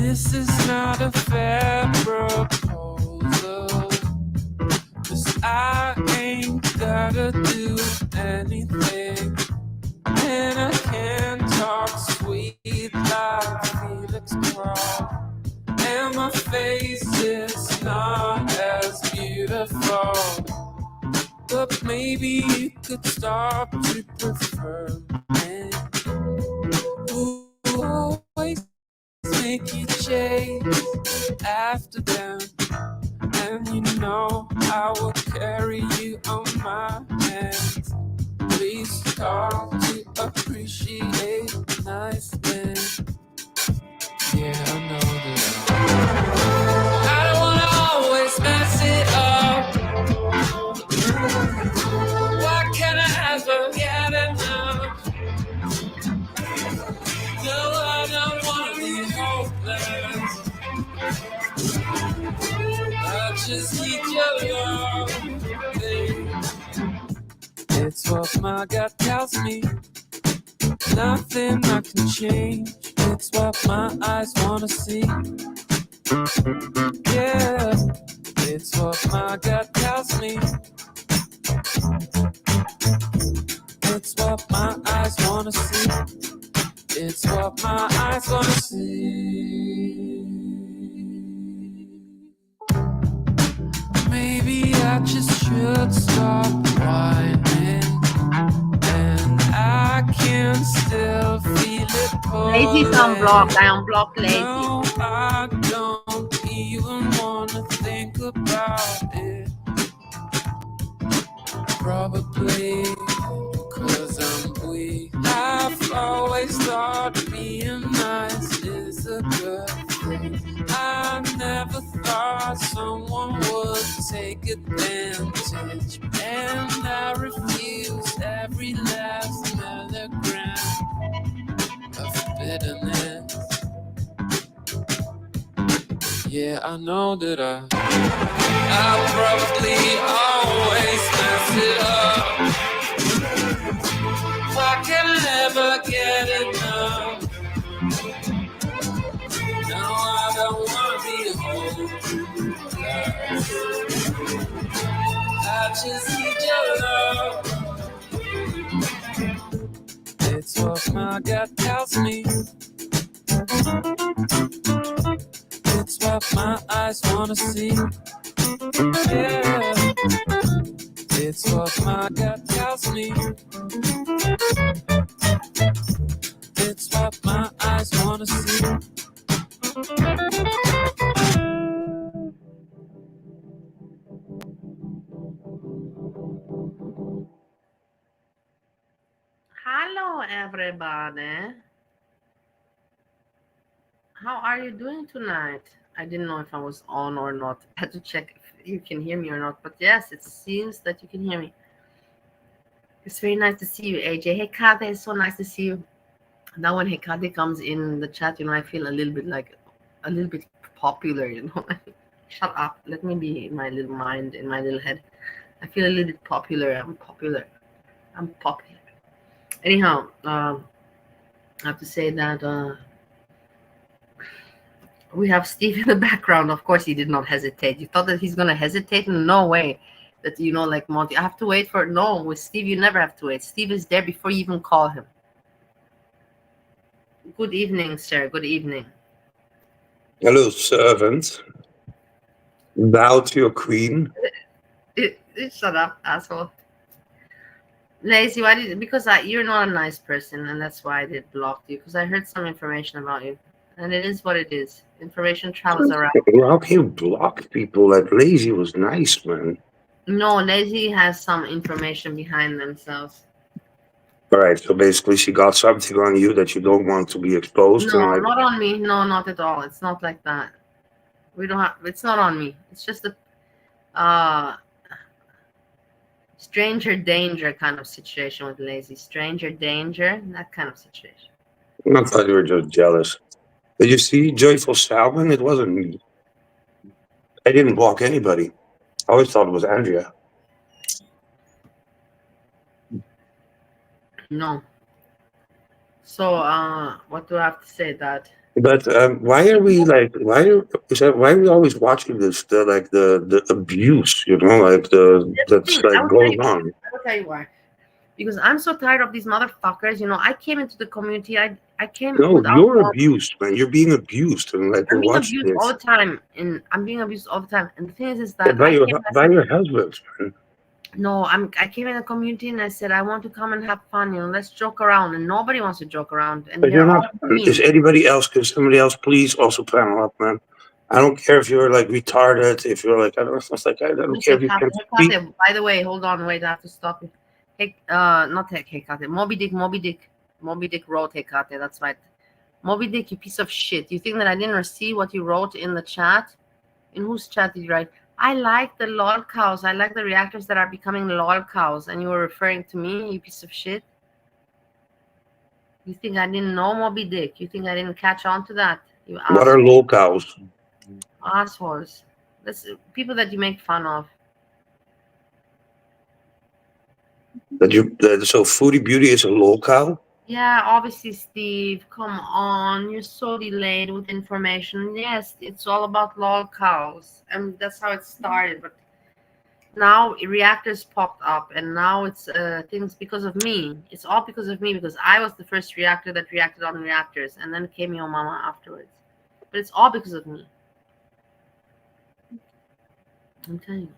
This is not a fair proposal, 'cause I ain't gotta do anything, and I can talk sweet like Felix Crawl, and my face is not as beautiful, but maybe you could start to prefer men who always make you chase after them. And you know I will carry you on my hands. Please start to appreciate nice men. Yeah, I know that I don't wanna always mess it up. Why can't I ever get enough? No, I don't wanna be hopeless. I just need your love, babe. It's what my gut tells me. Nothing I can change. It's what my eyes wanna see. Yeah, it's what my gut tells me. It's what my eyes wanna see. It's what my eyes wanna see. Maybe I just should stop whining, and I can still feel it pulling. Lazy's unblocked. I unblocked Lazy. No, I don't even wanna think about it. Probably because I'm weak. I've always thought being nice is a good thing. I never thought someone would take advantage, and I refused every last milligram of bitterness. Yeah, I know that I'll probably always mess it up. Why can't I never get enough? No, I don't wanna be hopeless. I just need your love. It's what my gut tells me. It's what my eyes wanna see. Yeah, it's what my gut tells me. It's what my eyes wanna see. Hello, everybody. How are you doing tonight? I didn't know if I was on or not. I had to check if you can hear me or not. But yes, it seems that you can hear me. It's very nice to see you, AJ. Hey, Kade, it's so nice to see you. Now when Hekade comes in the chat, I feel a little bit popular, Shut up. Let me be in my little mind, in my little head. I feel a little bit popular. I'm popular. Anyhow, I have to say that we have Steve in the background. Of course, he did not hesitate. You thought that he's going to hesitate? No way. That, like Monty, I have to wait for it. No, with Steve, you never have to wait. Steve is there before you even call him. Good evening, sir. Good evening. Hello, servant. Bow to your queen. Shut up, asshole. Lazy, why did? Because you're not a nice person, and that's why I did block you. Because I heard some information about you, and it is what it is. Information travels around. How can you block people? That Lazy was nice, man. No, Lazy has some information behind themselves. All right, so basically she got something on you that you don't want to be exposed. No, not on me. No, not at all. It's not like that. We don't have. It's not on me. It's just a stranger danger kind of situation with Lazy. Stranger danger, that kind of situation. I thought you were just jealous. Did you see Joyful Salmon? It wasn't me. I didn't block anybody. I always thought it was Andrea. No. So, what do I have to say? That But why are we like? Why are we always watching this? The abuse, like that's I like will tell going you. on. I will tell you why. Because I'm so tired of these motherfuckers. I came into the community. I came No, without you're more. abused, man. You're being abused, and like we're I'm being watching abused all this. the time, and I'm being abused all the time. And the thing is Yeah, that I came. I by said, your husband, man. no, I came in the community and I said I want to come and have fun. Let's joke around, and nobody wants to joke around, and But they're you're not. all mean. Is anybody else? Can somebody else please also panel up, man? I don't care if you're like retarded. If you're like I don't know, it's like I don't care Hey, if you Kate, can hey, speak. Kate, by the way, hold on, wait, I have to stop you. Hey, not hey, Kate, Moby Dick wrote, hey, Kate, that's right. Moby Dick, you piece of shit. You think that I didn't see what you wrote in the chat? In whose chat did you write? I like the lol cows. I like the reactors that are becoming lol cows. And you were referring to me, you piece of shit? You think I didn't know Moby Dick? You think I didn't catch on to that? You What are asshole. locals? Assholes. That's people that you make fun of. So Foodie Beauty is a local. Yeah, obviously, Steve. Come on, you're so delayed with information. Yes, it's all about lol cows, and that's how it started. But now reactors popped up, and now it's things because of me. It's all because of me because I was the first reactor that reacted on reactors, and then came your mama afterwards. But it's all because of me. I'm telling you.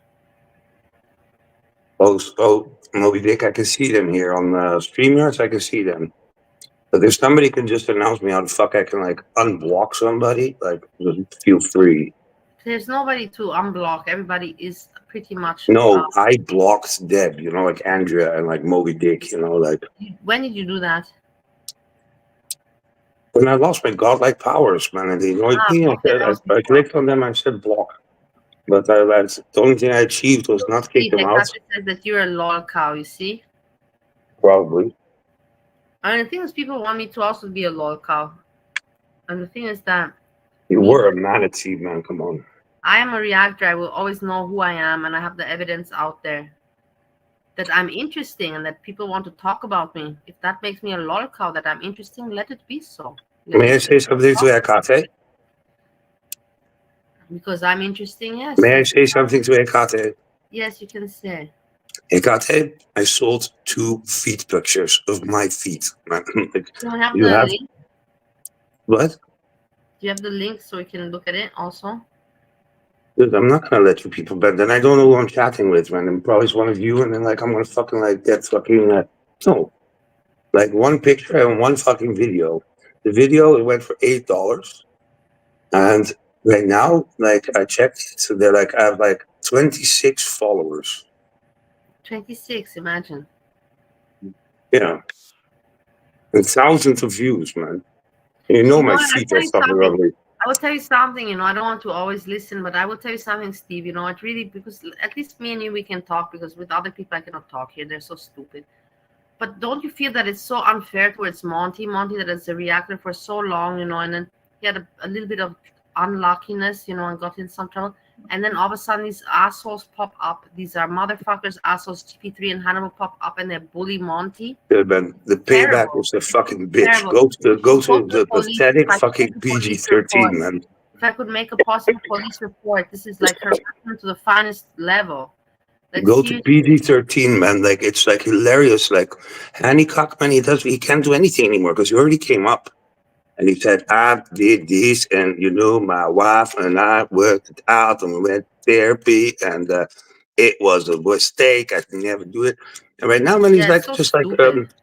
Oh, Moby Dick, I can see them here on StreamYards. I can see them. But if somebody can just announce me how the fuck I can like unblock somebody, like just feel free. There's nobody to unblock. Everybody is pretty much. No, I blocked Deb, like Andrea and like Moby Dick, like When did you do that? when I lost my godlike powers, man. And the only thing I Okay, said, that was I before. clicked on them, I said block. But that's the only thing I achieved was not kick See, them out. Hecate says that you're a lol cow. You see. Probably. And the thing is, people want me to also be a lol cow. And the thing is that You me, were a manatee, man. Come on. I am a reactor. I will always know who I am, and I have the evidence out there that I'm interesting and that people want to talk about me. If that makes me a lol cow, that I'm interesting, let it be so. May I say something to Hecate? Because I'm interesting, yes. May I say something to Hecate? Yes, you can say. Hecate, I sold 2 feet pictures of my feet. Man. Like, Do you have you the have link? what? Do you have the link so we can look at it also? Dude, I'm not gonna let you people bet. Then I don't know who I'm chatting with, man. And probably it's one of you, and then like I'm gonna fucking like get fucking no, like one picture and one fucking video. The video it went for $8, and right now, like I checked, so they're like I have like 26 followers. 26, imagine. Yeah, and thousands of views, man. And my I'll feet tell are you fucking something. ugly. I will tell you something, I don't want to always listen, but I will tell you something, Steve. It really, because at least me and you, we can talk, because with other people, I cannot talk here. They're so stupid. But don't you feel that it's so unfair towards Monty? Monty that is a reactor for so long, and then he had a little bit of unluckiness, and got in some trouble. And then all of a sudden, these assholes pop up. These are motherfuckers, assholes, GP3 and Hannibal pop up, and they bully Monty. Good, man. The payback Terrible. is a fucking bitch. Terrible. Go Go to to the the police. If pathetic I could fucking make a police report, PG-13, man. if I could make a possible police report, this is like harassment to the finest level. Like, Go to seriously. PG-13, man. Like it's like hilarious. Like Hancock, man, he can't do anything anymore because he already came up and he said, I did this, and my wife and I worked it out, and we went therapy, and it was a mistake. I can never do it. And right now, man, he's Yeah, it's like so just like stupid.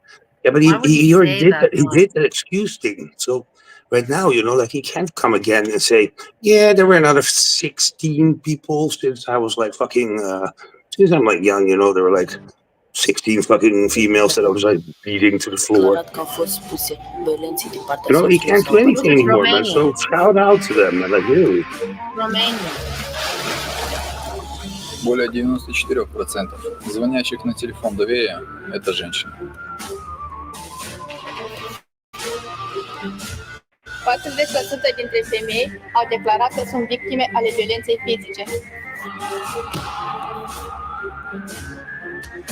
yeah, but Why would he already say did that? that. He did that excuse thing. So right now, like he can't come again and say, yeah, there were another 16 people since I was like fucking since I'm like young, there were like 16 fucking females that I was like beating to the floor. He can't do He was anything just anymore, man. Romanian. So shout out to them, man. Like really. Romanian. Более 94% звонящих на телефон доверия – это женщины. 40% dintre femei au declarat că sunt victime ale violenței fizice.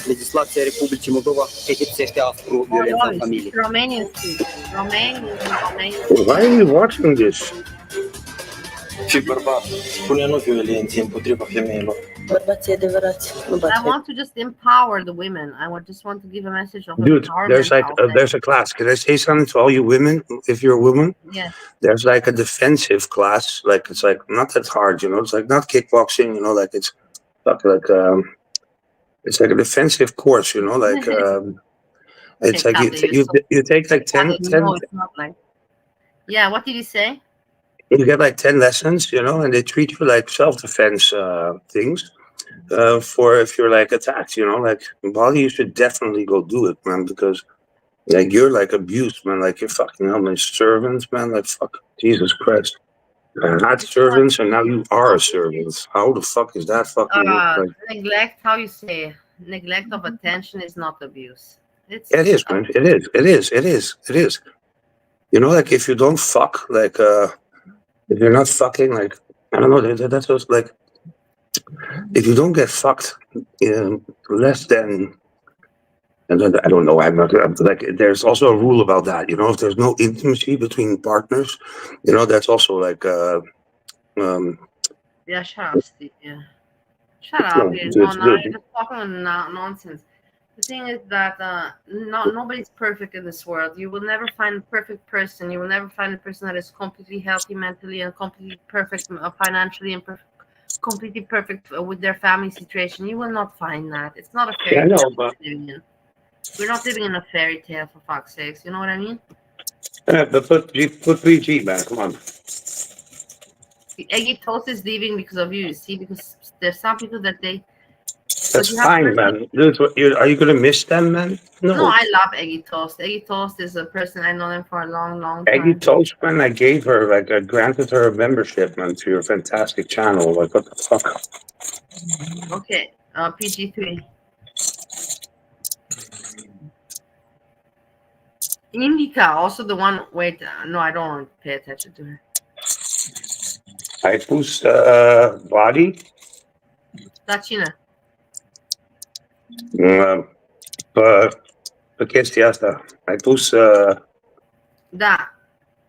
Legislația Republicii Moldova pedepsește aspru violența în familie. Romanian speaking. Romanian. Why are you watching this? Fi bărbat, spune nu violențe împotriva femeilor. Bărbații adevărați, nu I bați. want to just empower the women. just want to give a message of Dude, empowerment. there's like there's a class. Can I say something to all you women? If you're a woman, Yeah. there's like a defensive class. Like it's like not that hard, It's like not kickboxing, Like it's it's like a defensive course, Like it's like you take like 10. No, it's not like. Yeah. What did you say? You get like 10 lessons, and they treat you like self-defense things for if you're like attacked, Like Bali, you should definitely go do it, man, because like you're like abused, man. Like you're fucking how many servants, man. Like fuck, Jesus Christ. Not servants, and now you are a servant. How the fuck is that fucking? Neglect. How you say? Neglect of attention is not abuse. It is, man. It is. Like if you don't fuck, like if you're not fucking, like I don't know. That's just like if you don't get fucked in less than. And I don't know. I'm not like. There's also a rule about that. If there's no intimacy between partners, that's also like. Yeah, shut up, Steve. Yeah, shut up. No, You're just talking nonsense. The thing is that nobody's perfect in this world. You will never find a perfect person. You will never find a person that is completely healthy mentally and completely perfect financially and completely perfect with their family situation. You will not find that. It's not a fairy tale. We're not living in a fairy tale, for fuck's sakes. You know what I mean? But put 3G back. Come on. Eggy Toast is leaving because of you. See, because there's some people that they. That's fine, man. Are you gonna miss them, man? No, I love Eggy Toast. Eggy Toast is a person I know them for a long, long time. Eggy Toast, man. I gave her I granted her a membership, man, to your fantastic channel. Like what the fuck? Okay, PG3. Indica, also the one. Wait, no, I don't want to pay attention to her. I pus body. Tachina. Pe chestia asta. Ai pus Da.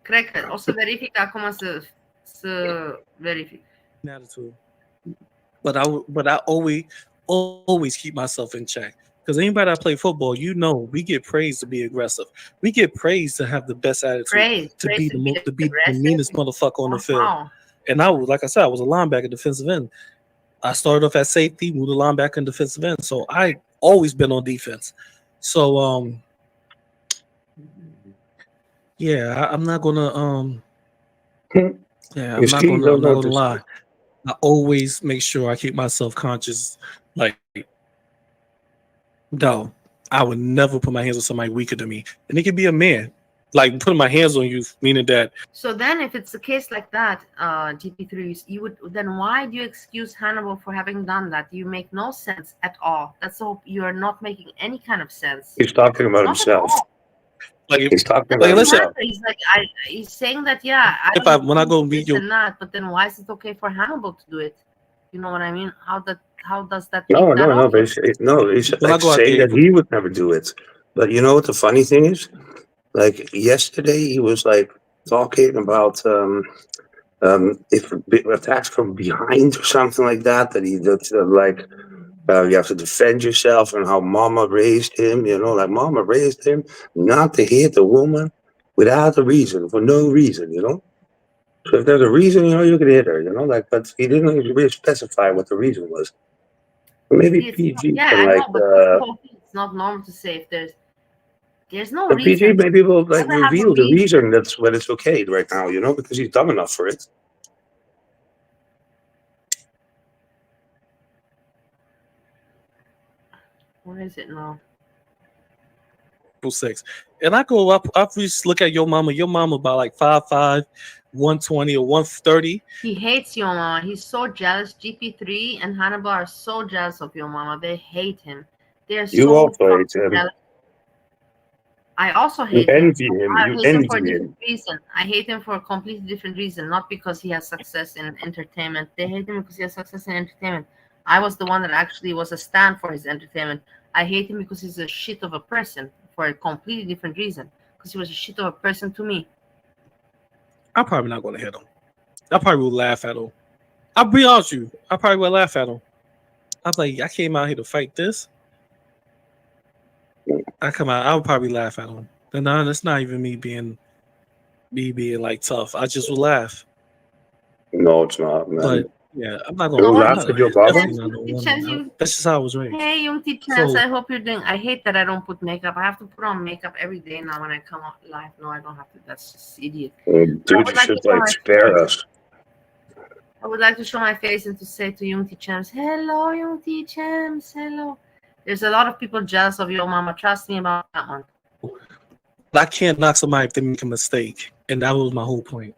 Cred că o să verific acum să verific. Attitude. But I always keep myself in check. Because anybody that play football, we get praised to be aggressive. We get praised to have the best attitude, to be the meanest motherfucker on the field. Wow. And like I said, I was a linebacker, defensive end. I started off at safety, moved to linebacker and defensive end. So I always been on defense. So yeah, I'm not gonna lie. I always make sure I keep myself conscious. Like, no, I would never put my hands on somebody weaker than me. And it could be a man. Like putting my hands on you, meaning that. So then, if it's a case like that, GP3, then why do you excuse Hannibal for having done that? You make no sense at all. You are not making any kind of sense. He's talking about himself. He's talking about himself. He's saying that when I go meet you, but then why is it okay for Hannibal to do it? You know what I mean? How does that? No. He's saying that he would never do it. But you know what the funny thing is? Like yesterday, he was like talking about if attacks from behind or something like that. You have to defend yourself and how Mama raised him. Like Mama raised him not to hit a woman without a reason, for no reason. So if there's a reason, you can hit her. But he didn't really specify what the reason was. Maybe PG can it's not normal to say if there's no reason. PG maybe will reveal the reason that's when it's okay right now, because he's dumb enough for it. What is it now? 6. And I go up, I just look at your mama about like 5'5", 120 or 130. He hates your mama. He's so jealous. GP3 and Hannibal are so jealous of your mama. They hate him. They're so You also hate him. jealous. I also hate him. Envy him. I You hate him for a envy him. different reason. I hate him for a completely different reason, not because he has success in entertainment. They hate him because he has success in entertainment. I was the one that actually was a stand for his entertainment. I hate him because he's a shit of a person for a completely different reason. Because he was a shit of a person to me. I'm probably not going to hit him. I probably will laugh at him. I'll be honest with you. I probably will laugh at him. I'm like, I came out here to fight this. I would probably laugh at him. But no, that's not even me being like tough. I just will laugh. No, it's not, man. But yeah, I'm not You gonna laugh at your brother? That's just how I was raised. Hey, Yungti Chance, So- I hope you're doing. I hate that I don't put makeup. I have to put on makeup every day now when I come out live. No, I don't have to. That's just idiot. Dude, you should like spare us. I would like to show my face and to say to Yungti Chance, hello, Yungti Chance, hello. There's a lot of people jealous of your mama. Trust me about that one. I can't knock somebody if they make a mistake, and that was my whole point.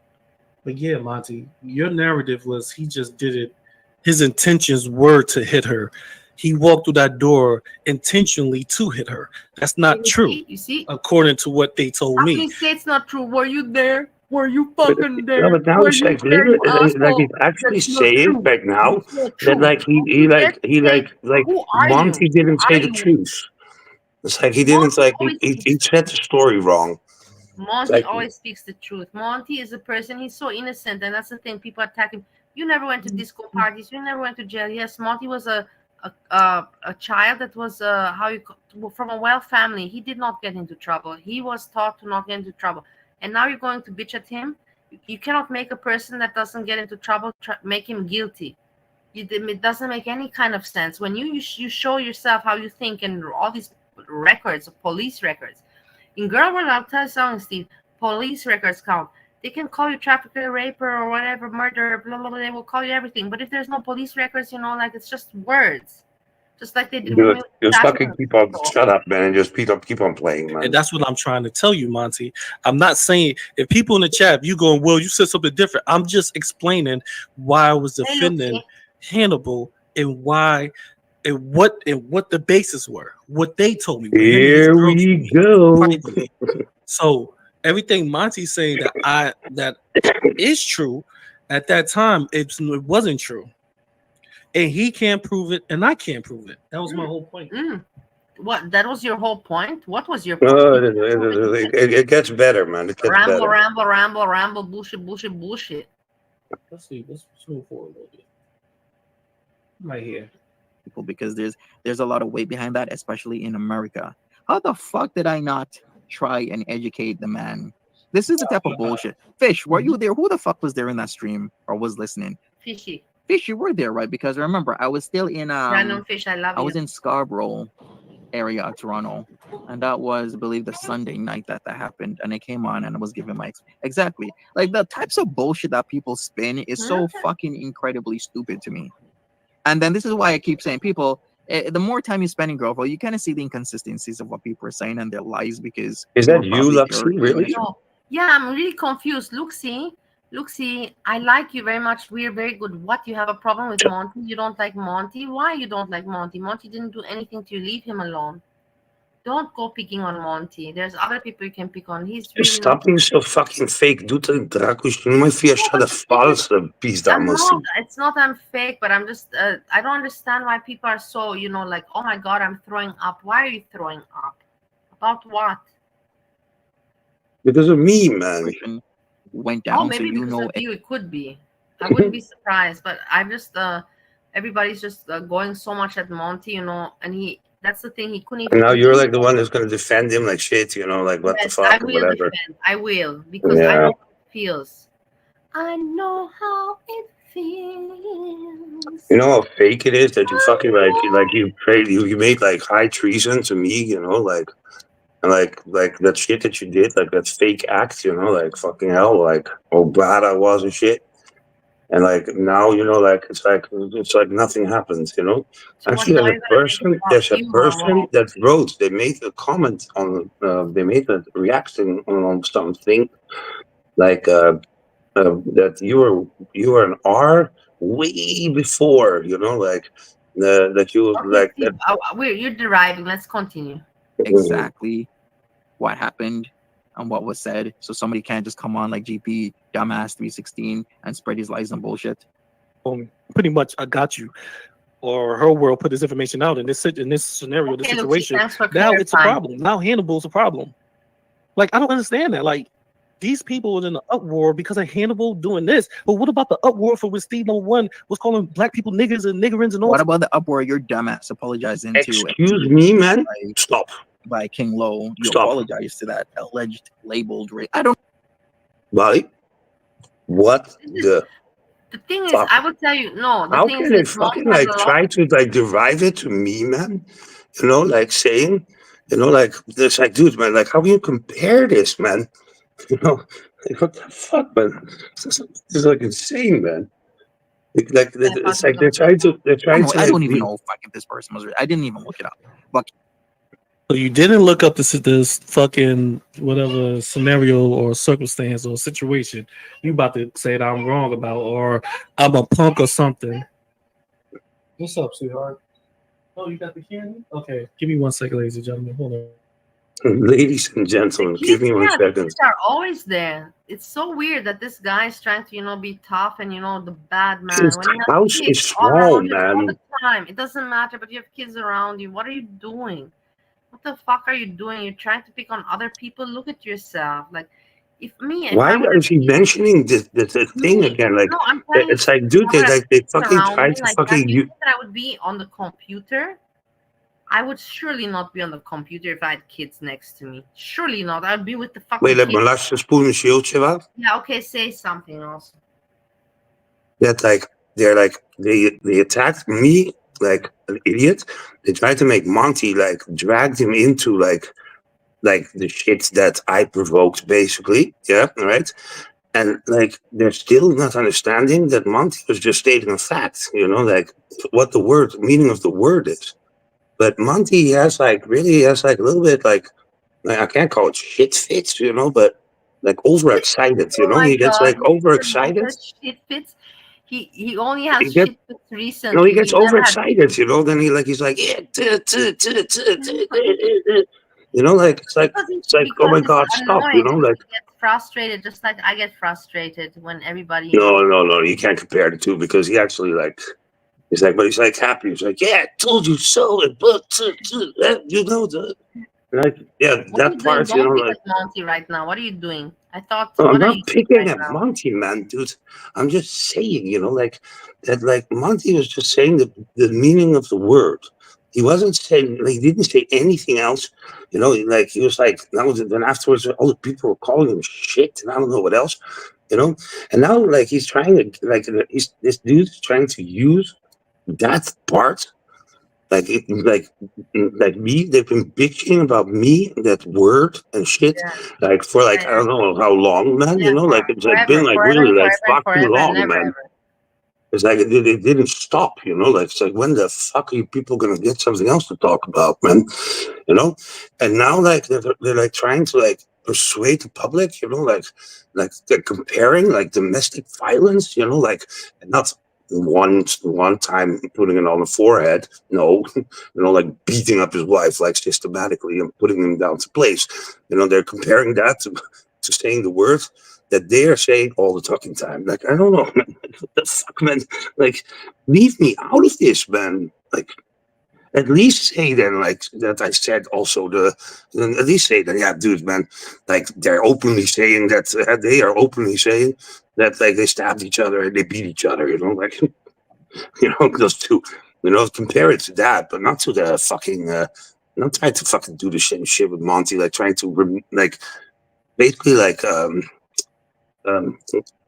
But yeah, Monty, your narrative was he just did it. His intentions were to hit her. He walked through that door intentionally to hit her. That's not true. You see? According to what they told How me. can you say it's not true? Were you there? Were you fucking there? No, but now Were it's you like, there, you asshole? he's actually That's not saying true. right now That's not that true. like Who are Monty you? didn't Who say are the you? truth. It's like he didn't Monty like always he speaks said the story wrong. Monty like- always speaks the truth. Monty is a person, he's so innocent, and that's the thing. People attack him. You never went to disco parties, you never went to jail. Yes, Monty was a child that was from a well family. He did not get into trouble. He was taught to not get into trouble. And now you're going to bitch at him. You cannot make a person that doesn't get into trouble make him guilty. It doesn't make any kind of sense. When you show yourself how you think and all these records, police records. In Girl World, I'll tell you something, Steve. Police records count. They can call you trafficker, raper, or whatever, murderer, blah, blah, blah. They will call you everything. But if there's no police records, like it's just words. Just like they did. Dude, just fucking keep on, shut up, man, and just keep on playing, man. And that's what I'm trying to tell you, Monty. I'm not saying if people in the chat, if you going, well, you said something different. I'm just explaining why I was defending Hannibal and why and what the bases were, what they told me. Here we go. So everything Monty's saying that is true, at that time it wasn't true. And he can't prove it, and I can't prove it. That was my whole point. What? That was your whole point? What was your point? It gets better, man. It gets better. Ramble, bullshit. Let's see. Let's move forward a little bit. Right here. People, because there's a lot of weight behind that, especially in America. How the fuck did I not try and educate the man? This is the type of bullshit. Fish, were you there? Who the fuck was there in that stream or was listening? Fishy. Fish, you were there, right? Because remember, I was still in Random Fish, I love you. I was in Scarborough area of Toronto, and that was, I believe, the Sunday night that happened, and I came on and I was giving my exactly like the types of bullshit that people spin is so fucking incredibly stupid to me. And then this is why I keep saying, people, the more time you spend in Girlfriend, you kind of see the inconsistencies of what people are saying and their lies. Because is that you, Luxy? Really? No. Yeah, I'm really confused. Luxy, I like you very much. We're very good. What, you have a problem with Monty? You don't like Monty? Why you don't like Monty? Monty didn't do anything to you. Leave him alone. Don't go picking on Monty. There's other people you can pick on. He's really Stop being so fucking fake. Doe het Drakus. Nu moet je de false piece. It's not I'm fake, but I'm just I don't understand why people are so, like, oh my god, I'm throwing up. Why are you throwing up? About what? Because of me, man. Went down, maybe so because of you, it could be. I wouldn't be surprised, but I'm just everybody's just going so much at Monty, and that's the thing, he couldn't even. And now you're like the one that's going to defend him like shit, like what the fuck or whatever. I will, because I know how it feels. I know how it feels. You know how fake it is that you fucking you made like high treason to me, and like that shit that you did, like that fake act, like fucking hell, like how bad I was and shit. And like now, it's like nothing happens, So Actually, there's a person that wrote. They made a comment on. They made a reaction on something, like that you were an R way before, like that you like. Steve, you're deriving. Let's continue. Exactly what happened and what was said, so somebody can't just come on like GP dumbass 316 and spread his lies and bullshit. Pretty much, I got you. or her world put this information out in this scenario, this Okay, Lucy, situation. thanks for Now it's a clarifying. problem. Now Hannibal's a problem. Like, I don't understand that. Like, these people are in the uproar because of Hannibal doing this. But what about the uproar for when Steve #1 was calling black people niggers and niggerins and all? What about the uproar your dumbass apologizing to? Excuse me, man. Stop. By King Low, you Stop. apologize to that alleged labeled rape. I don't. Buddy, what the? The thing is, fuck? I will tell you, no. The How thing can is, they that fucking Monty has like a lot try to like derive it to me, man? You know, like saying, you know, like this, like, dude, man, like, how can you compare this, man? You know, like, what the fuck, man? This is like insane, man. Like it's like they're trying to I don't like, even know if this person was. I didn't even look it up. But So you didn't look up this fucking whatever scenario or circumstance or situation you about to say that I'm wrong about, or I'm a punk or something. What's up, sweetheart? Oh, you got the candy? Okay, give me 1 second, ladies and gentlemen. Hold on. ladies and gentlemen, give me 1 second. kids are always there. It's so weird that this guy is trying to, you know, be tough and, you know, the bad man. His When you have house kids is all small, around you all man. the time, it doesn't matter. But you have kids around you. What are you doing? What the fuck are you doing? You're trying to pick on other people. Look at yourself. Like, if Why I is he mentioning this thing again? Like, no, I'm telling it's you, like, dude, they fucking around try me to like fucking that. You you. think that I would be on the computer? I would surely not be on the computer if I had kids next to me. Surely not. I'd be with the fucking Wil je kids. mijn laatste spoen een shieldje wat? Yeah, okay, say something else. That like they attacked me like an idiot. They tried to make Monty like dragged him into like the shit that I provoked, basically. Yeah, right. And like they're still not understanding that Monty was just stating a fact. You know, like what the meaning of the word is. But Monty has like really has like a little bit like I can't call it shit fits, you know, but like overexcited. You Oh know, my he gets God, like overexcited. Shit fits. He only has He gets, shit fits no, recently. he gets He never had. overexcited, you know. Then he's like, yeah, you know, like it's like oh my Because God, it's stop, you annoying. know, Because like he gets frustrated, just like I get frustrated when everybody. no, you can't compare the two because he actually like he's like happy. He's like, yeah, I told you so, and you know like yeah, What are that you doing? part, you know, Don't pick like. at Monty right now. What are you doing? I thought. No, I'm What are you not doing picking right at now? Monty, man, dude. I'm just saying, you know, like that. Like Monty was just saying the meaning of the word. He wasn't saying. Like, he didn't say anything else. You know, like he was like. Then afterwards, all the people were calling him shit, and I don't know what else. You know, and now like he's trying to this dude's trying to use that part. Like like me, they've been bitching about me, that word and shit, like for like I don't know how long, man. You know, like it's like been like really like fucking long, man. It's like it didn't stop, you know. Like it's like when the fuck are you people gonna get something else to talk about, man? You know, and now like they're like trying to like persuade the public, you know, like they're comparing like domestic violence, you know, like not one time putting it on the forehead, no, you know, like beating up his wife like systematically and putting him down to place. You know, they're comparing that to saying the word that they are saying all the fucking time. Like I don't know, man. What the fuck, man? Like leave me out of this, man. Like at least say then like that I said also at least say that, yeah, dude, man, like they're openly saying that they are openly saying that like they stabbed each other and they beat each other, you know, like you know, those two, you know, compare it to that, but not to the fucking not trying to fucking do the same shit with Monty, like trying to like basically like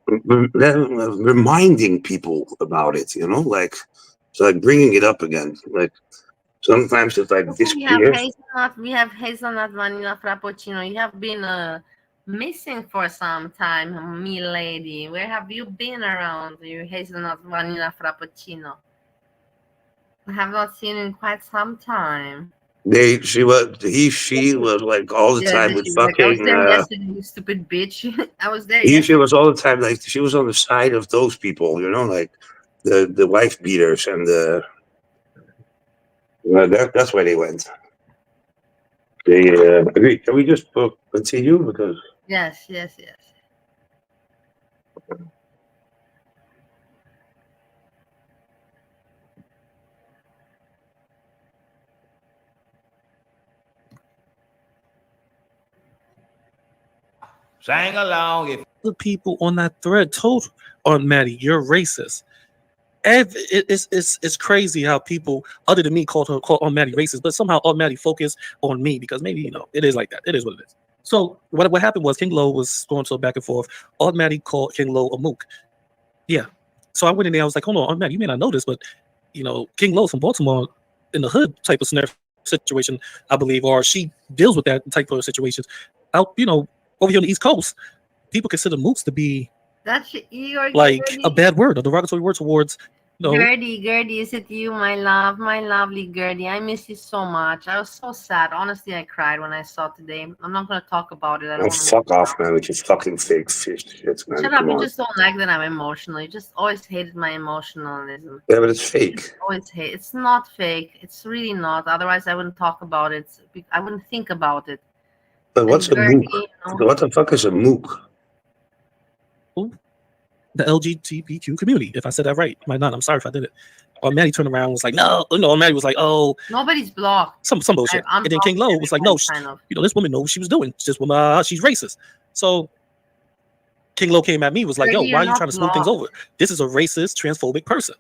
reminding people about it, you know, like so like bringing it up again, like sometimes it's like this clear. We have hazelnut vanilla frappuccino. You have been missing for some time, me lady. Where have you been around your hazelnut vanilla frappuccino? I have not seen in quite some time. She was like all the time with fucking. I was there yesterday, you stupid bitch. I was there. She was all the time like she was on the side of those people, you know, like the wife beaters and the. That's where they went. They agree. Can we just continue because? Yes. Sang along. If the people on that thread told Aunt Maddie, you're racist. It's crazy how people other than me call Aunt Maddie racist, but somehow Aunt Maddie focused on me because maybe it is like that. It is what it is. So what happened was King Lo was going to back and forth. Aunt Maddie called King Lo a mook. Yeah. So I went in there. I was like, hold on, Aunt Maddie, you may not know this, but King Lo from Baltimore in the hood type of scenario situation, I believe, or she deals with that type of situations. Out, over here on the East Coast, people consider mooks to be like a bad word, a derogatory word towards. Gertie, is it you, my love, my lovely Gertie? I miss you so much. I was so sad. Honestly, I cried when I saw today. I'm not going to talk about it. I don't fuck off, man, with your fucking fake shit, man. Shut up, you just don't like that I'm emotional. You just always hated my emotionalism. Yeah, but it's fake. Always hate. It's not fake. It's really not. Otherwise, I wouldn't talk about it. I wouldn't think about it. But what's a mook? What the fuck is a mook? The LGBTQ community. If I said that right, might not. I'm sorry if I did it. Or Maddie turned around and was like, no. Maddie was like, oh, nobody's blocked. Some bullshit. And then King Lo was like, no, this woman knows what she was doing. It's just she's racist. So King Lo came at me, was like, yo, why are you trying to smooth things over? This is a racist, transphobic person.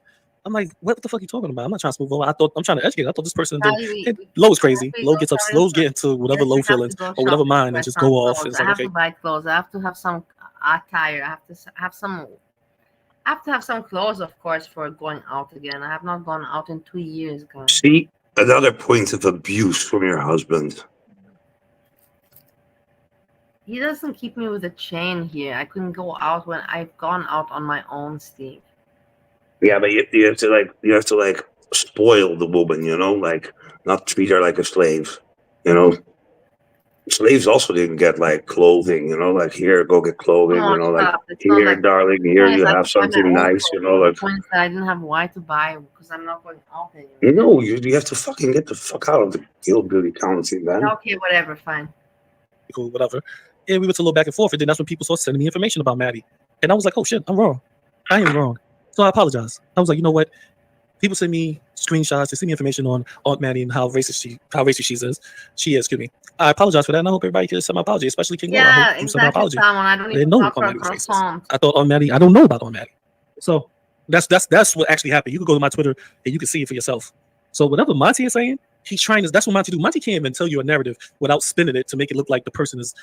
I'm like, what the fuck are you talking about? I'm not trying to smooth over. I'm trying to educate. I thought this person Lo's crazy. Lo gets up, Lo's get into whatever Lo feelings or whatever mind and just go off. And it's like, I have to buy clothes. I have to have some attire. I have to have some clothes, of course, for going out again. I have not gone out in 2 years, guys. See, another point of abuse from your husband. He doesn't keep me with a chain here. I couldn't go out when I've gone out on my own, Steve. Yeah, but you have to spoil the woman, like not treat her like a slave, Slaves also didn't get clothing, like here, go get clothing, here, darling, here you have something nice, I didn't have why to buy because I'm not going out anymore. You have to fucking get the fuck out of the hillbilly county, man. Okay, whatever, fine. Cool, whatever. And we went to a little back and forth, and then that's when people started sending me information about Maddie, and I was like, oh shit, I'm wrong. I am wrong. So I apologize. I was like, you know what? People send me screenshots, they send me information on Aunt Maddie and how racist she is. Excuse me. I apologize for that, and I hope everybody can send my apology, especially King Lo. Yeah, exactly. I don't even talk Aunt Maddie was racist. I thought Aunt Maddie. I don't know about Aunt Maddie. So that's what actually happened. You can go to my Twitter and you can see it for yourself. So whatever Monty is saying, he's trying to. That's what Monty do. Monty can't even tell you a narrative without spinning it to make it look like the person is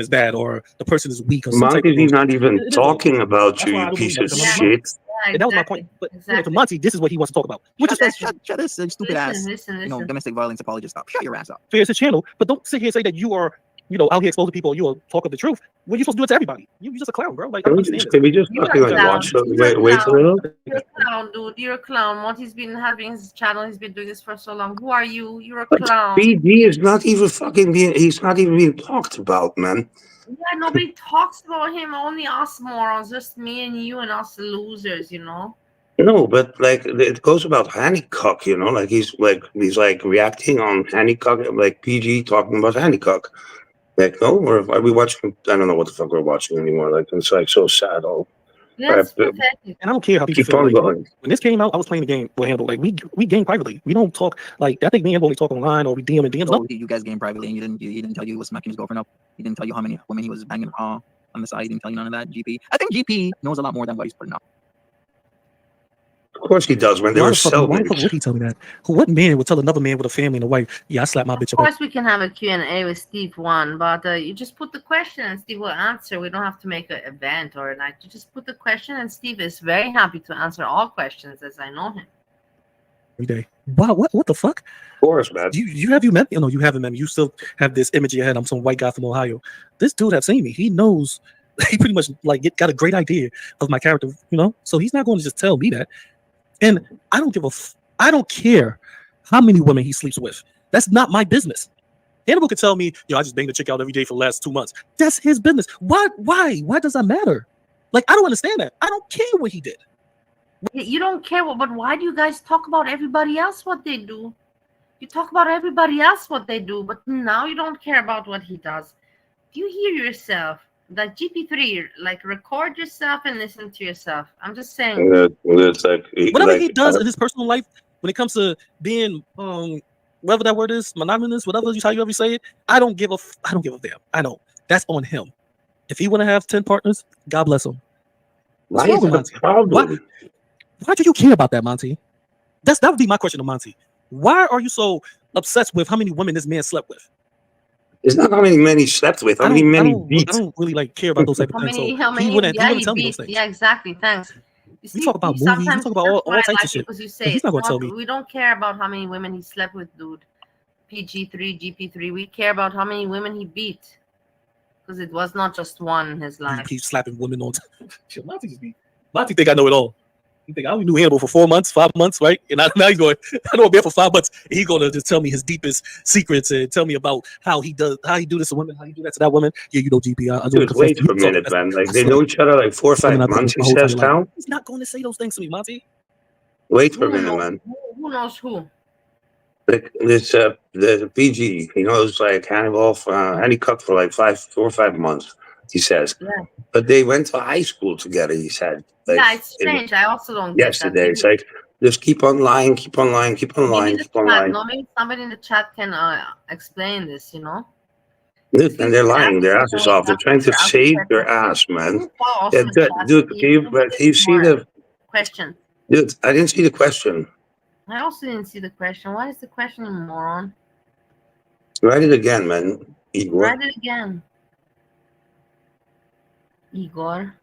bad or the person is weak. Or Monty's not even talking about you, you piece of shit. And that was my point. But for Monty, this is what he wants to talk about. Which is shut this stupid ass, domestic violence apologist up. Shut your ass up. It's a channel, but don't sit here and say that you are, out here exposing people. You are talk of the truth. When you're supposed to do it to everybody. You're just a clown, bro. Like, can we just fucking watch? Wait a little. You're a clown, dude. You're a clown. Monty's been having his channel. He's been doing this for so long. Who are you? You're a clown. BD is not even he's not even being talked about, man. Yeah, nobody talks about him. Only us morons, just me and you and us losers, No, but it goes about Honeycock, he's reacting on Honeycock, PG talking about Honeycock. No, or are we watching? I don't know what the fuck we're watching anymore. It's so sad. Yes, and I don't care how people feel. When this came out, I was playing the game with Handle. We game privately. We don't talk I think me and only talk online or we DM and DMs. Oh, you guys game privately, and he didn't tell you he was smacking his girlfriend up. He didn't tell you how many women he was banging on the side. He didn't tell you none of that. GP, I think GP knows a lot more than what he's putting up. Of course he does, man. They were cellmates. Why the fuck would he tell me that? What man would tell another man with a family and a wife, yeah, I slapped my bitch up? Of course we can have a Q&A with Steve one, but you just put the question and Steve will answer. We don't have to make an event or a night. You just put the question and Steve is very happy to answer all questions as I know him. Every day. Wow, what the fuck? Of course, man. You met me? No, you haven't met me. You still have this image in your head. I'm some white guy from Ohio. This dude have seen me. He knows. He pretty much got a great idea of my character, So he's not going to just tell me that. And I don't care how many women he sleeps with. That's not my business. Hannibal could tell me, I just banged a chick out every day for the last 2 months. That's his business. Why? Why does that matter? I don't understand that. I don't care what he did. You don't care, but why do you guys talk about everybody else what they do? You talk about everybody else what they do, but now you don't care about what he does. Do you hear yourself? That GP3, record yourself and listen to yourself. I'm just saying. Whatever he does in his personal life, when it comes to being, whatever that word is, monogamous, whatever how you ever say it, I don't give a damn. I know that's on him. If he want to have 10 partners, God bless him. Why is it a problem? Why do you care about that, Monty? That would be my question to Monty. Why are you so obsessed with how many women this man slept with? It's not how many men he slept with. How many men he beat. I don't really like care about those type of things. How many? He wouldn't tell me those things. Yeah, exactly. Thanks. You see, we talk about movies. We talk about all types of shit. Because you say he's not going to tell me. We don't care about how many women he slept with, dude. PG3, GP3. We care about how many women he beat. Because it was not just one in his life. He's slapping women on time. Monty think I know it all. You think I only knew Hannibal for 4 months, 5 months, right? And now he's going, I know him for 5 months. And he's going to just tell me his deepest secrets and tell me about how he do this to women, how he do that to that woman. Yeah, you know, GP. Dude, wait for a minute, man. Like, they know each other like 4 or 5 months, he says now. He's not going to say those things to me, Monty. Wait for a minute, man. Who knows who? Like this, the PG, he knows like Hannibal, and he cut for like 4 or 5 months, he says. Yeah. But they went to high school together, he said. Like, yeah, it's strange. I also don't get yesterday. It's like, just keep on lying, keep on lying, keep on lying, keep on lying. No, maybe somebody in the chat can explain this, you know? Dude, and they're lying their asses off. They're trying to save their ass, man. Yeah, dude, can you see the question? Dude, I didn't see the question. I also didn't see the question. What is the question, you moron? Write it again, man. Igor. Write it again. Igor.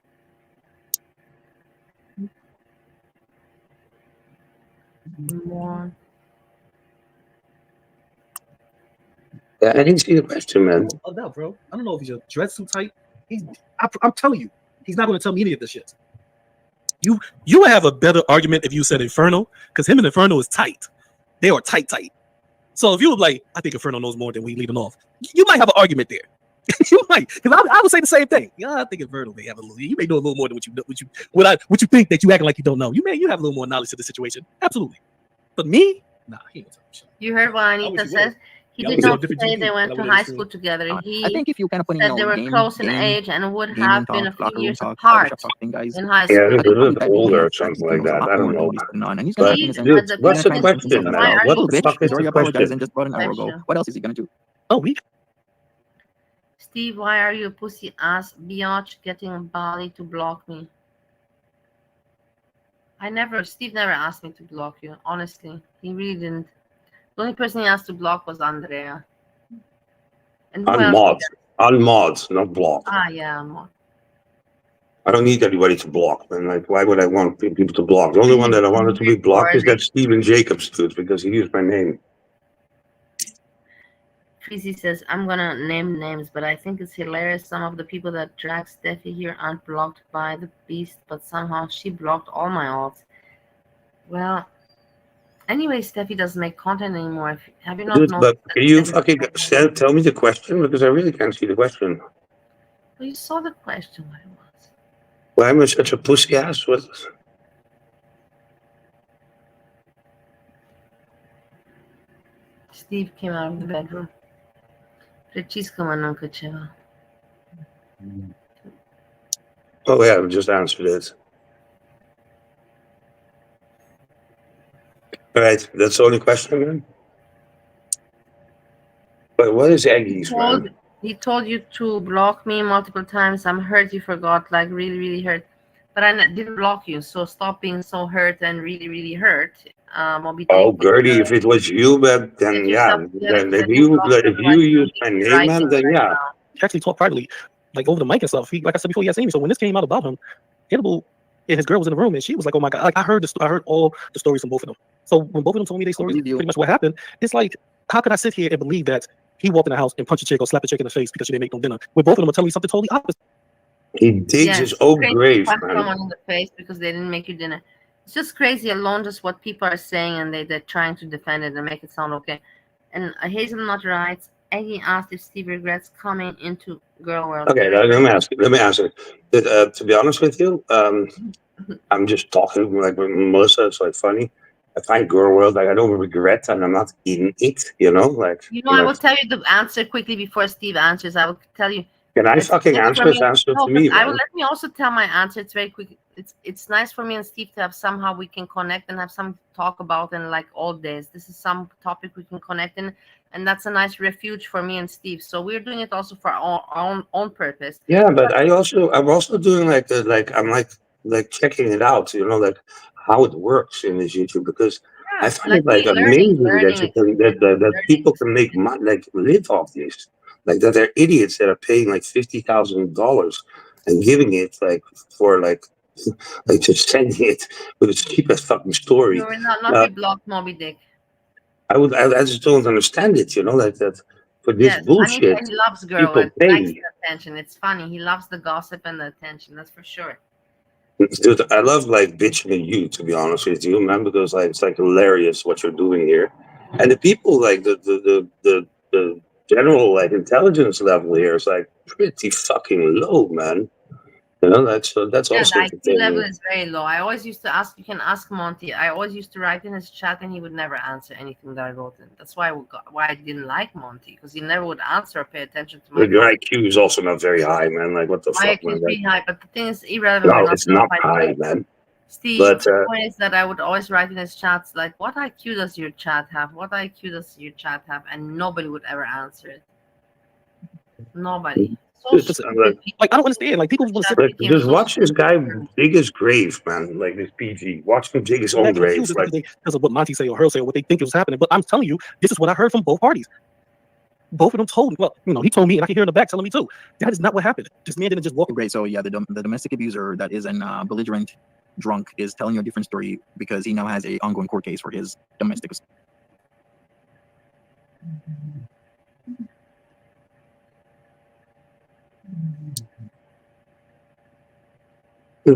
More. Yeah, I didn't see the question, man. Oh no, bro. I don't know if he's dressed too tight. I'm telling you, he's not going to tell me any of this shit. You would have a better argument if you said Inferno, because him and Inferno is tight. They are tight. So if you were like, I think Inferno knows more than we leaving off, you might have an argument there. You might, because I would say the same thing. Yeah, I think Inferno may have a little. You may know a little more than what you think that you acting like you don't know. You have a little more knowledge to the situation. Absolutely. But me, nah, he ain't shit. You heard what Anita says? He did not say they went to high school together. I think if you kind of put in, said they were close in age and would have been a few years apart in high school. Yeah, they're a little bit older or something like that. I don't know. But, dude, what's the question now? What the fuck is the question? Just brought an hour ago. What else is he gonna do? Oh, Steve, why are you a pussy ass biatch getting Bali to block me? Steve never asked me to block you. Honestly, he really didn't. The only person he asked to block was Andrea. And on mods, not block. Yeah, mod. I don't need anybody to block. And like, why would I want people to block? The only one that I wanted to be blocked is that Steven Jacobs dude, because he used my name. Tracy says, I'm gonna name names, but I think it's hilarious. Some of the people that drag Steffi here aren't blocked by the beast, but somehow she blocked all my alts. Well, anyway, Steffi doesn't make content anymore. Have you not Dude, known? but can you fucking tell me the question? Because I really can't see the question. Well, you saw the question, what it was. Why am I such a pussy ass with this? Steve came out of the bedroom. Preciso, ma non faceva. Oh yeah, I just answered it. All right, that's the only question then? But what is Aggies, man? He told you to block me multiple times. I'm hurt you forgot, like really, really hurt. But I didn't block you, so stop being so hurt and really, really hurt. Oh, Gertie, if it was you, but then yeah. Then if you use my name, man, then yeah. He actually talked privately, like over the mic and stuff. Like I said before, he had seen me. So when this came out about him, Hannibal and his girl was in the room, and she was like, "Oh my god!" Like I heard all the stories from both of them. So when both of them told me their stories, pretty much what happened, it's like, how could I sit here and believe that he walked in the house and punched a chick or slapped a chick in the face because she didn't make no dinner? When both of them are telling me something totally opposite. He digs his own grave, man. Someone in the face because they didn't make you dinner. It's just crazy alone, just what people are saying, and they're trying to defend it and make it sound okay. And Hazelnut writes, Aggie asked if Steve regrets coming into Girl World. Okay, let me ask you. To be honest with you, I'm just talking like with Melissa. It's like funny. I find Girl World, like I don't regret, and I'm not in it. You know, like. I will tell you the answer quickly before Steve answers. I will tell you. Can I fucking answer to me? Let me also tell my answer. It's very quick. it's nice for me and Steve to have somehow we can connect and have some talk about, and like all days, this is some topic we can connect in, and that's a nice refuge for me and Steve. So we're doing it also for our own purpose. Yeah, but I'm also doing I'm like checking it out, like how it works in this YouTube, because I find it like amazing that you can that people can make money, like live off this, like that they're idiots that are paying like $50,000 and giving it like for like just sending it with its cheapest fucking story. You will not be blocked, Moby Dick. I just don't understand it, like that for this bullshit. He loves girl and likes the attention. It's funny. He loves the gossip and the attention. That's for sure. Dude, I love like bitching at you, to be honest with you, man, because like it's like hilarious what you're doing here, and the people like the general like intelligence level here is like pretty fucking low, man. That's also the IQ level is very low. I always used to ask. You can ask Monty. I always used to write in his chat, and he would never answer anything that I wrote in. That's why I didn't like Monty, because he never would answer or pay attention to my. Your IQ is also not very high, man. Like what the fuck? My IQ is pretty high, but the thing is irrelevant. No, it's not high, man. Steve, the point is that I would always write in his chats like, "What IQ does your chat have? What IQ does your chat have?" And nobody would ever answer it. Nobody. Like I don't understand. Like people want to just watch this guy dig his grave, man. Like this PG. Watch him dig his own grave. Like because of what Monty say or her say or what they think was happening. But I'm telling you, this is what I heard from both parties. Both of them told me. Well, he told me, and I can hear in the back telling me too. That is not what happened. This man didn't just walk. Great. So yeah, the domestic abuser that is an belligerent drunk is telling you a different story because he now has a ongoing court case for his domestic.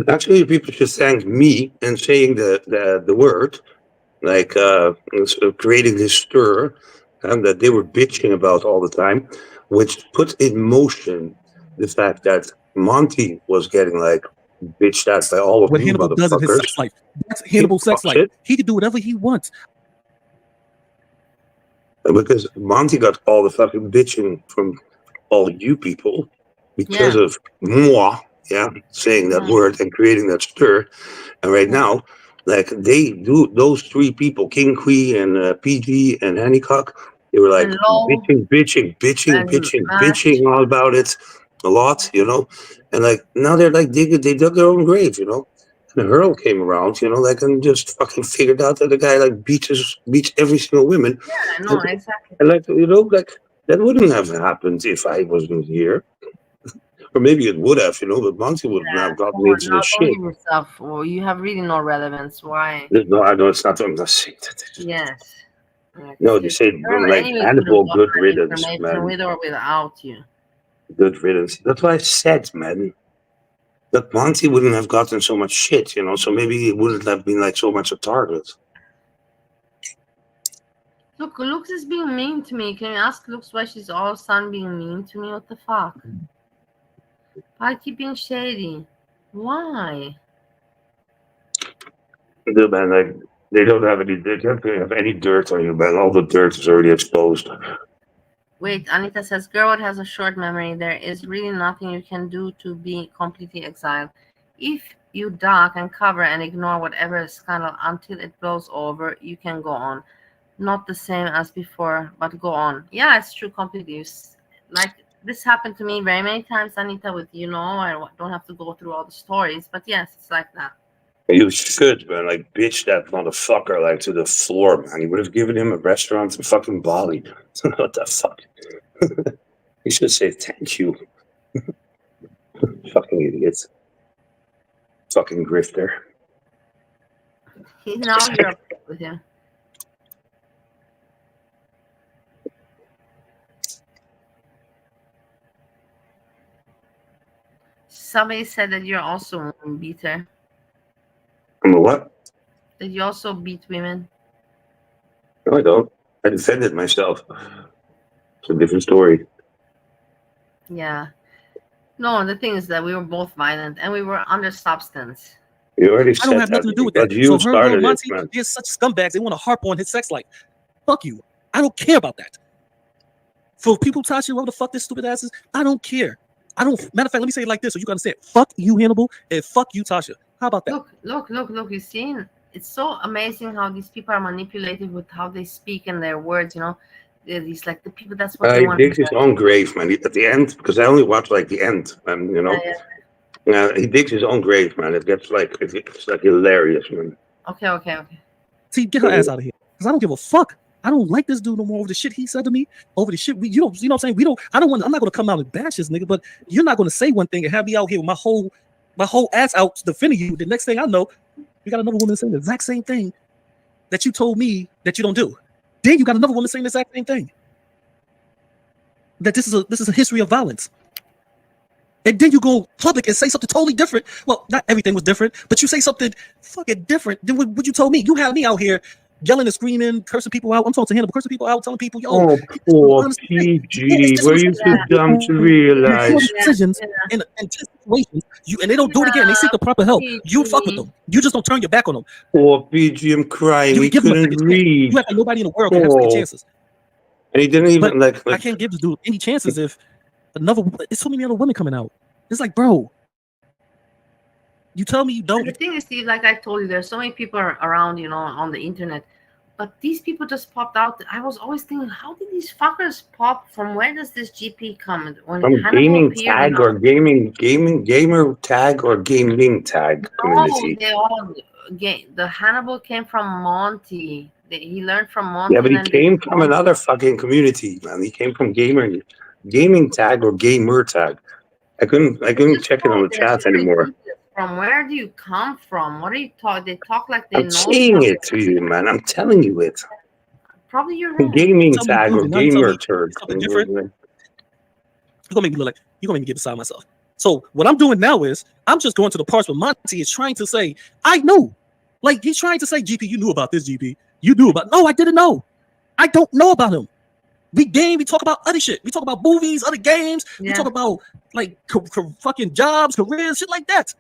Actually, people should thank me and saying the word, like creating this stir, and that they were bitching about all the time, which put in motion the fact that Monty was getting like bitched at by all of what you Hannibal motherfuckers. Does in his sex life. That's Hannibal's sex life. He can do whatever he wants. Because Monty got all the fucking bitching from all you people because of moi, saying that word and creating that stir. And right now, like they do, those three people, King Kui and PG and Hancock, they were like bitching all about it a lot, and like now they're like they dug their own grave, and the Hurl came around, and just fucking figured out that the guy like beats every single woman. Yeah, no, exactly. And like that wouldn't have happened if I wasn't here. Or maybe it would have, but Monty would not have gotten into the shit. Yourself. Well, you have really no relevance. Why? No, I know it's not. I'm not saying that. Yes. No, they say like Hannibal, good riddance, man. With or without you. Good riddance. That's what I said, man. That Monty wouldn't have gotten so much shit, so maybe it wouldn't have been like so much a target. Look, Lux is being mean to me. Can you ask Lux why she's all of a sudden being mean to me? What the fuck? Why keep being shady? Why? No, man, like they don't have any dirt on you, man. All the dirt is already exposed. Wait, Anita says, Gerwood has a short memory. There is really nothing you can do to be completely exiled. If you duck and cover and ignore whatever is scandal until it blows over, you can go on. Not the same as before, but go on. Yeah, it's true completely. Like, this happened to me very many times, Anita, with, I don't have to go through all the stories, but yes, it's like that. You should, man, like, bitch that motherfucker, like, to the floor, man. You would have given him a restaurant in fucking Bali. What the fuck? You should say thank you. Fucking idiots. Fucking grifter. Now you're upset with him. Somebody said that you're also a woman beater. I'm a what? That you also beat women. No, I don't. I defended myself. It's a different story. Yeah. No, the thing is that we were both violent and we were under substance. You already said I don't have nothing to do with that. You so her and Monty, man. They're such scumbags. They want to harp on his sex life. Fuck you. I don't care about that. For people, Tasha, whoever the fuck this stupid ass is, I don't care. Matter of fact, let me say it like this so you can understand. Fuck you, Hannibal, and fuck you, Tasha. How about that? Look. You see, it's so amazing how these people are manipulated with how they speak and their words. You know, these like the people. That's what they He want. digs his own grave, man. At the end, because I only watch like the end, you know. He digs his own grave, man. It's like hilarious, man. Okay. See, get her ass out of here. Because I don't give a fuck. I don't like this dude no more over the shit he said to me, over the shit you know what I'm saying? I'm not gonna come out and bash this nigga, but you're not gonna say one thing and have me out here with my whole ass out defending you. The next thing I know, you got another woman saying the exact same thing that you told me that you don't do. Then you got another woman saying the exact same thing. That this is a history of violence. And then you go public and say something totally different. Well, not everything was different, but you say something fucking different than what you told me. You had me out here yelling and screaming, cursing people out. I'm talking to him, cursing people out, telling people, yo. Oh, poor PG. Were you too dumb to realize? Decisions in situations, and they don't do it again. They seek the proper help. You fuck with them. You just don't turn your back on them. Poor PG, I'm crying. He couldn't read. You have nobody in the world can have any chances. And he didn't even like I can't give this dude any chances if it's so many other women coming out. It's like, bro, you tell me you don't. The thing is, Steve, like I told you, there's so many people around, you know, on the internet. But these people just popped out. I was always thinking, how did these fuckers pop? From where does this GP come? From gaming tag or gamer tag or gaming tag community. The Hannibal came from Monty. He learned from Monty. Yeah, but he came from another fucking community, man. He came from gaming tag or gamer tag. I couldn't check it on the chat anymore. From where do you come from? What are you talking? They talk like they know. I'm saying it to you, man. I'm telling you it. Probably you're wrong. Gaming tag or gamer tag. You're gonna make me look like you're gonna make me get beside myself. So what I'm doing now is I'm just going to the parts where Monty is trying to say, I know. Like he's trying to say, GP, you knew about this, GP. You knew about. No, I didn't know. I don't know about him. We talk about other shit. We talk about movies, other games. Yeah. We talk about like fucking jobs, careers, shit like that.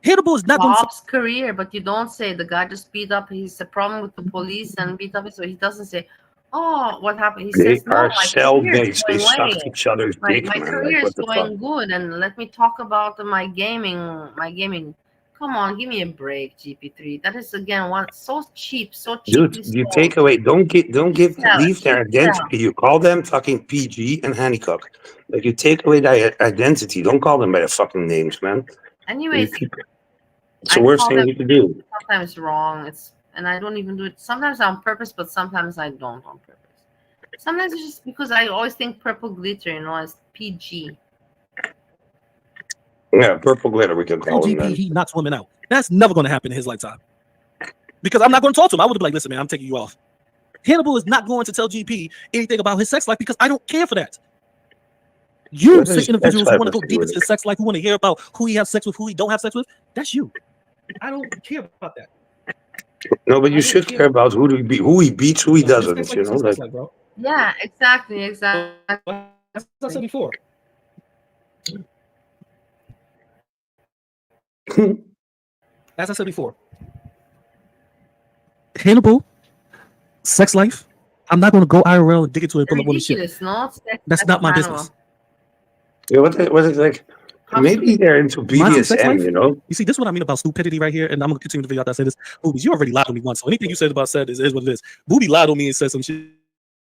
Hannibal is not going to career, but you don't say the guy just beat up. He's a problem with the police and beat up. So he doesn't say, "Oh, what happened?" He says, "No, my cell-based. They suck each other's dick, my career is going good, and let me talk about my gaming. Come on, give me a break, GP3. That is again so cheap. Dude, you take away. Don't leave their identity. You call them fucking PG and Hancock. Like you take away their identity. Don't call them by their fucking names, man. Anyways, it's the worst thing you can do. Sometimes wrong. And I don't even do it. Sometimes on purpose, but sometimes I don't on purpose. Sometimes it's just because I always think purple glitter, you know, as PG. Yeah, purple glitter, we can call him that. He knocks women out. That's never going to happen in his lifetime. Because I'm not going to talk to him. I would be like, listen, man, I'm taking you off. Hannibal is not going to tell GP anything about his sex life because I don't care for that. You sick individuals who want to go deep into his sex life, who want to hear about who he has sex with, who he don't have sex with, that's you. I don't care about that. No, but you should care about who he beats, who he doesn't, you know? Like, yeah, exactly. As I said before. As I said before, Hannibal, sex life. I'm not going to go IRL and dig into it and pull up women's shit. That's not my business. Yeah, what is like? Maybe they're into BDSM, you know? You see, this is what I mean about stupidity right here, and I'm going to continue the video after I say this. Boobies, you already lied on me once, so anything you said about said is what it is. Booby lied on me and said some shit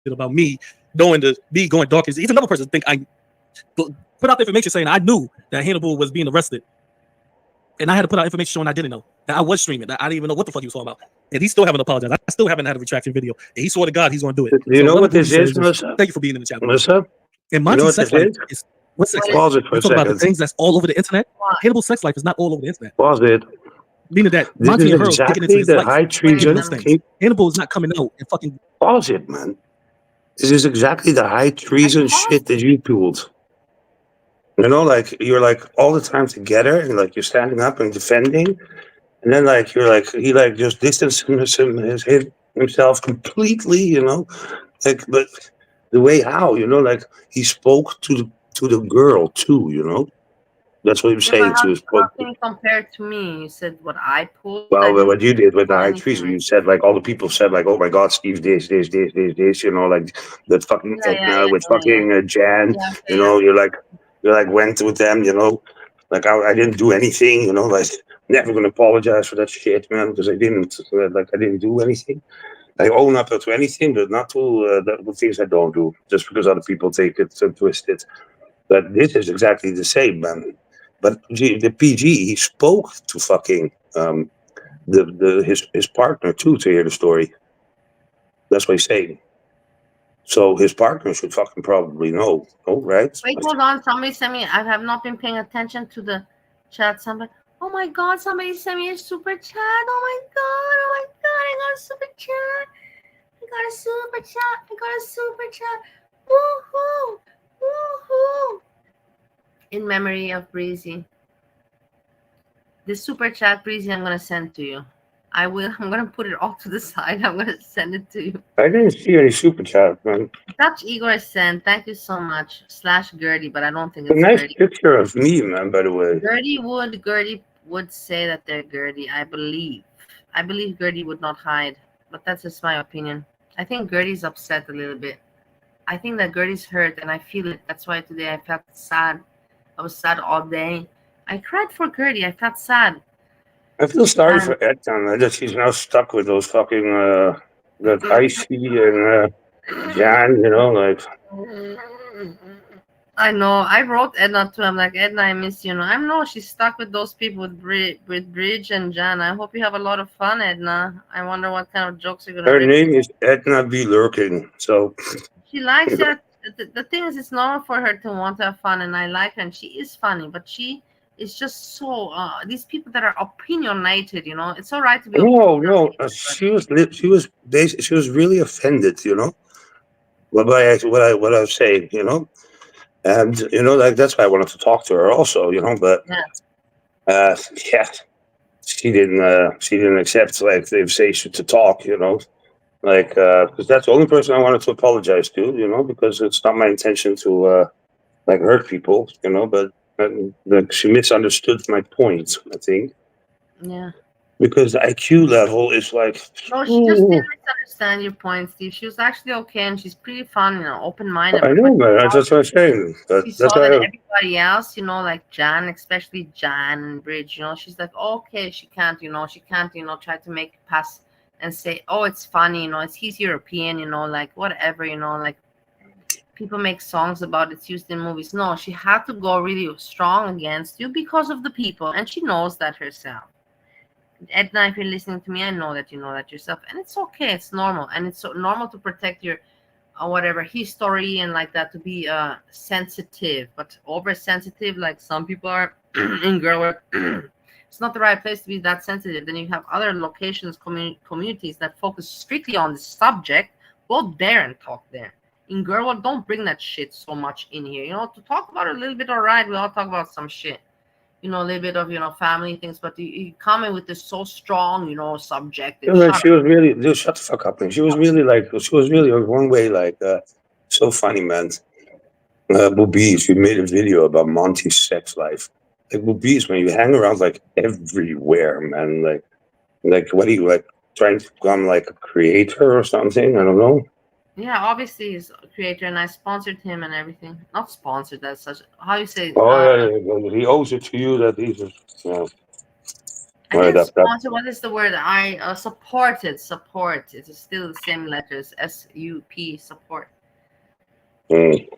about me going dark. He's another person think I put out the information saying I knew that Hannibal was being arrested. And I had to put out information showing I didn't know. That I was streaming. That I didn't even know what the fuck he was talking about. And he still haven't apologized. I still haven't had a retraction video. And he swore to God he's going to do it. Do you know what this is, Melissa? Thank you for being in the chat. Melissa? And Monty's sex life is what's sex life? Pause it for a second. About the things that's all over the internet. Hannibal's sex life is not all over the internet. Pause it. Meaning that Monty and her exactly digging into his the life. high treason. Hannibal is not coming out and fucking. Pause it, man. This is exactly the high treason shit that you pulled. You know, like you're like all the time together, and like you're standing up and defending, and then like you're like he like just distanced himself completely. You know, like but the way how you know, like he spoke to the girl too. You know, that's what he was saying to his. Nothing compared to me. You said what I pulled. Well, what you did with the high treason, you said like all the people said like, oh my God, Steve, this. You know, like that fucking with fucking Jan. You know, you're like went with them, you know, like I didn't do anything, you know, like never gonna apologize for that shit, man, because I didn't do anything. I own up to anything, but not to the things I don't do, just because other people take it and twist it. But this is exactly the same, man. But the PG, he spoke to fucking his partner too to hear the story. That's what he's saying. So his partner should fucking probably know, right? Wait, hold on. Somebody sent me. I have not been paying attention to the chat. Somebody. Oh my God! Somebody sent me a super chat. Oh my God! Oh my God! I got a super chat. I got a super chat. I got a super chat. Woohoo! Woohoo! In memory of Breezy. This super chat, Breezy, I'm gonna send to you. I will. I'm gonna put it off to the side. I'm gonna send it to you. I didn't see any super chat, man. Dutch Igor sent. Thank you so much. /Gertie, but I don't think It's it's a nice Gertie. picture of me, man. By the way, Gertie would say that they're Gertie. I believe Gertie would not hide, but that's just my opinion. I think Gertie's upset a little bit. I think that Gertie's hurt, and I feel it. That's why today I felt sad. I was sad all day. I cried for Gertie. I felt sad. I feel sorry for Edna that she's now stuck with those fucking that Icy and Jan, you know, like. I know. I wrote Edna too. I'm like, Edna, I miss you. I know she's stuck with those people with Bridge and Jan. I hope you have a lot of fun, Edna. I wonder what kind of jokes you're gonna. Her name is Edna B. Lurking, so. She likes it. The thing is, it's normal for her to want to have fun, and I like her, and she is funny, but she is just so these people that are opinionated, you know. It's all right to be. No. She was really offended, you know, what I was saying, you know, and you know, like that's why I wanted to talk to her also, you know, but she didn't accept like the invitation to talk, you know. Like, because that's the only person I wanted to apologize to, you know, because it's not my intention to, like, hurt people, you know, but she misunderstood my point, I think. Yeah. Because the IQ level is like. No, she just didn't misunderstand your point, Steve. She was actually okay, and she's pretty fun, you know, open-minded. I know, man. That's what I'm saying. She saw that everybody else, you know, like Jan, especially Jan and Bridge, you know, she's like, okay, she can't, try to make it pass. And say, oh, it's funny, you know, he's European, you know, like whatever, you know, like people make songs about it's used in movies. No, she had to go really strong against you because of the people, and she knows that herself. Edna, if you're listening to me, I know that you know that yourself, and it's okay, it's normal, and it's so normal to protect your whatever history and like that, to be sensitive, but oversensitive, like some people are in girl work. It's not the right place to be that sensitive. Then you have other locations, communities that focus strictly on the subject. Go there and talk there. In girl world, don't bring that shit so much in here. You know, to talk about it a little bit, all right, we all talk about some shit. You know, a little bit of, you know, family things, but you come in with this so strong, you know, subject. She was really, dude, shut the fuck up, man. She was really one way, like, so funny, man. Boobies, we made a video about Monty's sex life. Like, boobies, when you hang around like everywhere, man. Like what are you, like, trying to become like a creator or something? I don't know. Yeah, obviously he's a creator, and I sponsored him and everything. Not sponsored, that's such. How you say? Oh, he owes it to you that he's. I didn't sponsor. What is the word? I supported. Support. It's still the same letters. SUP. Support. Okay.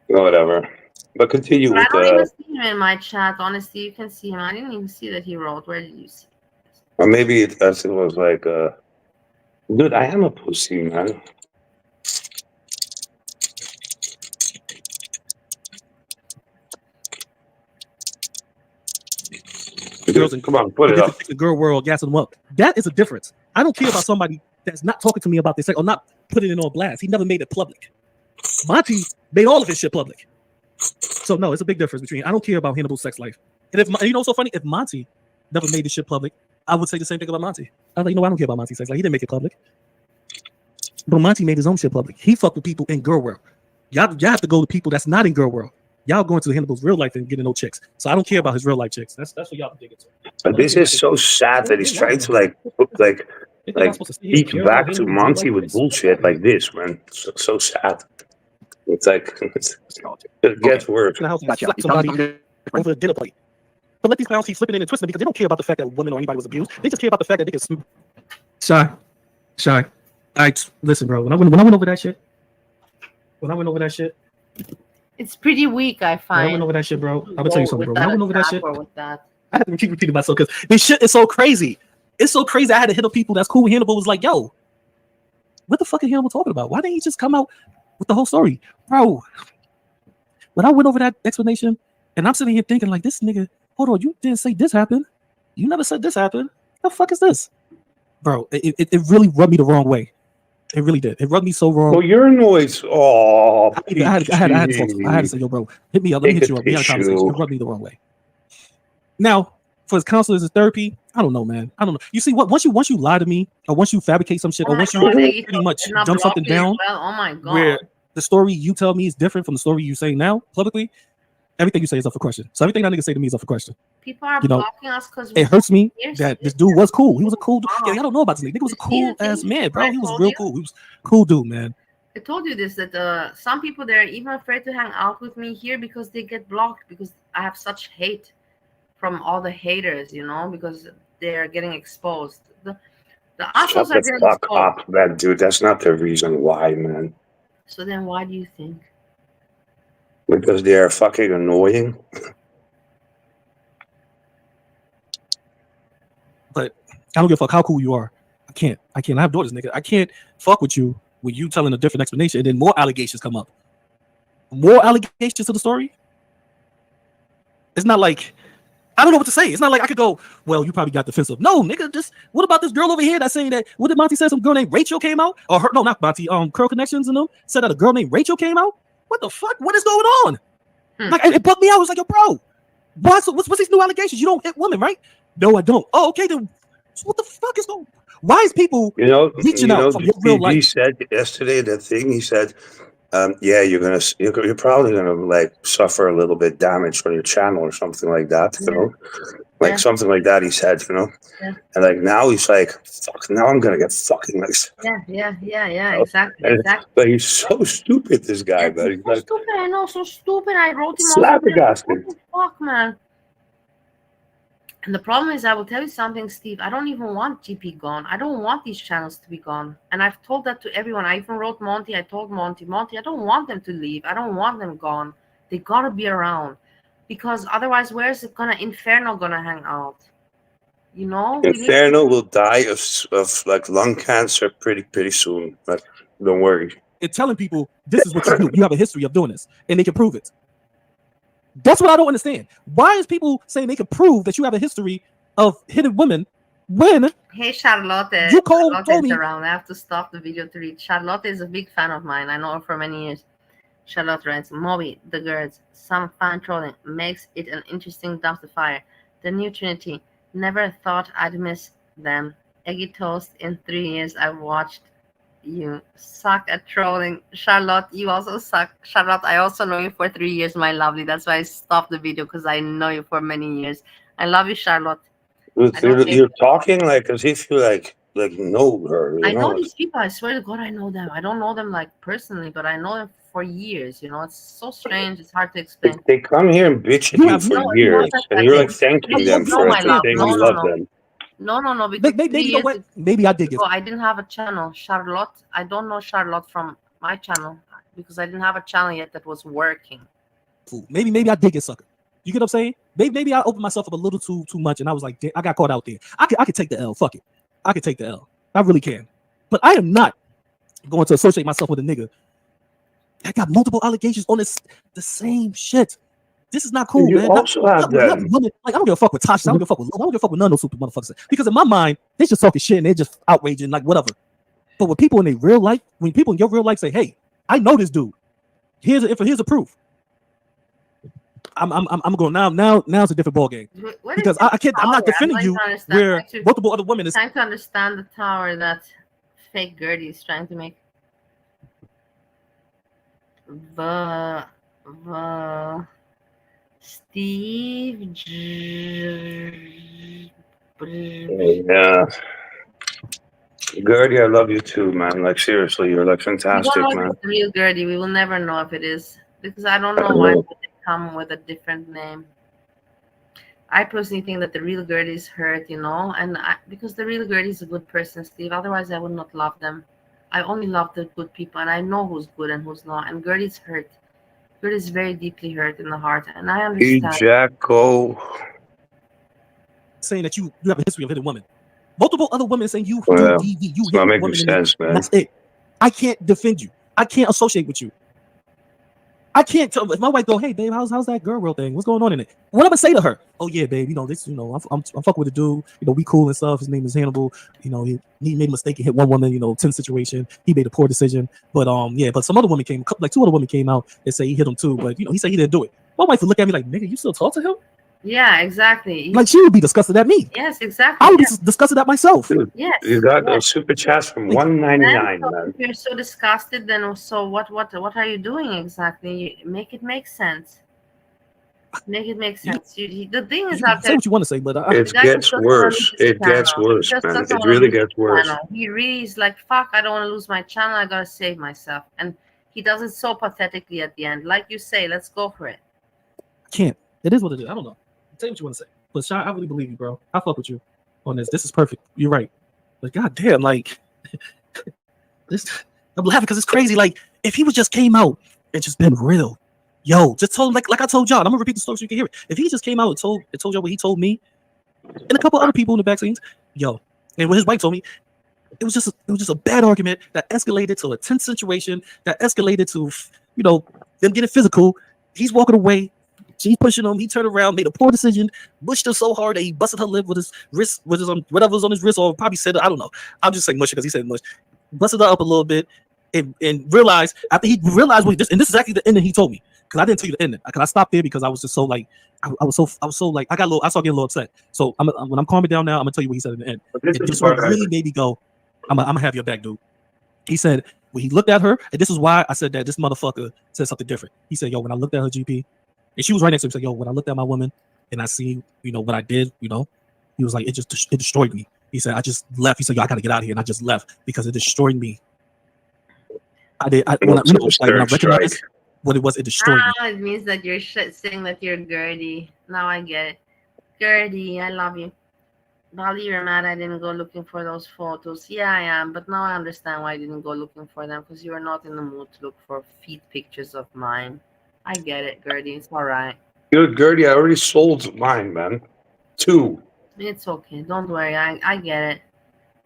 Whatever. But continue with. I don't even see him in my chat. Honestly, you can see him. I didn't even see that he wrote. Where did you see? Or maybe it was like. Dude, I am a pussy, man. Girls and come on, put it up. The girl world, gassing them up. That is a difference. I don't care about somebody that's not talking to me about this or not putting it on blast. He never made it public. Monty made all of his shit public. So no, it's a big difference between. I don't care about Hannibal's sex life. And if you know, what's so funny, if Monty never made this shit public, I would say the same thing about Monty. I was like, I don't care about Monty's sex life. He didn't make it public. But Monty made his own shit public. He fucked with people in girl world. Y'all have to go to people that's not in girl world. Y'all going to Hannibal's real life and getting no chicks. So I don't care about his real life chicks. That's what y'all dig into. But this is so sad that he's trying to speak back to Monty with bullshit like this, man. It's so sad. It's like it gets worse. Slap somebody over a dinner plate. But let these clowns keep slipping in and twisting because they don't care about the fact that women or anybody was abused. They just care about the fact that they can. Shy. All right, listen, bro. When I went over that shit, it's pretty weak. I find. When I went over that shit, bro. I'm gonna tell you something, bro. When I went over that shit, I have to keep repeating myself because this shit is so crazy. It's so crazy. I had to hit up people that's cool. Hannibal was like, "Yo, what the fuck is Hannibal talking about? Why didn't he just come out with the whole story, bro?" When I went over that explanation, and I'm sitting here thinking, like, this nigga, hold on, you didn't say this happened. You never said this happened. What the fuck is this, bro? It really rubbed me the wrong way. It really did. It rubbed me so wrong. Well, your noise. Oh, I had to say, yo, bro, hit me up. Let me hit you up. We had a conversation. It rubbed me the wrong way. Now, for his counselors and therapy, I don't know, man. I don't know. You see, what once you lie to me, or once you fabricate some shit, or once you pretty much dump something down, oh my God, where the story you tell me is different from the story you say now publicly, everything you say is up for question. So everything that nigga say to me is up for question. People are blocking us because it hurts me that this dude was cool. He was a cool dude. Yeah, I don't know about this nigga. He was a cool ass man, bro. He was real cool. He was a cool dude, man. I told you this, that some people, they're even afraid to hang out with me here because they get blocked because I have such hate from all the haters, you know, because they're getting exposed. The assholes are getting exposed. Up, man, dude. That's not the reason why, man. So then why do you think? Because they are fucking annoying. But I don't give a fuck how cool you are. I can't. I have daughters, nigga. I can't fuck with you when you telling a different explanation and then more allegations come up. More allegations to the story. It's not like I don't know what to say. It's not like I could go, well, you probably got defensive. No, nigga, just what about this girl over here that's saying that what did Monty say? Some girl named Rachel came out? Or her, no, not Monty, Curl Connections and them said that a girl named Rachel came out? What the fuck? What is going on? Like it bugged me out. I was like, yo, bro, what's these new allegations? You don't hit women, right? No, I don't. Oh, okay, then so what the fuck is going on? Why is people reaching out from your real life? He said yesterday that thing, he said, yeah, you're probably gonna like suffer a little bit damage on your channel or something like that, you know, like something like that. He said, you know, and like now he's like, fuck, now I'm gonna get fucking like, exactly. But he's so stupid, this guy, man. He's so like, stupid. I know, so stupid. I wrote him flabbergasted. What the fuck, man. And the problem is, I will tell you something, Steve. I don't even want GP gone. I don't want these channels to be gone. And I've told that to everyone. I even wrote Monty. I told Monty, I don't want them to leave. I don't want them gone. They gotta be around. Because otherwise, where's Inferno gonna hang out? You know? Inferno will die of like lung cancer pretty soon. But don't worry. It's telling people this is what you do. You have a history of doing this. And they can prove it. That's what I don't understand. Why is people saying they can prove that you have a history of hitting women when hey Charlotte, Charlotte is around. I have to stop the video to read. Charlotte is a big fan of mine. I know her for many years. Charlotte writes, Moby, the girls, some fan trolling makes it an interesting dumpster fire. The new Trinity, never thought I'd miss them. Eggy toast in 3 years I've watched. You suck at trolling. Charlotte, you also suck. Charlotte, I also know you for 3 years, my lovely. That's why I stopped the video, because I know you for many years. I love you, Charlotte. You're talking like as if you like know her. I know these people. I swear to God, I know them. I don't know them like personally, but I know them for years. You know, it's so strange. It's hard to explain. They come here and bitch at you for years, and you're like thanking them for it, saying you love them. No. Because maybe I did it. I didn't have a channel. Charlotte, I don't know Charlotte from my channel because I didn't have a channel yet that was working. Maybe I did get sucker. You get what I'm saying? Maybe I opened myself up a little too much, and I was like, I got caught out there. I could take the L. Fuck it. I could take the L. I really can. But I am not going to associate myself with a nigga that got multiple allegations on the same shit. This is not cool, you man. Also have them. Like, I don't give a fuck with Tasha. I don't give a fuck with Lil. I don't give a fuck with none of those super motherfuckers. Because in my mind, they're just talking shit and they're just outraging, like whatever. But when people in their real life, when people in your real life say, "Hey, I know this dude. Here's a proof." I'm going now. It's a different ball game because I can't. I'm not defending you where multiple other women is trying to understand the tower that fake Gertie is trying to make. Steve. Yeah. Gertie, I love you too, man. Like seriously, you're like fantastic, we don't know man. If it's real Gertie, we will never know if it is because I don't know why they come with a different name. I personally think that the real Gertie is hurt, and because the real Gertie is a good person, Steve. Otherwise, I would not love them. I only love the good people, and I know who's good and who's not. And Gertie's hurt. Gertie's very deeply hurt in the heart, and I understand. Jacko. Saying that you have a history of hitting women. Multiple other women saying you do Well, DV, you it's not hit making women. sense, man. That's it. I can't defend you. I can't associate with you. I can't tell if my wife go, hey babe, how's that girl real thing? What's going on in it? What I'm gonna say to her? Oh yeah, babe, this, I'm fucking with a dude, we cool and stuff. His name is Hannibal. He made a mistake and hit one woman, 10 situation. He made a poor decision. But but some other woman came, like 2 other women came out and say he hit him too, but he said he didn't do it. My wife would look at me like, nigga, you still talk to him? Yeah, exactly. Like she would be disgusted at me. Yes, exactly. I would be disgusted at myself. Dude, yes. You got those super chats from $1.99, man. If you're so disgusted, then so what are you doing exactly? Make it make sense. Make it make sense. The thing is out there. Say what you want to say, but it gets worse. It gets worse, man. It really gets worse. He really is like, fuck, I don't want to lose my channel. I gotta save myself. And he does it so pathetically at the end. Like you say, let's go for it. Can't. It is what it is. I don't know. Say what you want to say. But Shy, I really believe you, bro. I fuck with you on this. This is perfect. You're right. Like, goddamn, like this. I'm laughing because it's crazy. Like, if he was just came out and just been real, just told him like I told y'all. I'm gonna repeat the story so you can hear it. If he just came out and told y'all what he told me and a couple other people in the back scenes, and what his wife told me, it was just a bad argument that escalated to a tense situation that escalated to them getting physical. He's walking away. She's pushing him. He turned around, made a poor decision, pushed her so hard that he busted her lip with his wrist, with his whatever was on his wrist, or probably said it. I don't know. I'm just saying mush because he said mush. Busted her up a little bit, and realized after he realized what this, and this is actually the ending he told me, because I didn't tell you the ending. Because I stopped there because I was just so like I was so like I started getting a little upset. So when I'm calming down now, I'm gonna tell you what he said in the end. It just really made me go, I'm gonna have your back, dude. He said when he looked at her, and this is why I said that this motherfucker said something different. He said, when I looked at her GP. And she was right next to him. He said, when I looked at my woman and I see, what I did, he was like, it destroyed me. He said, I just left. He said, I got to get out of here. And I just left because it destroyed me. When I recognized what it was, it destroyed me. It means that you're saying that you're Gertie. Now I get it. Gertie, I love you. Bali, you're mad I didn't go looking for those photos. Yeah, I am. But now I understand why I didn't go looking for them, because you were not in the mood to look for feet pictures of mine. I get it, Gertie. It's all right. Good, Gertie. I already sold mine, man. 2. It's okay. Don't worry. I get it.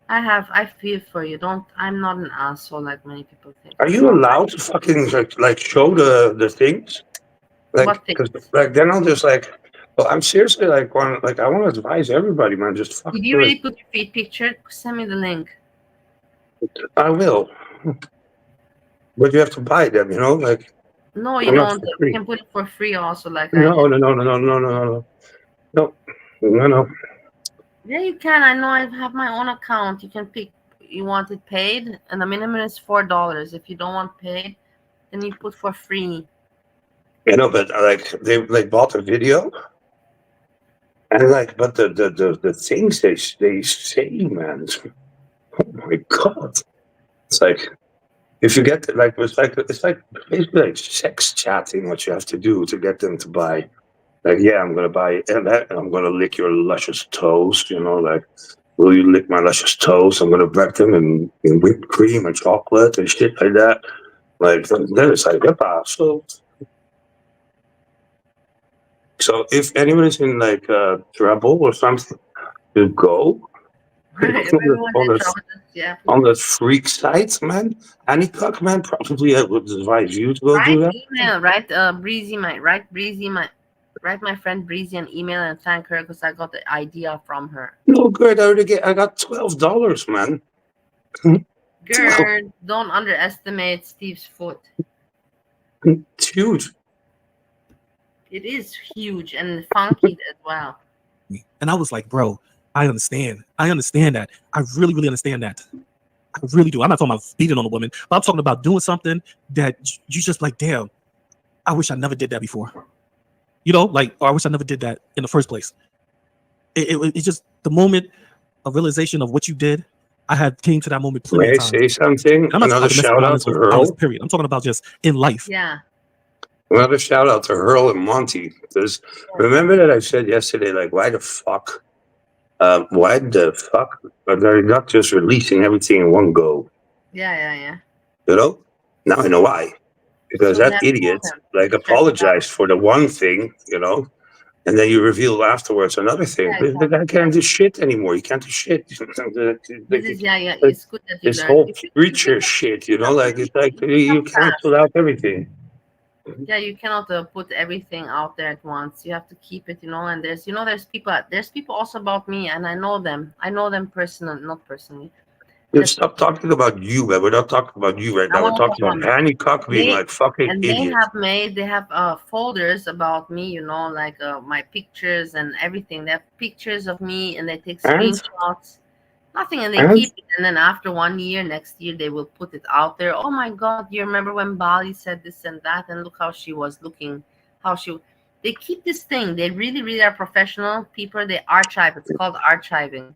I feel for you. I'm not an asshole like many people think. Are you allowed to fucking like show the things? Like, because like then I'll just like, well, I'm seriously like I want to advise everybody, man. Just fucking. Did you really put your feet picture? Send me the link. I will. But you have to buy them, like. No, you don't. You can put it for free also, like. No. Yeah, you can. I know. I have my own account. You can pick. You want it paid, and the minimum is $4. If you don't want paid, then you put for free. But like they bought a video, and like, but the things they say, man. Oh my god! It's like. If you get it's like basically like sex chatting. What you have to do to get them to buy, like, I'm gonna buy it and I'm gonna lick your luscious toes. Like, will you lick my luscious toes? I'm gonna wrap them in whipped cream and chocolate and shit like that. Like, then it's like, so if anybody's in like trouble or something, you go. On the freak sites, man. Any cock, man, probably I would advise you to go do that. Email, write my friend Breezy an email and thank her because I got the idea from her. No, good. I got $12, man. Girl, don't underestimate Steve's foot. It's huge. It is huge and funky as well. And I was like, bro, I understand that. I really, really understand that. I really do. I'm not talking about beating on a woman, but I'm talking about doing something that you just like, damn, I wish I never did that before. Or I wish I never did that in the first place. It's just the moment of realization of what you did. I had came to that moment plenty of times. May I say something? Another shout out to Earl. Period. I'm talking about just in life. Yeah. Another shout out to Earl and Monty. Because remember that I said yesterday, like, why the fuck are they not just releasing everything in one go? Yeah. You know? Now I know why. Because So we that have idiot, told him. like, Check it out. apologized for the one thing, you know, and then you reveal afterwards another thing. Yeah, The guy can't do shit anymore. He can't do shit. This is Like, it's good that you this learned. whole If you preacher shit, you know, like, it's like you become cancel out everything. Yeah, you cannot put everything out there at once. You have to keep it, and there's people also about me, and I know them. I know them not personally. Dude, stop talking about you, man. We're not talking about you right I now. We're want to talk talking about about Hancock being they like fucking and idiot. they have folders about me, like my pictures and everything. They have pictures of me, and they take And screenshots. Nothing, and they and keep it, and then after 1 year, next year, they will put it out there. Oh my God, you remember when Bali said this and that, and look how she was looking, they keep this thing. They really, really are professional people. They archive. It's called archiving,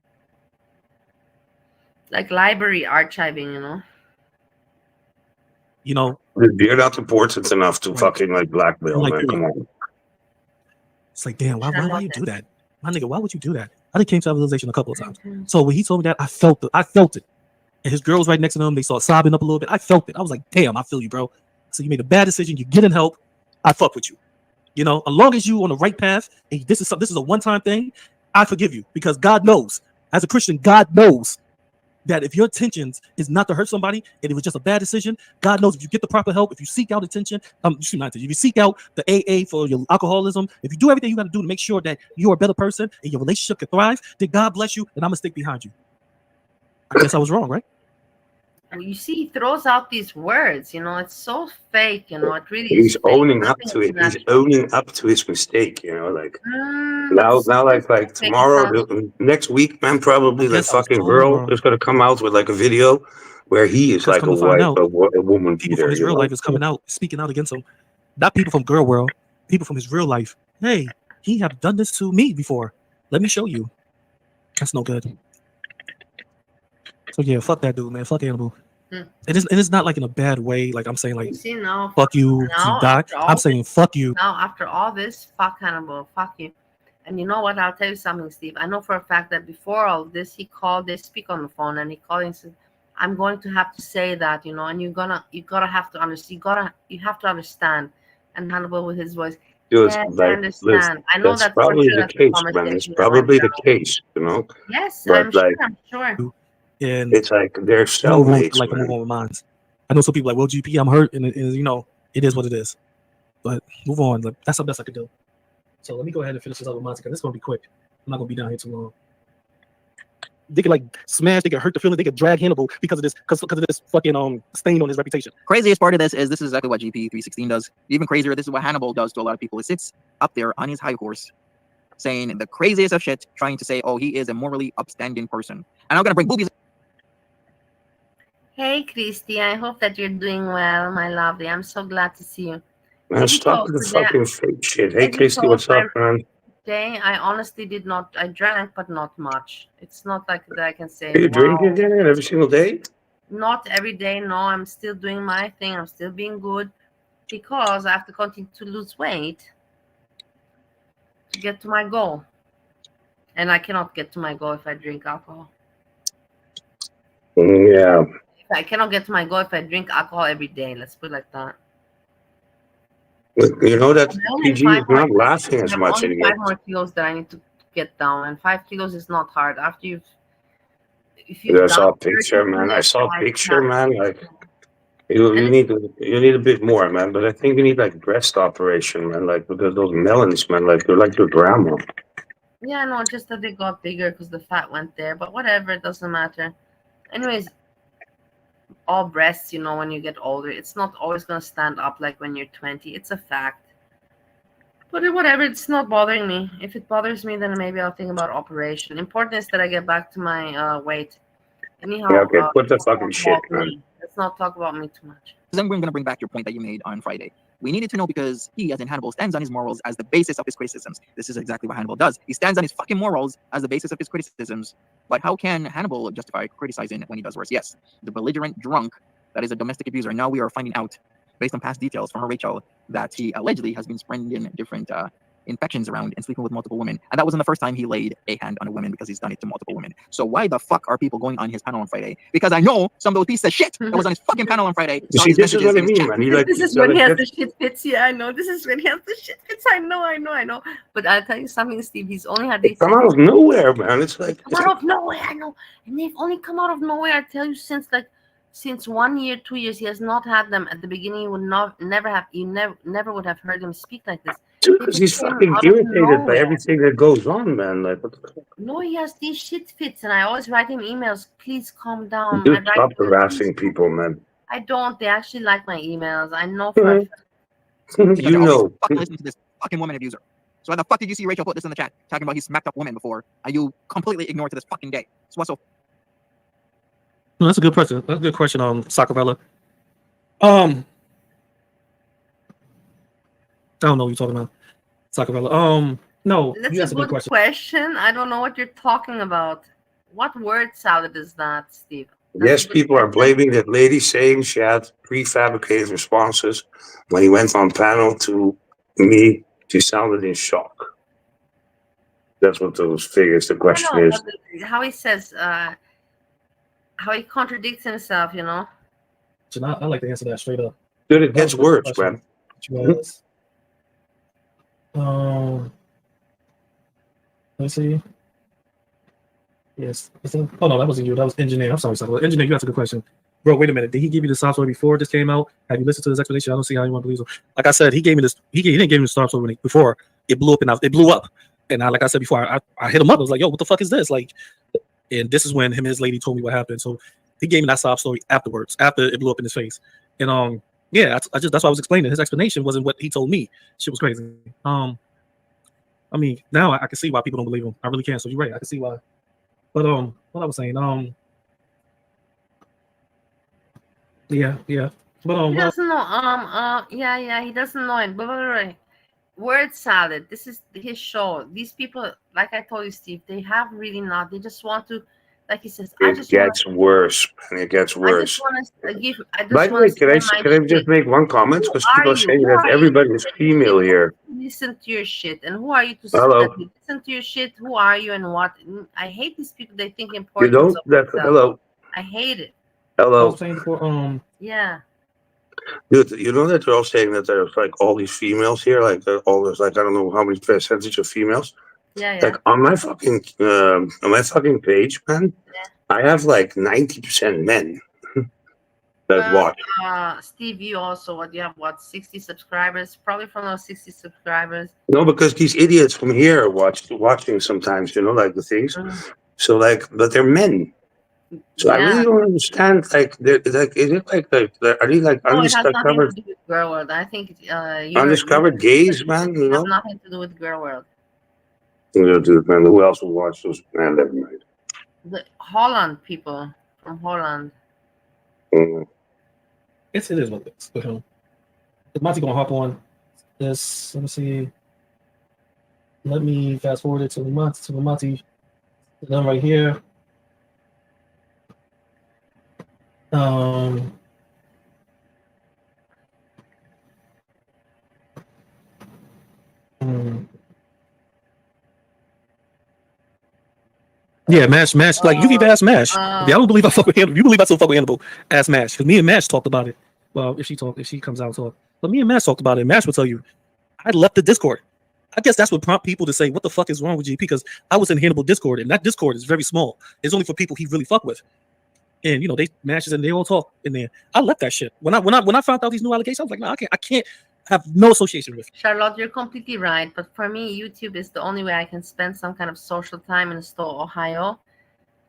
like library archiving. dude, you're not important enough to fucking like blackmail, Like, man. Come on. It's like, damn, why Sure, you do that? My nigga, why would you do that? I done came to that realization a couple of times. Mhm. So when he told me that, I felt it. And his girl was right next to him. They started sobbing up a little bit. I felt it. I was like, damn, I feel you, bro. So you made a bad decision. You're getting help. I fuck with you. As long as you on the right path, and this is a one-time thing, I forgive you, because God knows, as a Christian, God knows that if your intentions is not to hurt somebody and it was just a bad decision, God knows if you get the proper help, if you seek out attention, if you seek out the AA for your alcoholism, if you do everything you got to do to make sure that you're a better person and your relationship can thrive, then God bless you, and I'm gonna stick behind you. I guess I was wrong, right? You see, he throws out these words. It's so fake. It really He's is fake. owning up Nothing to is it. He's natural. owning up to his mistake, like But now like fake. It tomorrow, sounds next week, man, probably I like guess I was fucking totally girl wrong. is gonna come out with like a video where he is Because like come to find out, a woman people from beater, his real life is coming out, speaking out against him. Not people from girl world, people from his real life. Hey, he have done this to me before. Let me show you. That's no good. So yeah, fuck that dude, man. Fuck Animal. It is not like in a bad way. Like I'm saying, like, You see, now, fuck you, now you die. after all I'm saying fuck you. Now, after all this, fuck Hannibal, fuck you. And you know what? I'll tell you something, Steve. I know for a fact that before all this, they speak on the phone, and he called and said, "I'm going to have to say that, and you gotta have to understand. You have to understand." And Hannibal with his voice, Dude, yes, I like, understand. I know that's that for probably sure. the That's the case, man. It's conversation that went probably the down. case, Yes, But I'm sure. And it's like they're I'm gonna move on, cellmates, move man. on with mine. I know some people like, well, GP, I'm hurt, and it is what it is. But move on. Like, that's the best I could do. So let me go ahead and finish this up with Monty, because it's gonna be quick. I'm not gonna be down here too long. They could like smash, they could hurt the feeling, they could drag Hannibal because of this fucking stain on his reputation. Craziest part of this is exactly what GP 316 does. Even crazier, this is what Hannibal does to a lot of people. He sits up there on his high horse, saying the craziest of shit, trying to say, oh, he is a morally upstanding person. And I'm gonna bring boobies. Hey, Christy, I hope that you're doing well, my lovely. I'm so glad to see you. Man, stop with the fucking fake shit. Hey, as you Christy, told what's up, man? Today, I honestly did not. I drank, but not much. It's not like that I can say, Are you drinking wow. again every single day? Not every day, no. I'm still doing my thing. I'm still being good because I have to continue to lose weight to get to my goal. And I cannot get to my goal if I drink alcohol. Yeah. I cannot get to my goal if I drink alcohol every day. Let's put it like that. You know that PG is not laughing as much only anymore. 5 more kilos that I need to get down, and 5 kilos is not hard. After I saw a picture, man. I saw a picture, man. Like you need a bit more, man. But I think you need like breast operation, man. Like because those melons, man, like they're like your grandma. Yeah, no, just that they got bigger because the fat went there. But whatever, it doesn't matter. Anyways, all breasts, when you get older, it's not always gonna stand up like when you're 20. It's a fact. But whatever, it's not bothering me. If it bothers me, then maybe I'll think about operation. Important is that I get back to my weight. Anyhow, Yeah, okay, put the fucking shit, man. Let's not talk about me too much. Then we're going to bring back your point that you made on Friday. We needed to know because he, as in Hannibal, stands on his morals as the basis of his criticisms. This is exactly what Hannibal does. He stands on his fucking morals as the basis of his criticisms. But how can Hannibal justify criticizing when he does worse? Yes, the belligerent drunk that is a domestic abuser. Now we are finding out based on past details from Rachel, that he allegedly has been spreading different infections around and sleeping with multiple women. And that wasn't the first time he laid a hand on a woman, because he's done it to multiple women. So why the fuck are people going on his panel on Friday? Because I know some of those pieces of shit that was on his fucking panel on Friday. You see, this is what I mean, man. This is when he has the shit fits. Yeah, I know. This is when he has the shit fits. I know. But I'll tell you something, Steve. He's only had these. Come out of nowhere, man. It's like come out of nowhere. I know, and they've only come out of nowhere. I tell you, since 1 year, 2 years, he has not had them. At the beginning, he would never have. You never would have heard him speak like this. Because he's fucking irritated by everything that goes on, man. Like, what the fuck? No, he has these shit fits, and I always write him emails. Please calm down. Dude, stop harassing people, man. I don't. They actually like my emails. I know for you know. Listen to this fucking woman abuser. So why the fuck did you see Rachel put this in the chat, talking about he smacked up women before, and you completely ignored to this fucking day? So what's so? No, that's a good question. That's a good question, Sacarella. I don't know what you're talking about, Sacarella. No, that's a good question. I don't know what you're talking about. What word salad is that, Steve? Yes, people are blaming that lady, saying she had prefabricated responses when he went on panel to me. She sounded in shock. That's what those figures. The question is how he says, how he contradicts himself. You know. So I like to answer that straight up. Dude, it gets worse, man. Let's see. Yes. Oh no, that wasn't you. That was engineer. I'm sorry, engineer. You asked a good question, bro. Wait a minute. Did he give you the software before this came out? Have you listened to his explanation? I don't see how you want to believe him. Like I said, he gave me this. He didn't give me the software before it blew up, and it blew up. And like I said before, I hit him up. I was like, "Yo, what the fuck is this?" Like, and this is when him and his lady told me what happened. So he gave me that sob story afterwards, after it blew up in his face. And yeah, that's what I was explaining. His explanation wasn't what he told me. Shit was crazy. I mean, now I can see why people don't believe him. I really can. So you're right. I can see why. But what I was saying, yeah. But he doesn't know. Yeah, he doesn't know it. But word salad. This is his show. These people, like I told you, Steve, they have really not. They just want to, like he says. It gets worse, and it gets worse. By the way, can I just make one comment? Because people are saying that everybody is female here. Listen to your shit, and who are you to listen to your shit? Who are you and what? I hate these people. They think important. You don't. Hello. I hate it. Hello. Yeah. Dude, you know that they're all saying that there's like all these females here, like all this, like I don't know how many percentage of females. Yeah. Like on my fucking page, man, I have like 90% men that watch. Steve, you also you have 60 subscribers? Probably from those 60 subscribers. No, because these idiots from here are watching sometimes, you know, like the things. Mm-hmm. So but they're men. So I really don't understand. Like, is it like are they like undiscovered? It has nothing to do with Girl World. I think undiscovered gays, man. You know, has nothing to do with Girl World. Yeah, dude, man. Who else will watch those? Man, never mind. The Holland people from Holland. Mm-hmm. It is what it is. But is Monty gonna hop on this? Let me see. Let me fast forward it to the Monty. Done right here. Yeah, Mash. Like you can ask Mash. I don't believe I fuck with Hannibal. You believe I still fuck with Hannibal? Ask Mash, because me and Mash talked about it. Well, if she comes out and talk. But me and Mash talked about it. Mash will tell you, I left the Discord. I guess that's what prompt people to say, what the fuck is wrong with GP? Because I was in Hannibal Discord, and that Discord is very small. It's only for people he really fuck with. And you know, they Mashes and they all talk in there. I left that shit. When I found out these new allegations, I was like, no, I can't have no association with it. Charlotte, you're completely right. But for me, YouTube is the only way I can spend some kind of social time in Stowe, Ohio.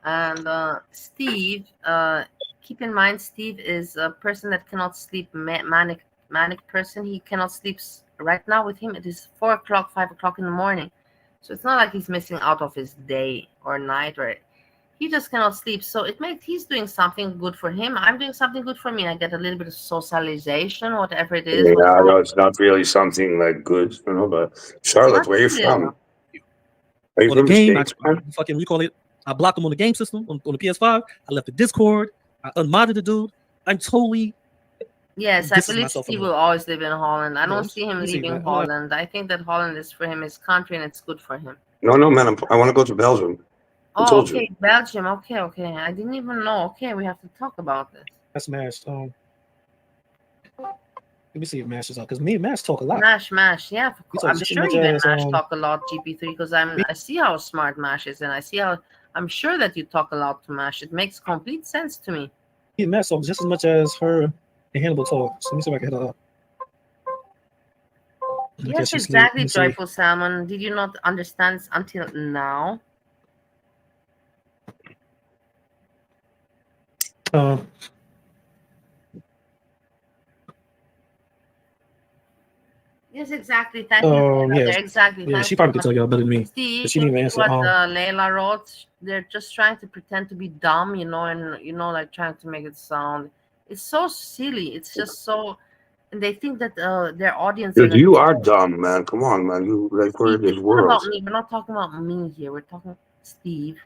And Steve, keep in mind, Steve is a person that cannot sleep, manic person. He cannot sleep. Right now with him, it is 4 o'clock, 5 o'clock in the morning. So it's not like he's missing out of his day or night, or he just cannot sleep. So he's doing something good for him. I'm doing something good for me. I get a little bit of socialization, whatever it is. Yeah, no, it's not really something like good, you know. But Charlotte, where are you from? Are you from the game? Fucking recall it. I blocked him on the game system on the PS5. I left the Discord. I unmodded the dude. I'm totally Yes, I distance believe myself from Steve him. will always live in Holland. I Yeah, don't let see him me see, leaving man. Holland. I think that Holland is for him his country and it's good for him. No, man. I want to go to Belgium. I Oh, told okay, you. Belgium. Okay. I didn't even know. Okay, we have to talk about this. That's Mash. Let me see if Mash is out because me and Mash talk a lot. Mash. Yeah, We talk I'm just as sure much you and as Mash talk a lot, GP3, because I see how smart Mash is, and I see how I'm sure that you talk a lot to Mash. It makes complete sense to me. me and Mash talk just as much as her and Hannibal talk. So let me see if I can hit her up. I guess Yes, she's asleep. Let exactly, me see. Joyful Salmon. Did you not understand until now? Yes, exactly. Thank you. Yes. Exactly. Yeah, Thank she you probably very could tell much. y'all better than me. See, But she didn't even answer. what Layla wrote. They're just trying to pretend to be dumb, and like trying to make it sound. It's so silly. It's just so, and they think that their audience. Dude, you are dumb, man. Come on, man. You like we're in this It's not world. about me. We're not talking about me here. We're talking Steve.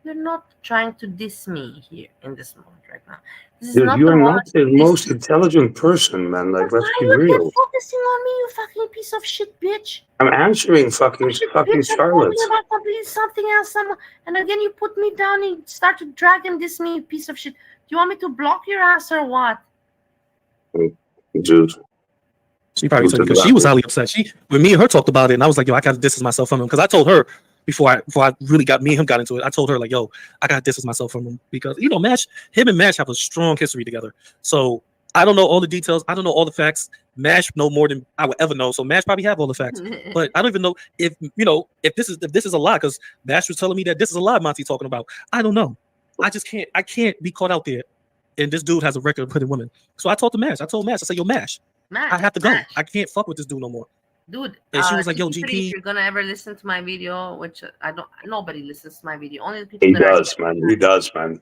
You're not trying to diss me here in this moment right now. This is Dude, not you the are moment not the to diss most me. intelligent person, man. Like, let's Why be you real. keep focusing on me, you fucking piece of shit, bitch? I'm answering fucking Bitch, I'm talking Charlotte. about completely something else. And again, you put me down and start to drag and diss me, you piece of shit. Do you want me to block your ass or what? Dude. She probably told me because she was highly upset. When me and her talked about it, and I was like, yo, I gotta distance myself from him. Because I told her before I really got me and him got into it, I told her, like, yo, I gotta distance myself from him. Because him and Mash have a strong history together. So I don't know all the details, I don't know all the facts. Mash know more than I would ever know. So Mash probably have all the facts. But I don't even know if this is a lie, because Mash was telling me that this is a lie Monty talking about. I don't know. I can't be caught out there. And this dude has a record of putting women. So I told Mash, I said, yo, Mash, I have to go. I can't fuck with this dude no more. Dude, and she was like, yo, GP3, GP. if you're gonna ever listen to my video, which nobody listens to my video, only the people He that does, man. He does, man.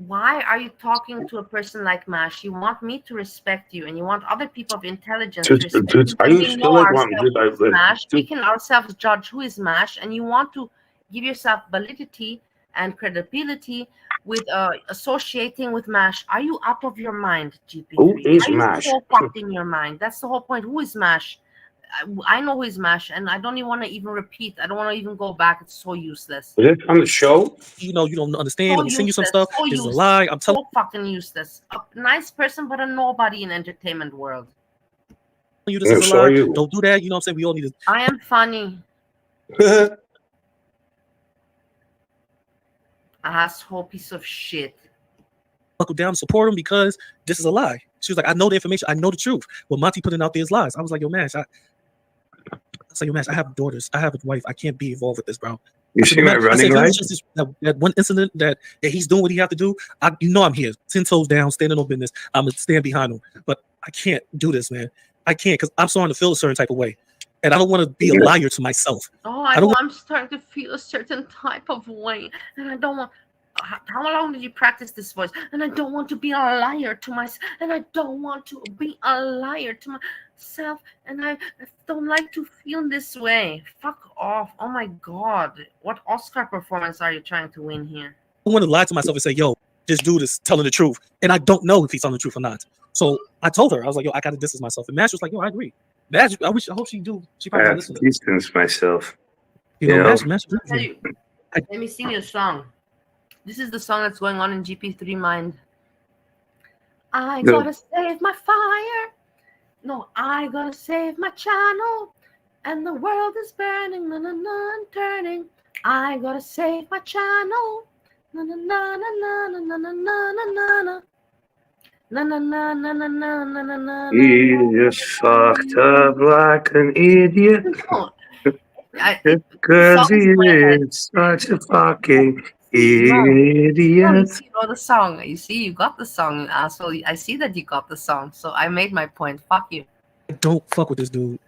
Why are you talking to a person like Mash? You want me to respect you, and you want other people of intelligence to respect you. Are you still like one? Mash, we can ourselves judge who is Mash, and you want to give yourself validity and credibility with associating with Mash. Are you out of your mind, GP3? Who is Are you Mash? so fucked in your mind? That's the whole point. Who is Mash? I know who is Mash, and I don't even want to even repeat. I don't want to even go back. It's so useless. Is it on the show? You don't understand. So Let me send you some stuff. So This is a lie. I'm telling so fucking useless. A nice person, but a nobody in entertainment world. you this is a lie. Don't do that. You know what I'm saying? We all need to. I am funny. Asshole piece of shit. Buckle down, support him because this is a lie. She was like, I know the information. I know the truth. What Monty putting out there is lies. I was like, yo, Mash, I have daughters. I have a wife. I can't be involved with this, bro. You see my running light? That one incident that he's doing what he have to do. I'm here, 10 toes down, standing on business. I'm gonna stand behind him. But I can't do this, man. I can't, because I'm starting to feel a certain type of way, and I don't want to be a liar to myself. Oh, I'm starting to feel a certain type of way, and I don't want. How long did you practice this voice? And I don't want to be a liar to myself. And I don't want to be a liar to myself. And I don't like to feel this way. Fuck off. Oh my God. What Oscar performance are you trying to win here? I want to lie to myself and say, yo, this dude is telling the truth. And I don't know if he's telling the truth or not. So I told her, I was like, yo, I got to distance myself. And Mash was like, yo, I agree. Mash, I hope she do. She probably listen to distance myself. Mash. Let me sing you a song. This is the song that's going on in GP3 mind. I gotta save my fire. No, I gotta save my channel. And the world is burning, and turning. I gotta save my channel. Na na na na na na na na na na. Na na na na na na na na na. He just fucked up like an idiot. Because he is such a fucking idiot. You know the song. You see, you got the song, asshole. I see that you got the song. So I made my point. Fuck you. I don't fuck with this dude.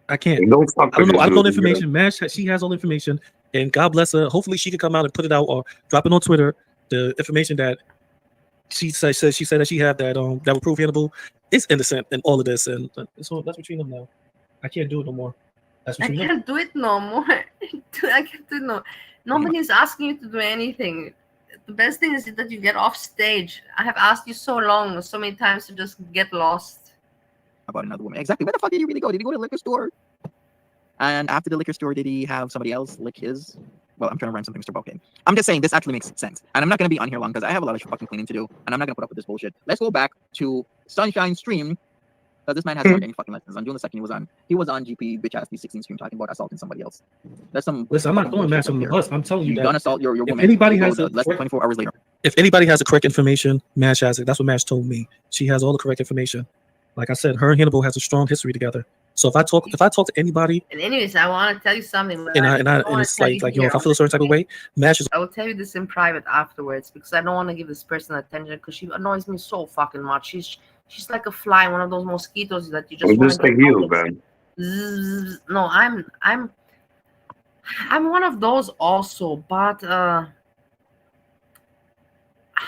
I can't. I don't know the information. Mash, she has all the information, and God bless her. Hopefully, she can come out and put it out or drop it on Twitter. The information that she said that she had that would prove Hannibal is innocent in all of this, and so that's between them now. I can't do it no more. I can't do it no more. I can't do it no. Nobody's asking you to do anything. The best thing is that you get off stage. I have asked you so long, so many times to just get lost. About another woman. Exactly. Where the fuck did he really go? Did he go to the liquor store? And after the liquor store, did he have somebody else lick his? Well, I'm trying to rhyme something, Mr. Boken. I'm just saying this actually makes sense. And I'm not going to be on here long because I have a lot of fucking cleaning to do. And I'm not going to put up with this bullshit. Let's go back to Sunshine Stream. Because this man hasn't learned any fucking lessons. On June the 2nd, he was on GP bitch ass D16 stream talking about assaulting somebody else. There's some. Listen, I'm not throwing Mash on the bus. I'm telling you You that. done assault your If woman. anybody has less than 24 hours later. If anybody has the correct information, Mash has it. That's what Mash told me. She has all the correct information. Like I said, her and Hannibal has a strong history together. So if I talk to anybody, and anyways, I want to tell you something. And it's like if I feel a certain type of way, Mash is. I will tell you this in private afterwards because I don't want to give this person attention because she annoys me so fucking much. She's like a fly, one of those mosquitoes that you just want to like you, man. No, I'm one of those also, but a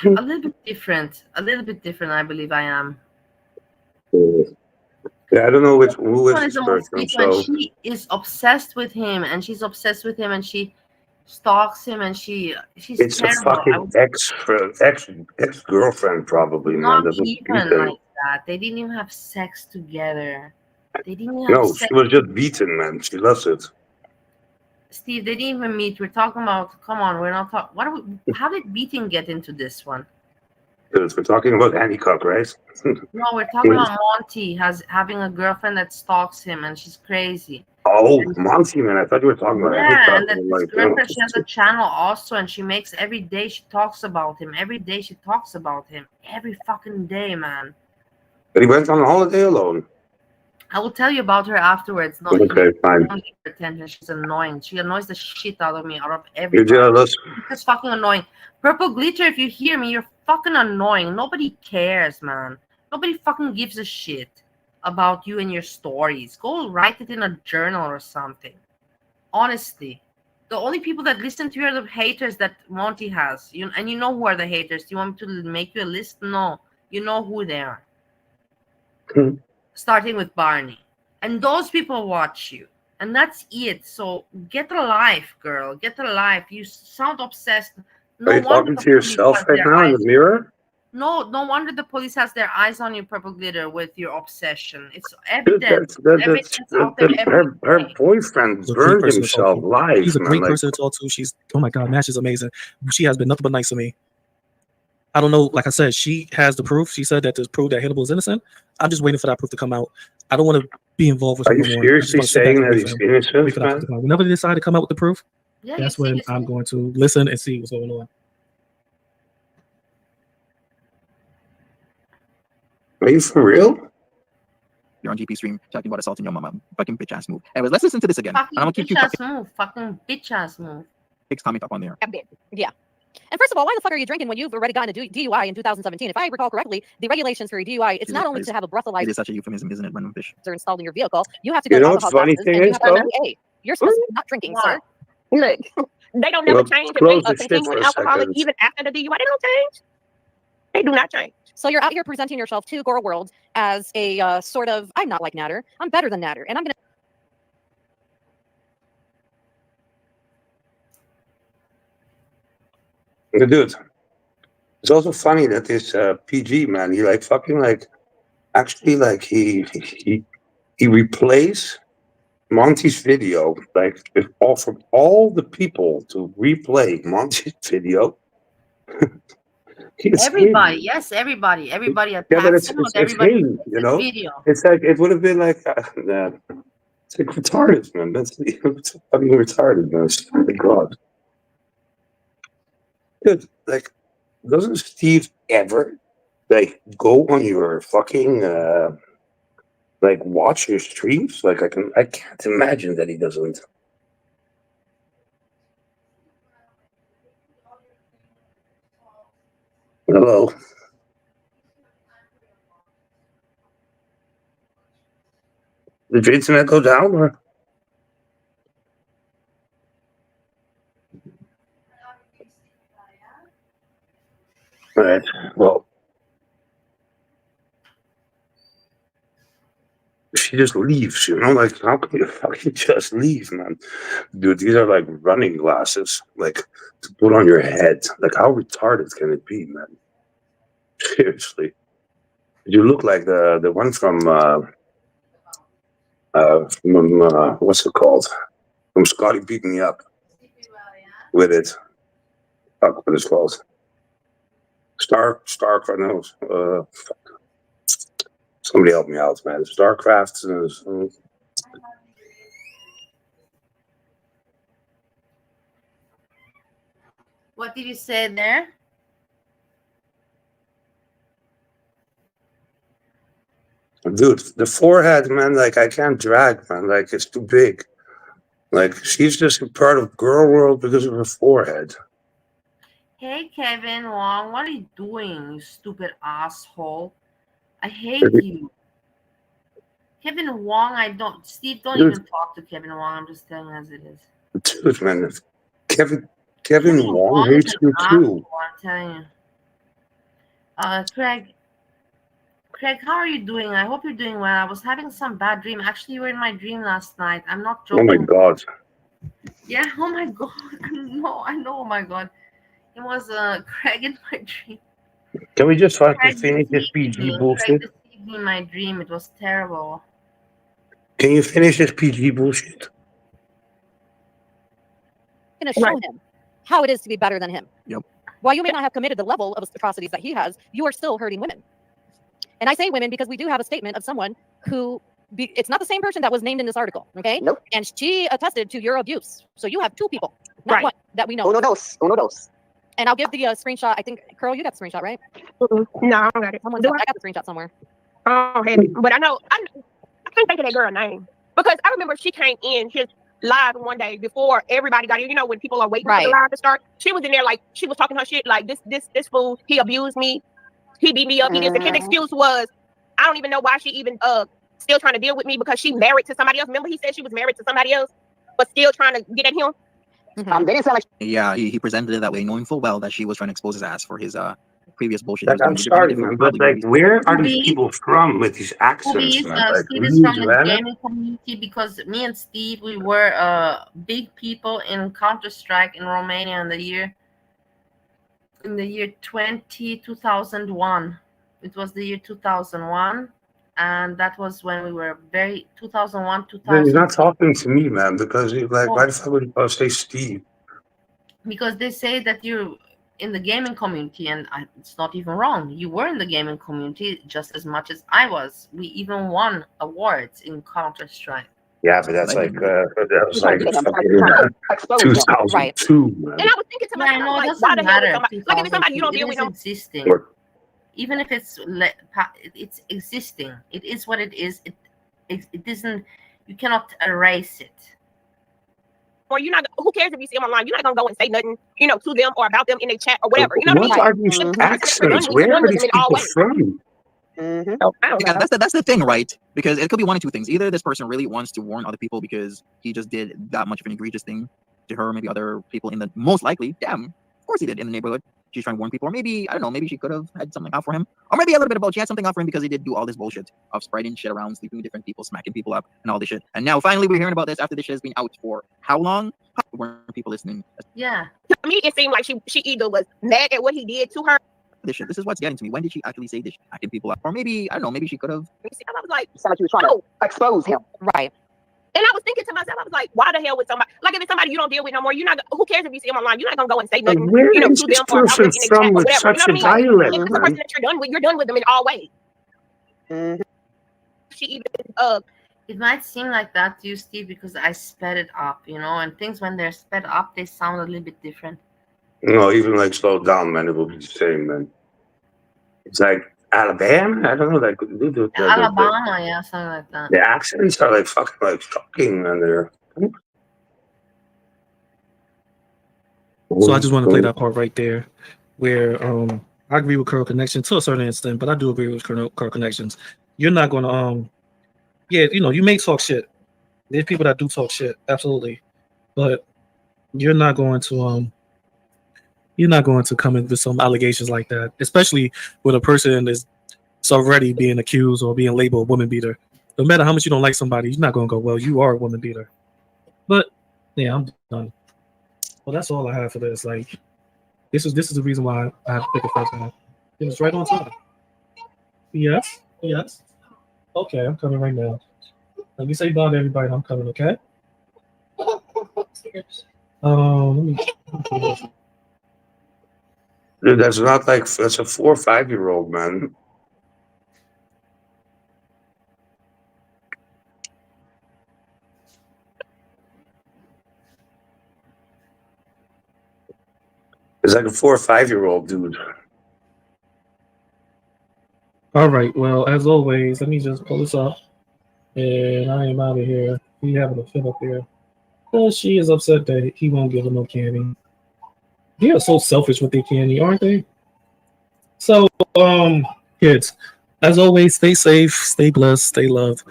little bit different. I believe I am. Yeah, I don't know who is this person. So she is obsessed with him, and she's obsessed with him, and she stalks him, and she's it's terrible. a fucking ex girlfriend, probably, man. Not Doesn't even like that. They didn't even have sex together. They didn't even No, she was just beaten, man. She loves it. Steve, they didn't even meet. We're talking about. Come on, we're not talking. How did beating get into this one? Because we're talking about Hancock, right? No, we're talking about Monty having a girlfriend that stalks him, and she's crazy. Oh, Monty, man! I thought you were talking about Hancock. And that this girlfriend, she has a channel also, and she makes every day. She talks about him every day. She talks about him every fucking day, man. But he went on holiday alone. I will tell you about her afterwards. No, okay, fine. Don't give her attention. She's annoying. She annoys the shit out of me, out of everybody. You're jealous. It's fucking annoying. Purple Glitter, if you hear me, you're fucking annoying. Nobody cares, man. Nobody fucking gives a shit about you and your stories. Go write it in a journal or something. Honestly. The only people that listen to you are the haters that Monty has. And you know who are the haters. Do you want me to make you a list? No. You know who they are. Starting with Barney. And those people watch you. And that's it. So get a life, girl. Get a life. You sound obsessed. Are you talking to yourself right now in the mirror? No wonder the police has their eyes on you, Purple Glitter, with your obsession. It's evident. Her boyfriend burned himself live. She's a great person to talk to. She's, oh my God, Mash is amazing. She has been nothing but nice to me. I don't know. Like I said, she has the proof. She said that there's proof that Hannibal is innocent. I'm just waiting for that proof to come out. I don't want to be involved with him no more. Are you seriously saying that he's innocent, man? Whenever they decide to come out with the proof, that's when I'm going to listen and see what's going on. Are you for real? You're on GP stream talking about assaulting your mama. Fucking bitch ass move. Anyways, let's listen to this again. Fucking bitch ass move. Fucking bitch ass move. Fix comment up on there. Yeah. And first of all, why the fuck are you drinking when you've already gotten a DUI in 2017? If I recall correctly, the regulations for a DUI, it's not only to have a breathalyzer. It is such a euphemism, isn't it, random fish? Installed in your vehicle. You have to go to alcohol classes, and you have to have an You're supposed to be not drinking, sir. Look, they don't never change to be a continuing alcoholic even after the DUI. They don't change. They do not change. So you're out here presenting yourself to Girl World as a sort of, I'm not like Natter. I'm better than Natter. And I'm going to... Dude, it's also funny that this PG, man, he like fucking like, actually like he replays Monty's video, like from all the people to replay Monty's video. Everybody, yes, everybody attacks. Yeah, but it's him, you know. Video. It's like it would have been like it's like retarded, man. That's fucking retarded, man. Oh my God, dude. Like, doesn't Steve ever like go on your fucking like watch your streams? Like, I can't imagine that he doesn't. Hello. Did your internet go down? Or? All right. Well, she just leaves, you know? Like, how can you fucking just leave, man? Dude, these are like running glasses, like to put on your head. Like, how retarded can it be, man? Seriously. You look like the one from what's it called? From Scotty Beat Me Up with it. Fuck, what it's called? Stark, I know. Fuck. Somebody help me out, man. StarCraft. What did you say there? Dude, the forehead, man, like I can't drag, man. Like it's too big. Like she's just a part of girl world because of her forehead. Hey, Kevin Wong, what are you doing, you stupid asshole? I hate you. Kevin Wong, Steve, don't even talk to Kevin Wong. I'm just telling you as it is. Dude, man, Kevin Wong hates you too. I'm telling you. Craig, how are you doing? I hope you're doing well. I was having some bad dream. Actually, you were in my dream last night. I'm not joking. Oh my god. Yeah, oh my god. I know, oh my god. It was Craig in my dream. Can we just fucking finish this PG bullshit? Craig deceived me in my dream. It was terrible. Can you finish this PG bullshit? Going to show him how it is to be better than him. Yep. While you may not have committed the level of atrocities that he has, you are still hurting women. And I say women because we do have a statement of someone who, it's not the same person that was named in this article, okay? Nope. And she attested to your abuse. So you have two people, not one, that we know. Uno dos. And I'll give the screenshot. I think, Curl, you got the screenshot, right? No, I don't got it. I got the screenshot somewhere. Oh, hey, but I can't think of that girl's name. Because I remember she came in his live one day before everybody got in. You know, when people are waiting for the live to start. She was in there like, she was talking her shit like, this fool, he abused me. He beat me up. His excuse was, I don't even know why she even still trying to deal with me because she married to somebody else. Remember he said she was married to somebody else, but still trying to get at him. They didn't sound like. Yeah, he presented it that way, knowing full well that she was trying to expose his ass for his previous bullshit. Like, I'm sorry, man, but like, where are these people from with these accents, man? Like, Steve is from the gaming community because me and Steve, we were big people in Counter-Strike in Romania in the year 2001. It was the year 2001, and that was when we were 2001, 2000. He's not talking to me, man, because he's like, why the fuck would you say Steve? Because they say that you're in the gaming community, and it's not even wrong. You were in the gaming community just as much as I was. We even won awards in Counter-Strike. Yeah, but that's like 2002, right. Man. And I was thinking to myself, like, why the hell is somebody, like if it's somebody you don't deal with, existing. Even if it's existing, it is what it is. It isn't. You cannot erase it. Or you're not. Who cares if you see them online? You're not gonna go and say nothing, to them or about them in their chat or whatever. You know what I mean? What are these accents? Where are these people from? Yeah, that's the thing, right? Because it could be one of two things. Either this person really wants to warn other people because he just did that much of an egregious thing to her, maybe other people in the most likely, of course he did in the neighborhood. She's trying to warn people, or maybe I don't know, maybe she could have had something out for him, or maybe a little bit about she had something out for him because he did do all this bullshit of spreading shit around, sleeping with different people, smacking people up, and all this shit. And now finally we're hearing about this after this shit has been out for how long? Weren't people listening? Yeah. To me, it seemed like she either was mad at what he did to her. This is what's getting to me. When did she actually say this, smacking people up? Or maybe I don't know, maybe she could have. I was like, somebody was trying to expose him, right? And I was thinking to myself, I was like, why the hell would somebody, like if it's somebody you don't deal with no more, you're not, who cares if you see them online? You're not going to go and say nothing, to them or about them in the chat or whatever. Such you know what I mean? dialect, If it's a person that you're done with them in all ways. She even, it might seem like that to you, Steve, because I sped it up, and things when they're sped up, they sound a little bit different. No, even like slow down, man, it will be the same, man. It's like Alabama, I don't know, like Alabama, yeah, something like that. The accents are like fucking like shocking, man. They're. So I just want to play that part right there, where I agree with Curl Connection to a certain extent, but I do agree with Curl Connections. You're not going to you may talk shit. There's people that do talk shit, absolutely, but you're not going to come in with some allegations like that, especially with a person that's already being accused or being labeled a woman beater. no matter how much you don't like somebody, you're not gonna go, well, you are a woman beater. But yeah, I'm done. Well, that's all I have for this. Like, this is the reason why I have to pick a first one. It was right on time. Yes. Okay, I'm coming right now. Let me say bye to everybody. I'm coming. Okay. Let me. Dude, that's not like that's a 4 or 5-year-old, man. It's like a 4 or 5-year-old dude. All right. Well, as always, let me just pull this up, and I am out of here. We having a fit up here. She is upset that he won't give her no candy. They are so selfish with their candy, aren't they? So, kids, as always, stay safe, stay blessed, stay loved.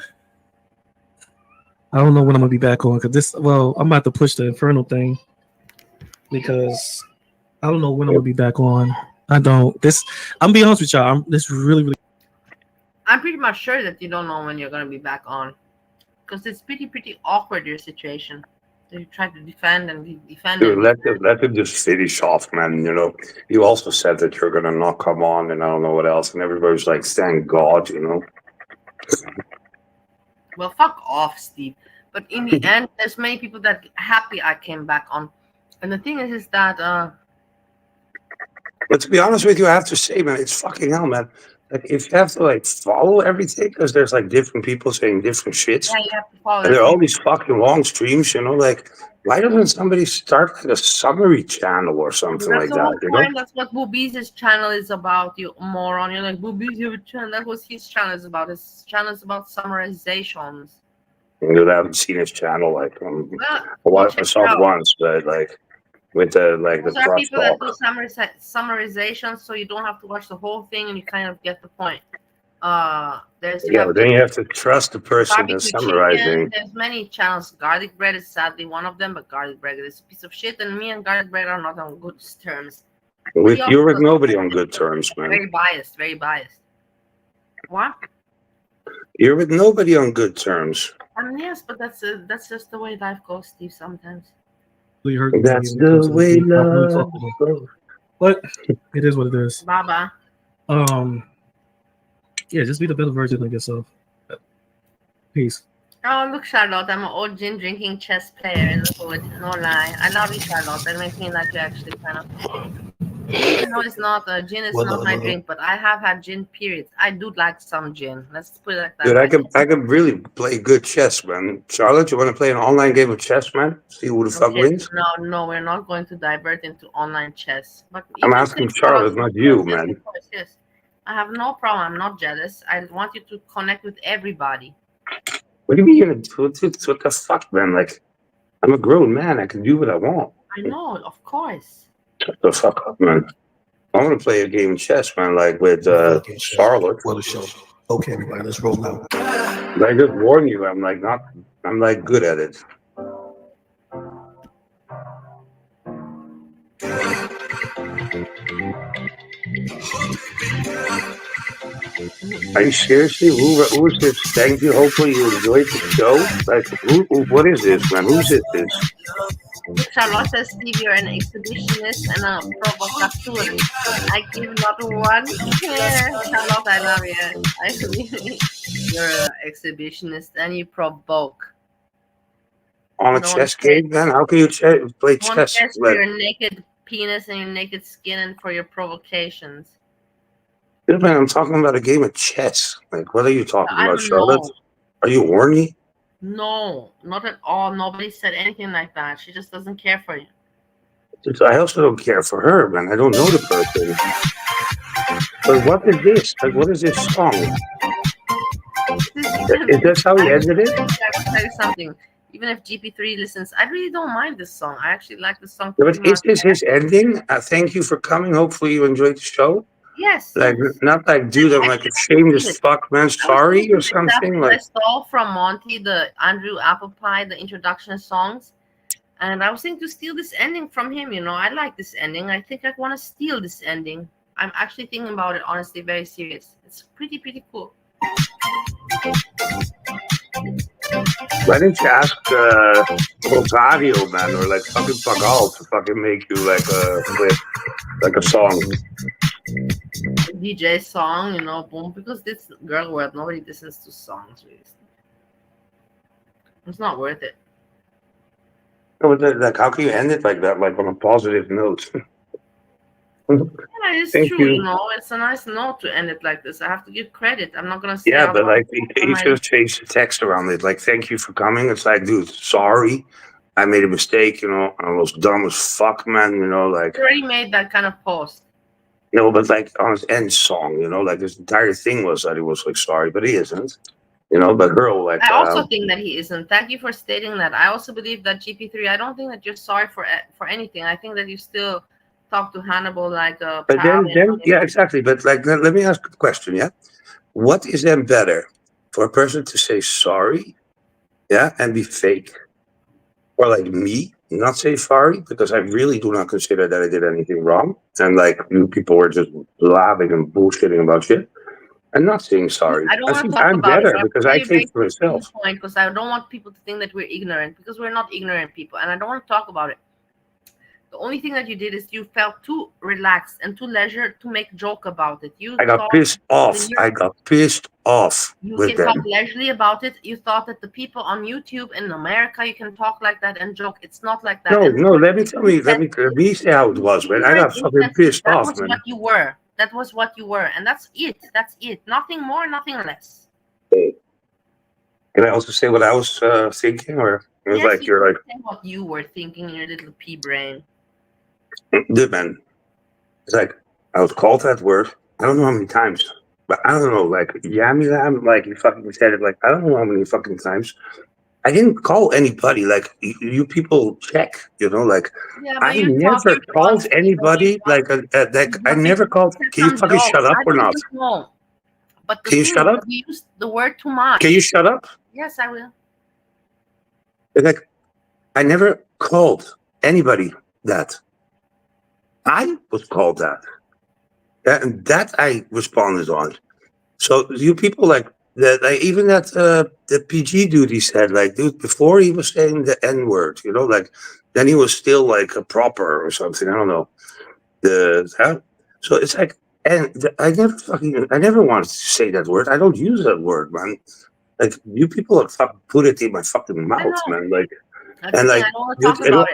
I don't know when I'm gonna be back on because I'm about to push the infernal thing because I don't know when I'm gonna be back on. I'm be honest with y'all. This really. I'm pretty much sure that you don't know when you're gonna be back on, because it's pretty awkward, your situation. So you try to defend and defend. Dude, let it just finish off, man. You know, you also said that you're gonna not come on, and I don't know what else, and everybody's like, "Thank God," you know. Well, fuck off, Steve. But in the end, there's many people that happy I came back on, and the thing is that. But to be honest with you, I have to say, man, it's fucking hell, man. Like, if you have to like follow everything, because there's like different people saying different shits, yeah, you have to follow. And there are all these fucking long streams, you know. Like, why doesn't somebody start like a summary channel or something like that? You know, that's what Boobies' channel is about. You moron! You're like Boobies, your channel. That was his channel is about. His channel is about summarizations. I haven't seen his channel. Like, I saw it once, but like. With the Those are people that do summarizations, so you don't have to watch the whole thing and you kind of get the point. But then you have to trust the person that's summarizing. There's many channels. Garlic Bread is sadly one of them, but Garlic Bread is a piece of shit, and me and Garlic Bread are not on good terms. You're with nobody on good terms, man. Very biased. What? You're with nobody on good terms. Yes, but that's just the way life goes, Steve. Sometimes. That's the way love goes. But it is what it is. Baba. Yeah, just be the better version of yourself. Peace. Oh, look, Charlotte, I'm an old gin drinking chess player in the hood. No lie. I love you, Charlotte. That makes me like you actually kind of. No, it's not. Gin is not my drink, but I have had gin periods. I do like some gin. Let's put it like that. Dude, I can really play good chess, man. Charlotte, you want to play an online game of chess, man? See who the fuck wins? No, we're not going to divert into online chess. But I'm asking Charlotte, not you, man. Of course, yes. I have no problem. I'm not jealous. I want you to connect with everybody. What do you mean? What the fuck, man? Like, I'm a grown man. I can do what I want. I know, of course. Shut the fuck up, man. I want to play a game of chess, man, like with Charlotte. Well, the show. Okay, everybody, let's roll now. I just warn you, I'm like good at it. Are you seriously? Who is this? Thank you. Hopefully you enjoyed the show. Like, what is this, man? Who's it? Charlotte says, Steve, you're an exhibitionist and a provocateur. I give not one care. Charlotte, I love you. I really, you're an exhibitionist and you provoke. On a chess game, man? How can you play chess? For your naked penis and your naked skin and for your provocations. Yeah, man, I'm talking about a game of chess. Like, what are you talking about, Charlotte? Are you horny? No, not at all. Nobody said anything like that. She just doesn't care for you. I also don't care for her, man. I don't know the person. But what is this? Like, what is this song? Is that how he ended it? I will tell you something. Even if GP3 listens, I really don't mind this song. I actually like this song. Yeah, but is this his ending? Thank you for coming. Hopefully you enjoyed the show. Yes. Like, not like, dude, I'm like ashamed as fuck, man. Sorry or something. Like, I stole from Monty the Andrew Apple Pie, the introduction songs, and I was thinking to steal this ending from him. You know, I like this ending. I think I want to steal this ending. I'm actually thinking about it, honestly, very serious. It's pretty cool. Why didn't you ask Rosario, man, or like fucking Pagal to fucking make you like a clip, like a song? DJ song, you know, boom, because this girl world, nobody listens to songs, really. It's not worth it. No, but like, how can you end it like that, like on a positive note? Yeah, it's Thank true, you. you know, it's a nice note to end it like this. I have to give credit. I'm not gonna say Yeah, I but want like, you should have changed the text around it. Like, thank you for coming. It's like, dude, sorry, I made a mistake. You know, I was dumb as fuck, man. You know, like. You already made that kind of post. No, but like on his end song, you know, like this entire thing was that he was like sorry, but he isn't. You know, but girl, like. I also think that he isn't. Thank you for stating that. I also believe that GP3. I don't think that you're sorry for anything. I think that you still talk to Hannibal like a. But then, yeah, exactly. But like, let me ask a question. Yeah, what is then better for a person to say sorry, yeah, and be fake, or like me not say sorry because I really do not consider that I did anything wrong, and like you people were just laughing and bullshitting about shit. I'm not saying sorry. I don't want to think talk I'm about better it. because I think for myself. Because I don't want people to think that we're ignorant, because we're not ignorant people, and I don't want to talk about it. The only thing that you did is you felt too relaxed and too leisure to make joke about it. I got pissed off. I got pissed off You with can talk them. leisurely about it. You thought that the people on YouTube in America, you can talk like that and joke. It's not like that. No, let me say how it was, man. I got fucking pissed off, man. What you were. That was what you were, and that's it. That's it. Nothing more, nothing less. Can I also say what I was thinking, or it was like you're like say what you were thinking in your little pea brain. dude, man. It's like I was called that word. I don't know how many times, but I don't know. Like yammy lamb, like you fucking said it. Like I don't know how many fucking times. I didn't call anybody. Like you people check, you know. Like I never called anybody. Like I never called. Can you fucking shut up or not? But can you shut up? You used the word too much. Can you shut up? Yes, I will. Like I never called anybody that. I was called that. And that I responded on. So you people like that, like even that the PG dude, he said, like, dude, before he was saying the N word, you know, like then he was still like a proper or something. I don't know. So it's like, and I never wanted to say that word. I don't use that word, man. Like you people have fucking put it in my fucking mouth, man. Like. And like,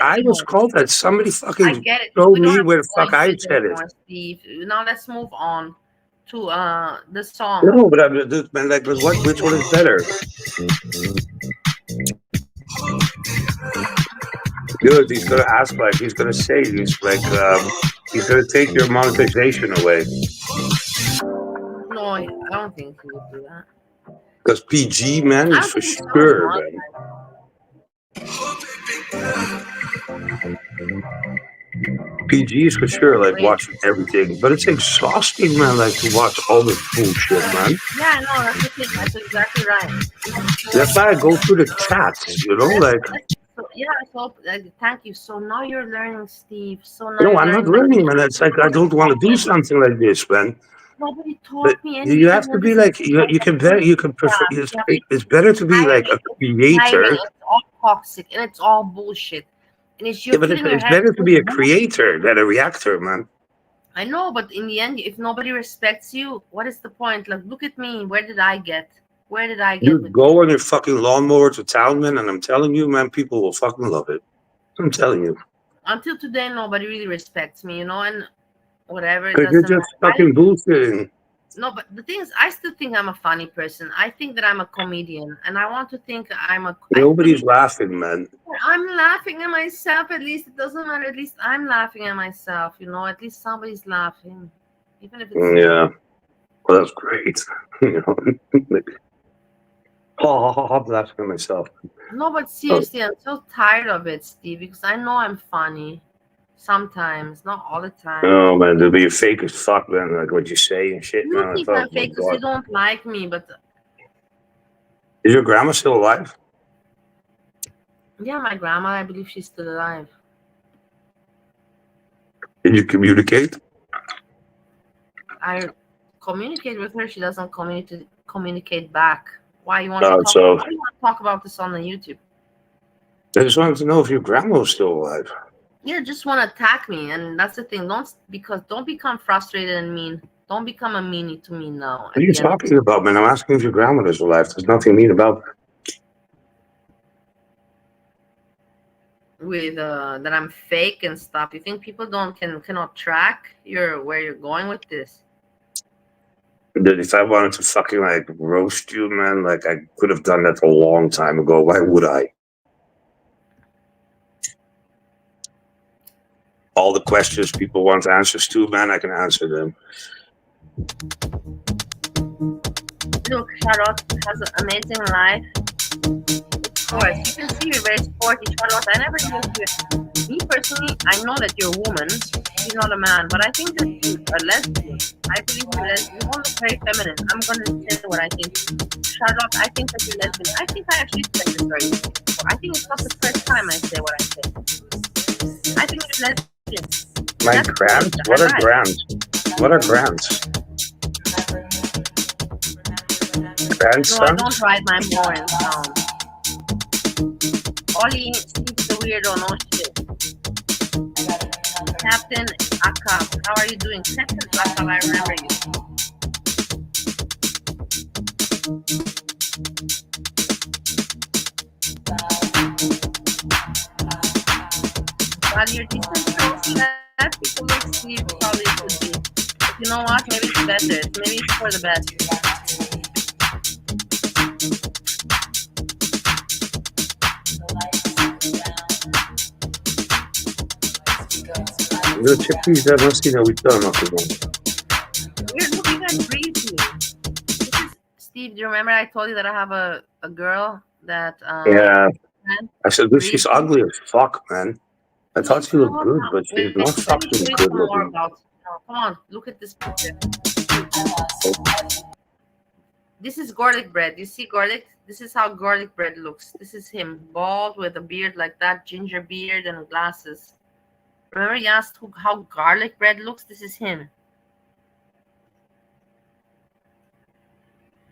I was called that. Somebody fucking told me where the fuck I said it. Steve. Now let's move on to the song. No, but man, like, which one is better? Dude, he's gonna ask, like, he's gonna say, he's he's gonna take your monetization away. No, I don't think he would do that. Because PG, man, is for sure, man. PG is for sure, like watching everything, but it's exhausting, man. Like to watch all this bullshit, man. Yeah, no, that's the thing. That's exactly right. That's why I go through the chats, you know, like. So, yeah, so thank you. So now you're learning, Steve. So now no, I'm not learning, man. It's like I don't want to do something like this, man. Nobody taught me anything. You have to be like you can prefer. It's better to be like a creator. It's all toxic and it's all bullshit. And it's but it's better to be a creator than a reactor, man. I know, but in the end, if nobody respects you, what is the point? Like, look at me. Where did I get? Where did I get? You go on your fucking lawnmower to town, man, and I'm telling you, man, people will fucking love it. I'm telling you. Until today, nobody really respects me, you know, and whatever. Because you're just fucking bullshitting. No, but the thing is, I still think I'm a funny person. I think that I'm a comedian, and I want to think I'm a. Nobody's laughing, man. I'm laughing at myself. At least it doesn't matter. At least I'm laughing at myself. You know, at least somebody's laughing, even if it's. Yeah, well, that's great. You know, I'm laughing at myself. No, but seriously, I'm so tired of it, Steve. Because I know I'm funny. Sometimes, not all the time. Oh man, to be fake as fuck, man. Like what you say and shit. You don't think I'm fake because you don't like me, but. Is your grandma still alive? Yeah, my grandma. I believe she's still alive. Did you communicate? I communicate with her. She doesn't communicate back. Why you want to talk? So Why you want to talk about this on the YouTube? I just wanted to know if your grandma was still alive. You just want to attack me, and that's the thing. Don't become frustrated and mean. Don't become a meanie to me now. What are you talking about, man? I'm asking if your grandmother's alive. There's nothing mean about that. With that I'm fake and stuff. You think people cannot track where you're going with this? Dude, if I wanted to fucking like roast you, man, like I could have done that a long time ago. Why would I? All the questions people want answers to, man, I can answer them. Look, Charlotte has an amazing life. Of course, you can see you're very sporty, Charlotte. I never knew you. Me personally, I know that you're a woman. You're not a man, but I think that you are lesbian. I believe you're lesbian. You look very feminine. I'm going to say what I think. Charlotte, I think that you're lesbian. I think I actually said this very before. I think it's not the first time I say what I say. I think you're lesbian. My grams? What are grams? What are grams? No, I don't ride my mower in town. Ollie Steve's a weirdo, no shit. Captain Akab, how are you doing? Captain Akab, I remember you. While you're decent shows, that people like Steve probably could be. But you know what? Maybe it's better. Maybe it's for the best. The chickpeas that must see that we done up again. We're looking at breezy. Steve, do you remember I told you that I have a girl that yeah. I said, dude, she's ugly as fuck, man. I thought she looked good, but she's not fucking good looking. No, come on, look at this picture. This is garlic bread. You see garlic? This is how garlic bread looks. This is him, bald with a beard like that, ginger beard and glasses. Remember you asked how garlic bread looks? This is him.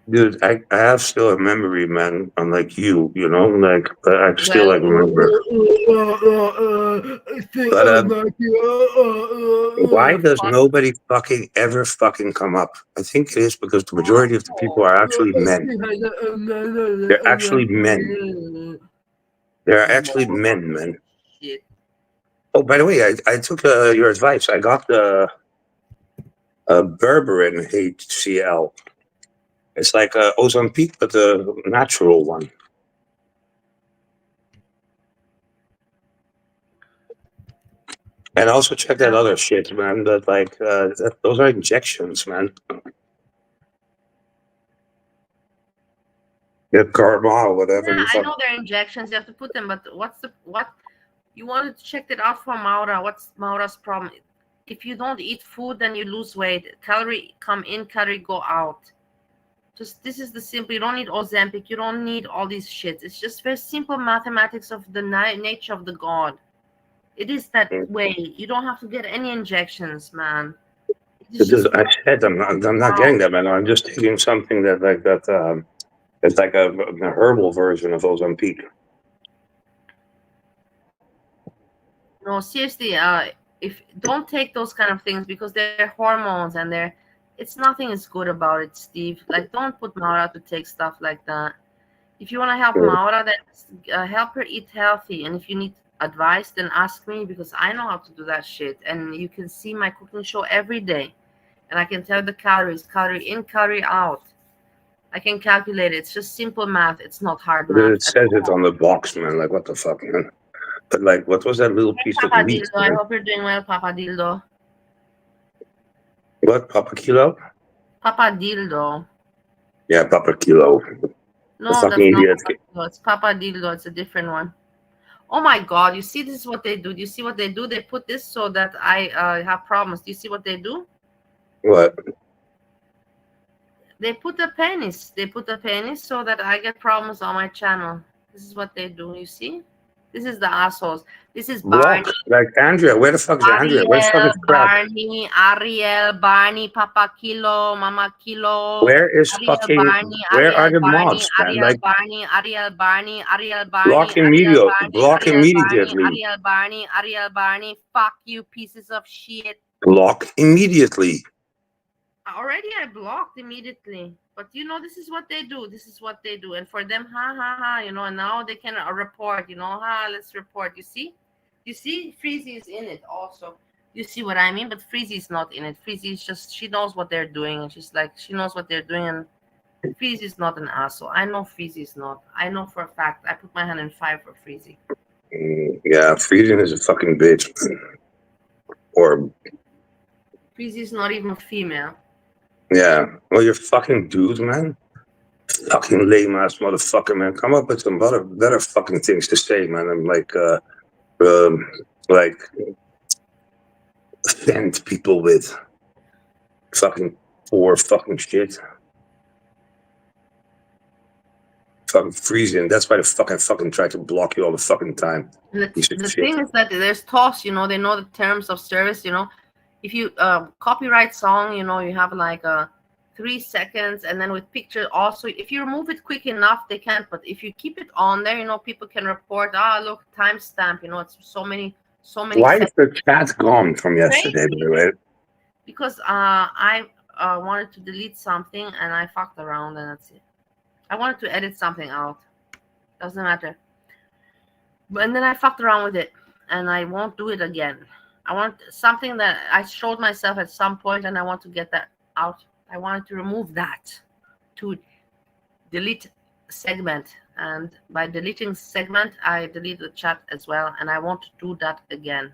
Dude, I have still a memory, man. Unlike you, you know, like, but I still like remember. But why does nobody fucking ever fucking come up? I think it is because the majority of the people are actually men. They're actually men. They're actually men, man. Oh, by the way, I took your advice. I got the berberine HCl. It's like Ozempic, but the natural one. And also check that other shit, man. That like those are injections, man. Yeah, karma or whatever. Yeah, I know they're injections. You have to put them, but what? You wanted to check it out for Maura. What's Maura's problem? If you don't eat food, then you lose weight. Calorie come in, calorie go out. Just this is the simple. You don't need Ozempic. You don't need all these shits. It's just very simple mathematics of the nature of the God. It is that way. You don't have to get any injections, man. I said I'm not getting that, man. I'm just taking something that like that. It's like a herbal version of Ozempic. No, seriously. If don't take those kind of things because they're hormones and it's nothing is good about it, Steve. Like, don't put Maura to take stuff like that. If you want to help Maura, then help her eat healthy. And if you need advice, then ask me because I know how to do that shit. And you can see my cooking show every day. And I can tell the calories, calorie in, calorie out. I can calculate it. It's just simple math. It's not hard math. It says it on the box, man. Like, what the fuck, man? But like, what was that little piece of meat? Dildo, I hope you're doing well, Papa Dildo. What, Papa Kilo? Papa Dildo. Yeah, Papa Kilo. No, that's not Papa Dildo. It's Papa Dildo. It's a different one. Oh my God! You see, this is what they do. Do you see what they do? They put this so that I have problems. Do you see what they do? What? They put the penis. They put the penis so that I get problems on my channel. This is what they do. You see? This is the assholes. This is Block. Barney. Like Andrea. Where the fuck is Andrea? Where the fuck is Crack? Ariel, Barney, Papa Kilo, Mama Kilo. Where is Ariel, fucking? Barney, Where Ariel, are the Barney, mods, man? Ariel, Like Barney, Ariel, Barney, Ariel, Barney, block Ariel, immediately. Barney, Block Ariel, Barney, immediately. Ariel, Barney, Ariel, Barney. Fuck you, pieces of shit. Block immediately. Already I blocked immediately. But you know, this is what they do. This is what they do. And for them, ha ha ha, you know, and now they can report, you know, ha, let's report. You see? You see, Freezy is in it also. You see what I mean? But Freezy is not in it. Freezy is just, she knows what they're doing. And she's like, she knows what they're doing. And Freezy is not an asshole. I know Freezy is not. I know for a fact. I put my hand in 5 for Freezy. Yeah, Freezy is a fucking bitch. Or Freezy is not even female. yeah. Well, you're fucking dudes, man. Fucking lame ass motherfucker, man. Come up with some better fucking things to say, man. I'm like offend people with fucking poor fucking shit. Fucking freezing. That's why they fucking try to block you all the fucking time. The thing is that there's TOS, you know, they know the terms of service, you know. If you copyright song, you know, you have like 3 seconds, and then with picture also, if you remove it quick enough, they can't. But if you keep it on there, you know, people can report, look, timestamp, you know, it's so many Why seconds. is the chat gone from yesterday, by the way? Because I wanted to delete something and I fucked around, and that's it. I wanted to edit something out. Doesn't matter. And then I fucked around with it, and I won't do it again. I want something that I showed myself at some point, and I want to get that out. I wanted to remove that, to delete segment. And by deleting segment, I delete the chat as well, and I won't do that again.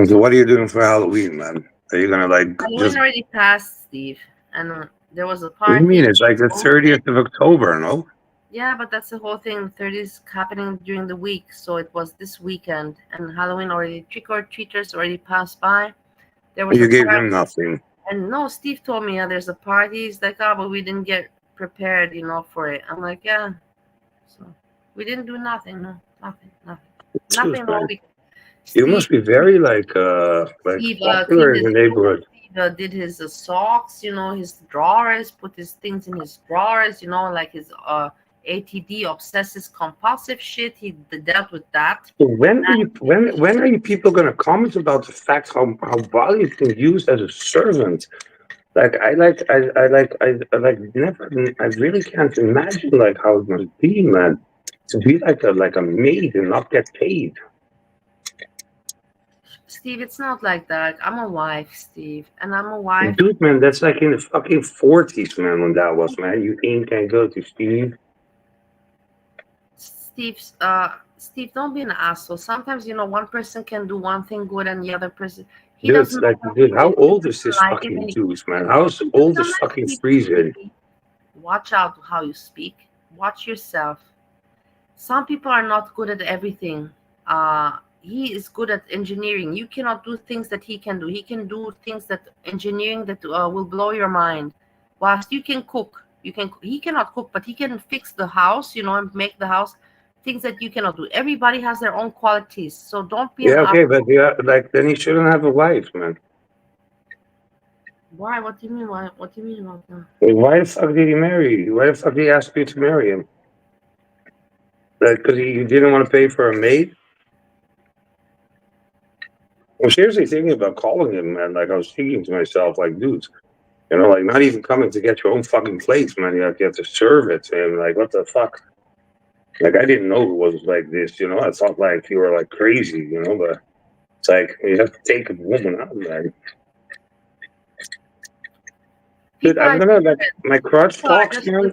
So what are you doing for Halloween, man? Are you gonna like Halloween just? already passed, Steve, and there was a What do party. you mean? It's like the 30th of October, no? Yeah, but that's the whole thing. 30 is happening during the week, so it was this weekend, and Halloween already, trick-or-treaters already passed by. There was You a gave party, him nothing. and no, Steve told me, there's a party. He's like, but we didn't get prepared, you know, for it. I'm like, yeah. So we didn't do nothing, no, nothing. Nothing all week. You must be very like Steve popular in the neighborhood. Steve did his socks, you know, his drawers, put his things in his drawers, you know, like his ATD, obsessive compulsive shit. He dealt with that. So when are you people gonna comment about the fact how Bali has been used as a servant? Like I really can't imagine like how it must be, man, to be like a maid and not get paid. Steve, it's not like that. I'm a wife, Steve, and I'm a wife. Dude, man, that's like in the fucking 40s, man, when that was, man. You ain't can go to Steve. Steve, don't be an asshole. Sometimes, you know, one person can do one thing good and the other person, he Dude, doesn't like, dude, how old is this fucking dude, man? How old is fucking Freezer? Watch out how you speak. Watch yourself. Some people are not good at everything. He is good at engineering. You cannot do things that he can do. He can do things that engineering that will blow your mind. Whilst you can cook, he cannot cook, but he can fix the house, you know, and make the house. Things that you cannot do. Everybody has their own qualities, so don't be. Yeah, okay, but yeah, like then he shouldn't have a wife, man. Why? What do you mean? Why? What do you mean about that? Why the fuck did he marry you? Why the fuck did he ask you to marry him? Like, because he didn't want to pay for a maid? I'm seriously thinking about calling him, man. Like, I was thinking to myself, like, dude, you know, like, not even coming to get your own fucking plates, man. You have to serve it. And, like, what the fuck? Like, I didn't know it was like this, you know? I thought, like, you were, like, crazy, you know? But it's like, you have to take a woman out, man. Dude, I'm gonna, like, my crotch talks, man.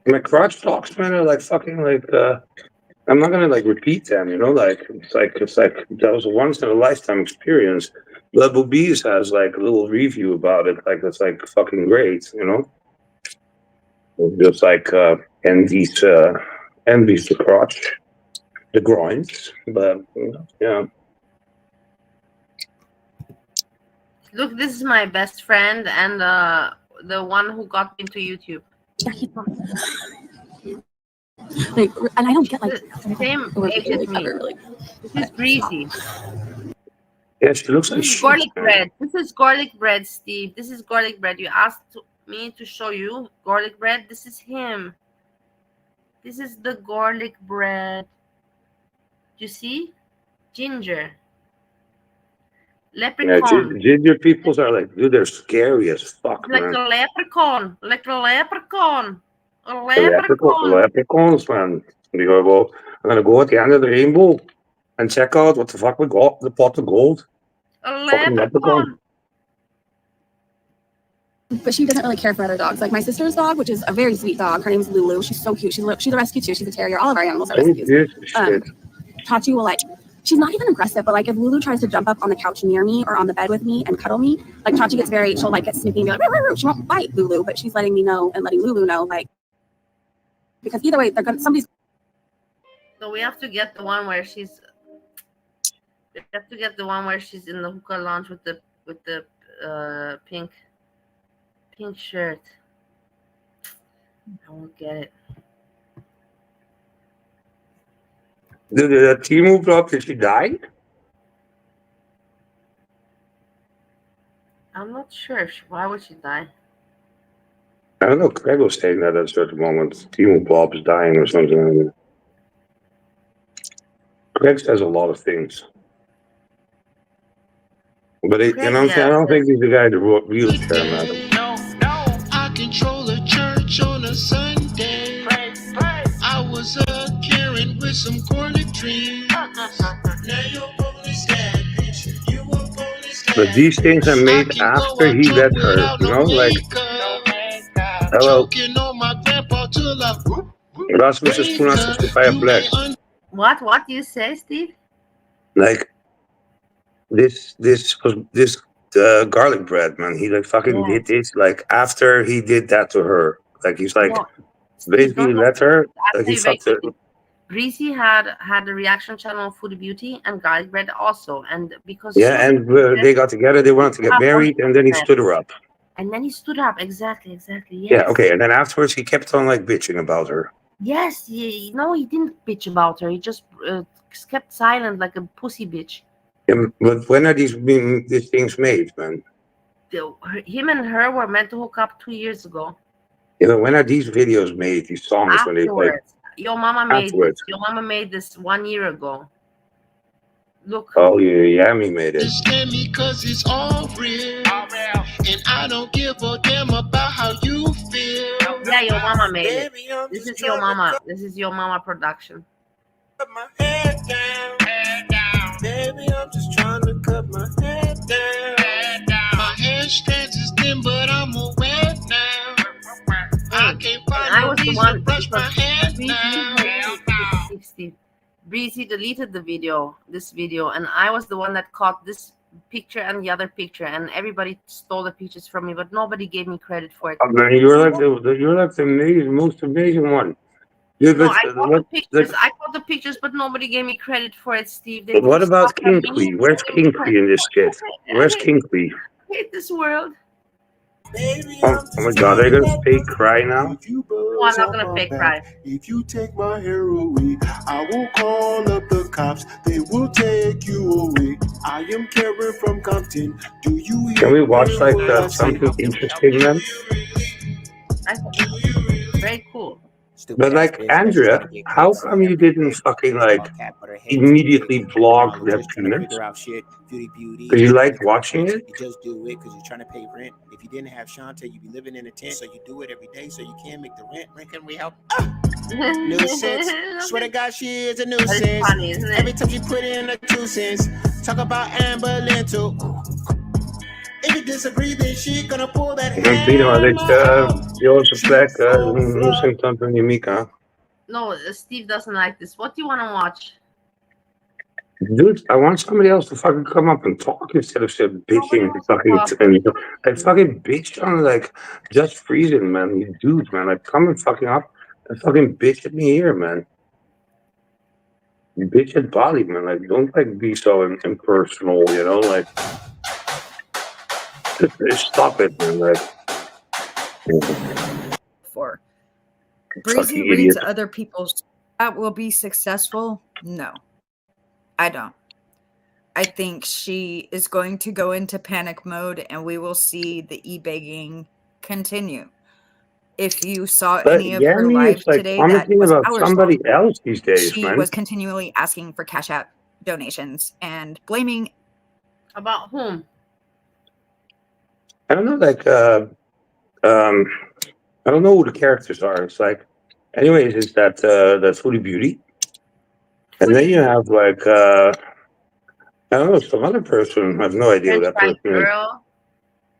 My crotch talks, man, are, like, fucking, like, I'm not gonna, like, repeat them, you know? Like, it's like, that was a once-in-a-lifetime experience. Level B's has, like, a little review about it. Like, it's, like, fucking great, you know? Just, like, envies the crotch, the groins, but, yeah. Look, this is my best friend and the one who got me into YouTube. Like, and I don't get like same age as me. This is Breezy. Yeah, she looks like This is shit, garlic man. bread. This is garlic bread, Steve. This is garlic bread. You asked me to show you garlic bread. This is him. This is the garlic bread. You see? Ginger. Yeah, Leprechaun. ginger peoples are like, dude, they're scary as fuck, Like man. a leprechaun. Like a leprechaun. A The leprechaun. leprechauns, man. I'm gonna go at the end of the rainbow and check out what the fuck we got, the pot of gold. A Fucking leprechaun. But she doesn't really care for other dogs. Like my sister's dog, which is a very sweet dog. Her name's Lulu. She's so cute. She's a rescue too. She's a terrier. All of our animals are rescues. Tachi will like, she's not even aggressive, but like if Lulu tries to jump up on the couch near me or on the bed with me and cuddle me, like Tachi gets she'll like get snippy and be like, roo, roo, roo. She won't bite Lulu, but she's letting me know and letting Lulu know, like, because either way, somebody's. So we have to get the one where she's. We have to get the one where she's in the hookah lounge with the pink shirt. I won't get it. Did the team move up? Did she die? I'm not sure. Why would she die? I don't know. Craig was saying that at a certain moment. Timo Bob's dying or something. Craig says a lot of things. But I don't think he's the guy that wrote wheelchair, madam. I control a church on a Sunday. I was a Karen with some garlic dreams. Now you're police dad, bitch. You were police dad. But these things are made after he let her, you know, like. Hello. Rasmus is toen aan het bij een plek. What do you say, Steve? Like this garlic bread, man. He like fucking did this like after he did that to her. Like he's like basically let her. Like he fucked her. Breezy had a reaction channel on Food Beauty and garlic bread also, and because they got together, they wanted to get married, and then he stood her up. And then he stood up, exactly. Yes. Yeah, okay, and then afterwards he kept on like bitching about her. Yes, no, he didn't bitch about her. He just kept silent like a pussy bitch. Yeah, but when are these things made, man? Him and her were meant to hook up 2 years ago. Yeah, but when are these videos made? These songs Afterwards. when they like. Your mama made this. Your mama made this 1 year ago. Look. Oh yeah, me made it. Because it's all real. And I don't give a damn about how you feel. Yeah, your mama made it. This is your mama. This is your mama production. Cut my head down. Baby, I'm just trying to cut my head down. My hair strands is thin, but I'm aware now. I can't find no reason to brush my hair down. Breezy deleted this video, and I was the one that caught this picture and the other picture, and everybody stole the pictures from me, but nobody gave me credit for it. Oh, man, you're like the most amazing one. I caught the pictures, but nobody gave me credit for it, Steve. What about King Queen? Where's King Queen in this shit? Where's King Queen? I hate this world. Oh my god, they're gonna fake cry now? No, I'm not gonna fake cry. If you take my hair away, I will call up the cops. They will take you away. I am Karen from Compton. Do you hear? Can we watch like something interesting then? Very cool. But like Andrea, how come you didn't fucking like immediately blog that penis? Because you liked watching it? You just do it because you're trying to pay rent. If you didn't have Shanta, you'd be living in a tent. So you do it every day so you can make the rent. When can we help? Nuisance. Swear to God, she is a nuisance. Funny, isn't it? Every time she put in her 2 cents. Talk about Amber Lentil. If you disagree, then she gonna pull that No, Steve doesn't like this. What do you want to watch? Dude, I want somebody else to fucking come up and talk instead of bitching. I fucking bitched on like just freezing, man. You dude, man. Like come and fucking up and fucking bitch at me here, man. You bitch at Bali, man. Like don't like be so impersonal, you know, like just stop it, man. Like for Breezy Fucking reads idiot. other people's that will be successful. No, I don't. I think she is going to go into panic mode and we will see the e-begging continue. If you saw But any of her Yanni lives is like today, that commenting was about hours somebody long. else these days, She man. was continually asking for Cash App donations and blaming. About whom? I don't know, like I don't know who the characters are. It's like, anyways, it's that Foodie Beauty, and then you have like I don't know, some other person. I have no idea who French that Fry person is. Girl.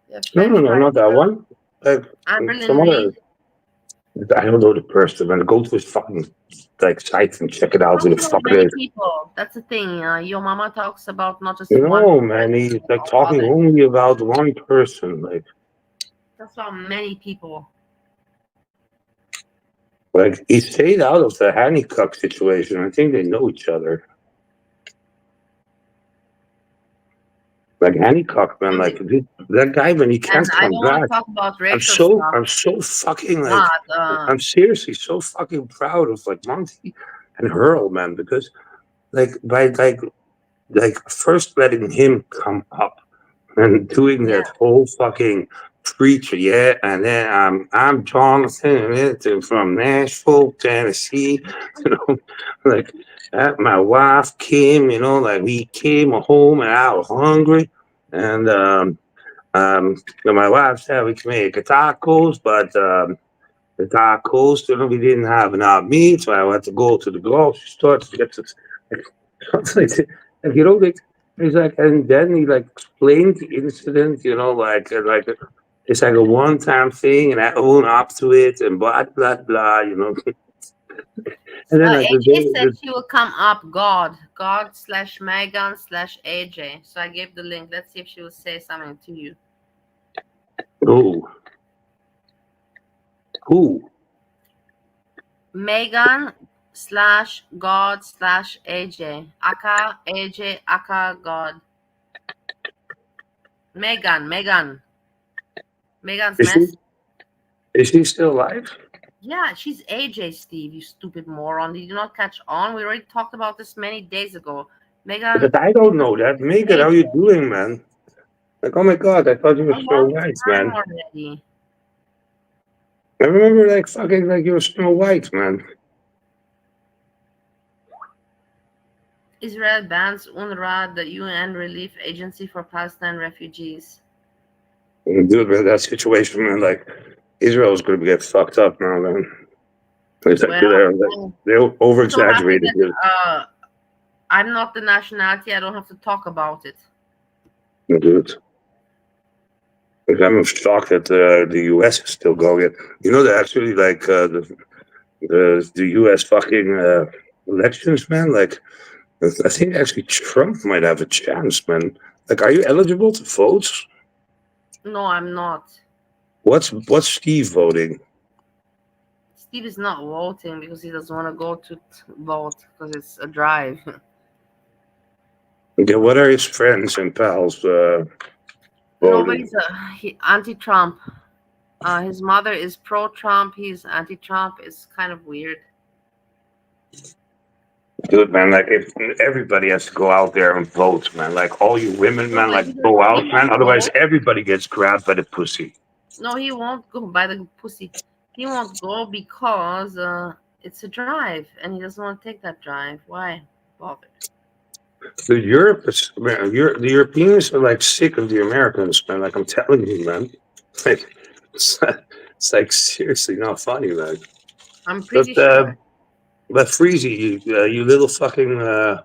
Yeah, No, French Fry not that Girl. one. Like some Amberlyn other. Reed. I don't know the person, man. Go to his fucking like site and check it out. Who Talks the about fuck it many is? people. That's the thing. Your mama talks about not just one. No, man. He's like talking only about one person. That's about many people. Like he stayed out of the Hancock situation. I think they know each other. Like Hancock, man. Like that guy when he can't And I come don't want back. to talk about I'm racial stuff. so fucking like. But, I'm seriously so fucking proud of like Monty and Hurl, man, because like by like first letting him come up and doing that whole fucking preacher, yeah, and then I'm Jonathan from Nashville, Tennessee, you know, like my wife came, you know, like we came home and I was hungry, and my wife said we can make tacos, but the tacos, you know, we didn't have enough meat, so I had to go to the grocery store to get something like, you know, like, he's like, and then he like explained the incident, you know, like it's like a one-time thing, and I own up to it, and blah blah blah, you know. And then like AJ said she will come up. God/Megan/AJ. So I gave the link. Let's see if she will say something to you. Who? Megan/God/AJ. Aka AJ Aka God. Megan's mess. Is she still alive? Yeah, she's AJ, Steve, you stupid moron. Did you not catch on? We already talked about this many days ago. Megan. But I don't know that. Megan, how you doing, man? Like, oh my god, I thought you were A Snow long White, time man. already. I remember like fucking like you were Snow White, man. Israel bans UNRWA, the UN Relief Agency for Palestine Refugees. Dude, man, that situation, man, like Israel's gonna get fucked up now, man. It's like they're over exaggerated. I'm not the nationality, I don't have to talk about it. Dude. Like, I'm shocked that the US is still going. You know that actually like the US fucking elections, man, like I think actually Trump might have a chance, man. Like, are you eligible to vote? No, I'm not. What's Steve voting? Steve is not voting because he doesn't want to go to vote because it's a drive. Okay, what are his friends and pals voting? Nobody's anti-Trump. His mother is pro-Trump. He's anti-Trump. It's kind of weird. Dude, man, like if everybody has to go out there and vote, man. Like all you women, man, like go out, man. Otherwise, everybody gets grabbed by the pussy. No, he won't go by the pussy. He won't go because it's a drive, and he doesn't want to take that drive. Why bother? The the Europeans are like sick of the Americans, man. Like I'm telling you, man. Like it's like seriously not funny, man. I'm pretty sure. But Freezy, you little fucking I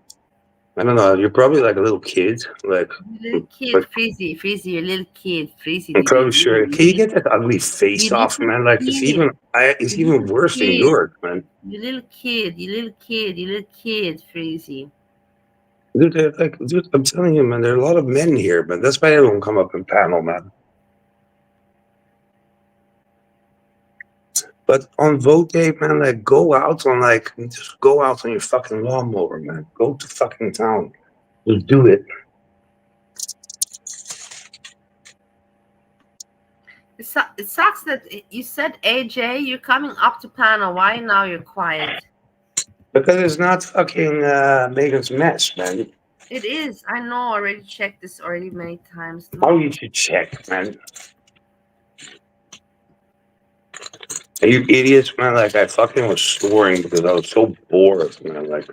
don't know. You're probably like a little kid, like little kid, Freezy, you little kid, Freezy. I'm probably sure. Can you get that ugly face off, man? Like it's even worse than yours, man. You little kid, Freezy. Dude, I'm telling you, man, there are a lot of men here, man. That's why they don't come up in panel, man. But on vote day, man, like just go out on your fucking lawnmower, man. Go to fucking town. Just do it. It sucks that you said, AJ, you're coming up to panel. Why now you're quiet? Because it's not fucking Megan's mess, man. It is. I know. I already checked this already many times. How you should check, man. Are you idiots, man? Like, I fucking was snoring because I was so bored, man. Like,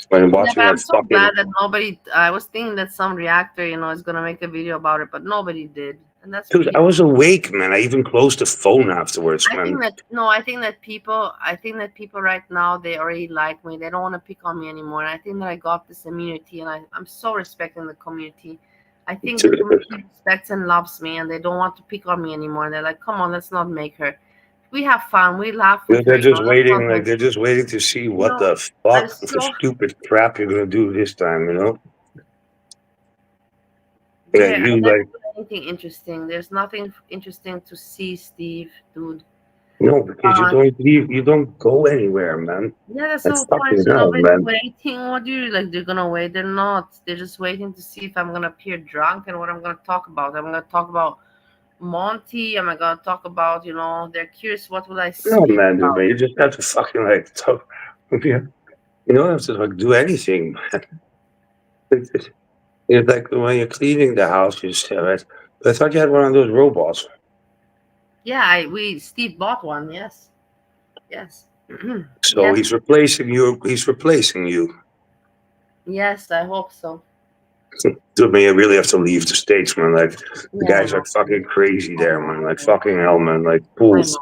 when watching I'm that so fucking... glad that nobody... I was thinking that some reactor, is going to make a video about it, but nobody did. And that's Dude, I was awake, man. I even closed the phone afterwards, man. I think that people right now, they already like me. They don't want to pick on me anymore. And I think that I got this immunity, and I'm so respecting the community. I think the community respects and loves me, and they don't want to pick on me anymore. And they're like, come on, let's not make her. We have fun. We laugh with her. They're just waiting, like, they're just waiting to see what the fuck for stupid crap you're gonna do this time, you know? Yeah, I you never like... do anything interesting. There's nothing interesting to see, Steve, dude. No, because you don't leave, you don't go anywhere, man. Yeah, that's That's so funny. fucking So hell, nobody's man. waiting. What do you like? They're gonna wait. They're not. They're just waiting to see if I'm gonna appear drunk and what I'm gonna talk about. I'm gonna talk about Monty. Am I gonna talk about? They're curious. What will I say? No, man, dude, man. You just have to fucking like talk. You don't have to like do anything, man. It's like when you're cleaning the house, you say, right? But I thought you had one of those robots. Yeah, Steve bought one. Yes. So he's replacing you. He's replacing you. Yes, I hope so. Dude, man, you really have to leave the States, man. Like, the guys are fucking crazy there, man. Like, fucking hell, man. Like, pools.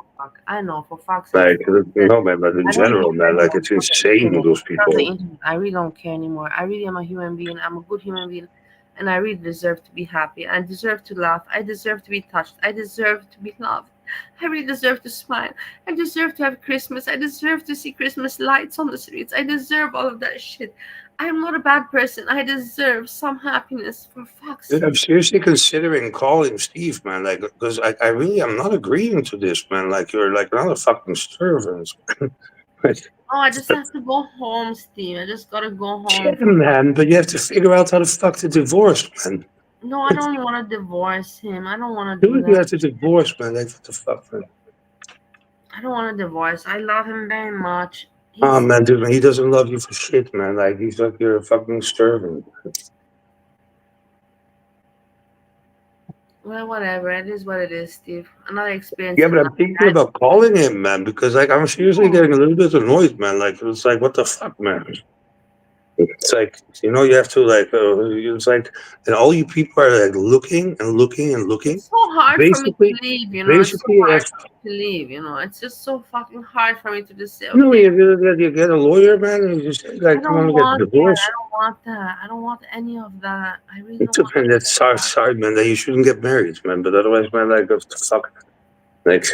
I know, for fuck's sake. Like, no, man, but in general, man, like, it's insane with those people. I really don't care anymore. I really am a human being. I'm a good human being. And I really deserve to be happy. I deserve to laugh. I deserve to be touched. I deserve to be loved. I really deserve to smile. I deserve to have Christmas. I deserve to see Christmas lights on the streets. I deserve all of that shit. I'm not a bad person. I deserve some happiness, for fuck's sake. Dude, I'm seriously considering calling Steve, man. Like, because I really am not agreeing to this, man. Like, you're like another fucking servant. Oh, I just have to go home, Steve. I just gotta go home. Yeah, man, but you have to figure out how the fuck to divorce, man. No, I don't want to divorce him. I don't want to do that. You have to divorce, man. Like, what the fuck, man? I don't want to divorce. I love him very much. Oh, man, dude, man, he doesn't love you for shit, man. Like, he's like, you're a fucking servant. Well, whatever. It is what it is, Steve. Another experience. Yeah, but I'm thinking about calling him, man, because, like, I'm seriously getting a little bit annoyed, man. Like, it's like, what the fuck, man? It's like, you have to, like, it's like, and all you people are, like, looking and looking and looking. It's so hard for me to leave, It's so hard for me to leave, It's just so fucking hard for me to just say, okay. No, you get a lawyer, man, and you just, like, come on, get divorced. I don't want that. I don't want any of that. I really don't want that. That's sorry, man, that you shouldn't get married, man, but otherwise, man, like, what the fuck? Like,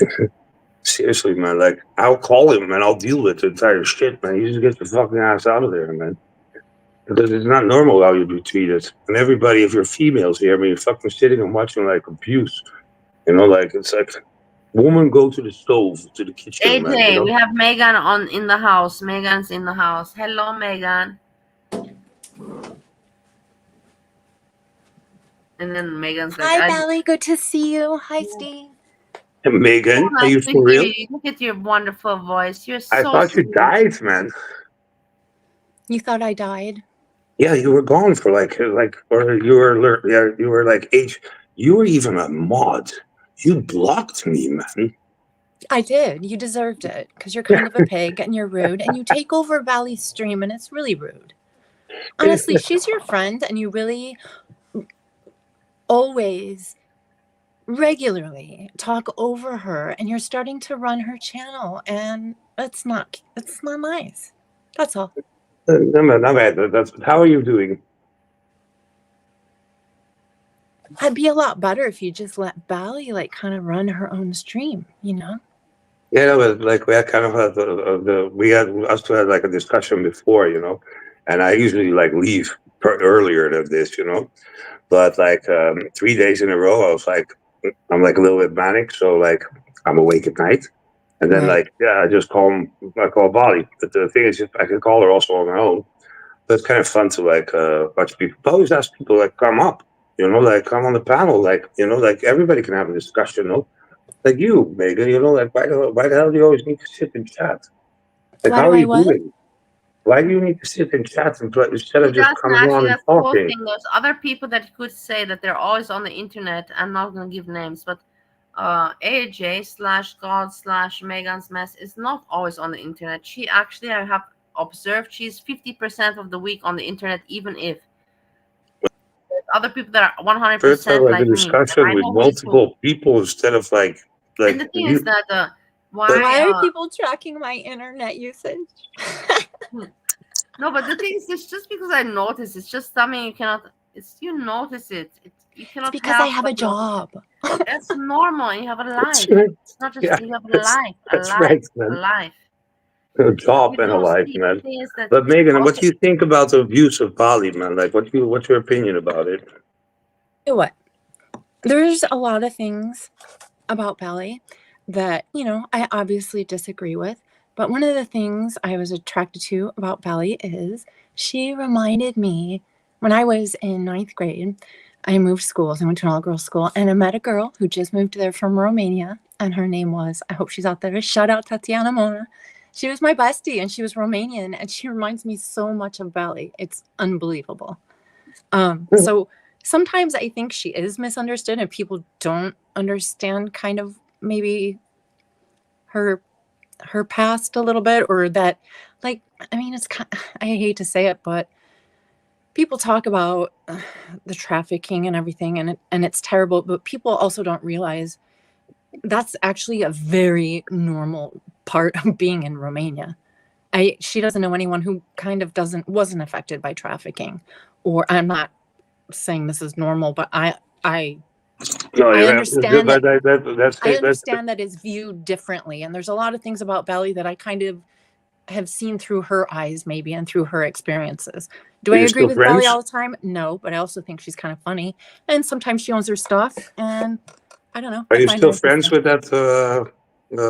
seriously, man, like, I'll call him, man, I'll deal with the entire shit, man. You just get your fucking ass out of there, man. Because it's not normal how you be treated. And everybody, if you're females here, I mean, you're fucking sitting and watching, like, abuse. Like, it's like, woman, go to the stove, to the kitchen, AJ, man, we have Megan in the house. Megan's in the house. Hello, Megan. And then Megan's like, hi, Belly. Good to see you. Hi, Steve. Hey, Megan, nice are you for real? Look at your wonderful voice. You're so I thought you died, man. You thought I died? Yeah, you were gone for or you were like age. You were even a mod. You blocked me, man. I did. You deserved it because you're kind of a pig and you're rude and you take over Valley's stream and it's really rude. Honestly, she's your friend and you really always regularly talk over her and you're starting to run her channel and it's not nice. That's all. No, how are you doing? I'd be a lot better if you just let Bally kind of run her own stream, Yeah, but like we had kind of we also had like a discussion before, and I usually like leave earlier than this, but like 3 days in a row, I was like, I'm like a little bit manic, so like I'm awake at night. And then, I just call Bali. But the thing is, I can call her also on my own. But it's kind of fun to, watch people. I always ask people, come up. You know, like come on the panel, like you know, like everybody can have a discussion. No, like you, Megan. You know, like why the hell do you always need to sit and chat? Like Why how do are I you what? doing? Why do you need to sit and chat instead He of just doesn't coming actually. on and That's talking? quoting. There's other people that could say that they're always on the internet. I'm not gonna give names, but AJ/God/Megan's mess is not always on the internet. She actually, I have observed, she's 50% of the week on the internet, even if there's other people that are First, have 100% like a like me. And discussion I with know who is who. multiple people instead of like And the thing is you. that Why are people tracking my internet usage? No, but the thing is, it's just because I notice. It's just something you cannot. It's you notice it. You cannot Because I help have but a job. That's normal. And you have a That's life. right. It's not just Yeah, you have a that's life, that's right, a man. life. A job You and a don't life, see. man. The thing is that But Megan, what also, do you think about the abuse of Bali, man? Like, what's your opinion about it? You know what? There's a lot of things about ballet that, you know, I obviously disagree with. But one of the things I was attracted to about ballet is she reminded me when I was in 9th grade, I moved schools. I went to an all-girls school, and I met a girl who just moved there from Romania, and her name was, I hope she's out there, shout out Tatiana Mona. She was my bestie, and she was Romanian, and she reminds me so much of ballet. It's unbelievable. So sometimes I think she is misunderstood, and people don't understand kind of maybe her past a little bit, or that, like, I mean, it's kind, I hate to say it, but people talk about the trafficking and everything, and it's terrible, but people also don't realize that's actually a very normal part of being in Romania. She doesn't know anyone who kind of wasn't affected by trafficking, or I'm not saying this is normal, but I understand that is viewed differently, and there's a lot of things about Belly that I kind of have seen through her eyes, maybe, and through her experiences. Do I agree with Belly all the time? No, but I also think she's kind of funny, and sometimes she owns her stuff, and I don't know. Are you still friends with that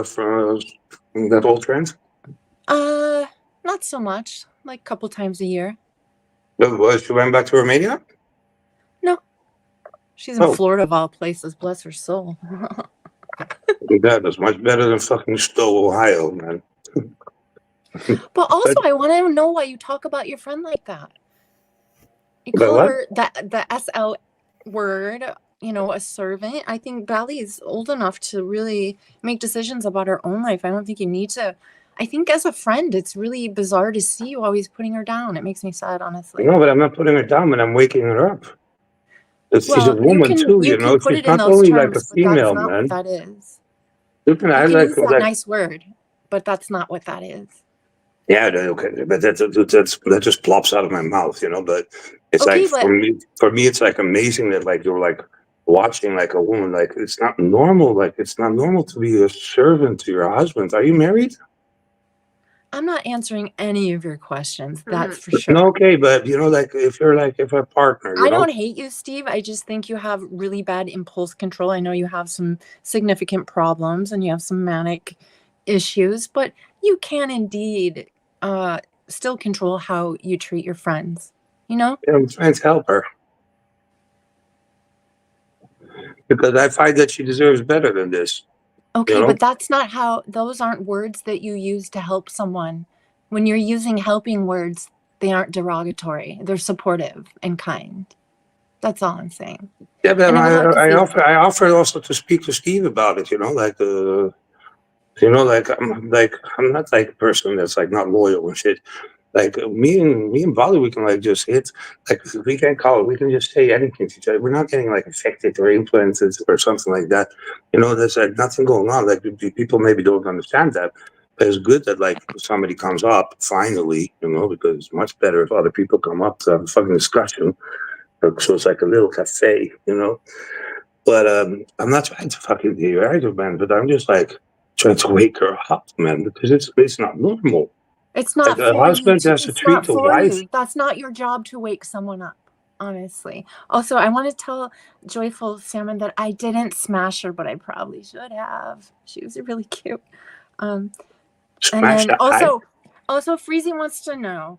from that old friend? Not so much. Like a couple times a year. She went back to Romania? No. She's in Florida of all places. Bless her soul. That was much better than fucking Stowe, Ohio, man. But also, I want to know why you talk about your friend like that. You call her the SL word, you know, a servant. I think Bally is old enough to really make decisions about her own life. I don't think you need to. I think as a friend, it's really bizarre to see you always putting her down. It makes me sad, honestly. No, but I'm not putting her down, but I'm waking her up. She's a woman too, you know. She's not only like a female, man. That is. You can use that nice word, but that's not what that is. Yeah, okay, but that just plops out of my mouth, you know. But it's okay, like for me, it's like amazing that like you're like watching like a woman. Like it's not normal. Like it's not normal to be a servant to your husband. Are you married? I'm not answering any of your questions. That's for sure. No, okay, but you know, like if a partner, you I know? don't hate you, Steve. I just think you have really bad impulse control. I know you have some significant problems and you have some manic issues, but you can indeed still control how you treat your friends. You know? Yeah, I'm trying to help her because I find that she deserves better than this. Okay, you know? but that's not how. Those aren't words that you use to help someone. When you're using helping words, they aren't derogatory. They're supportive and kind. That's all I'm saying. Yeah, but I offer also to speak to Steve about it. You know, like you know, like I'm not like a person that's like not loyal and shit. Like me and Bali, we can like just hit, like we can call it, we can just say anything to each other. We're not getting like affected or influenced or something like that. You know, there's like nothing going on. Like people maybe don't understand that, but it's good that like somebody comes up finally, you know, because it's much better if other people come up to have a fucking discussion. So it's like a little cafe, you know. But I'm not trying to fucking be right, man. But I'm just like trying to wake her up, man, because it's not normal. It's not like a husband has to treat a wife. That's not your job to wake someone up, honestly. Also, I want to tell Joyful Salmon that I didn't smash her, but I probably should have. She was really cute. And then also Freezy wants to know,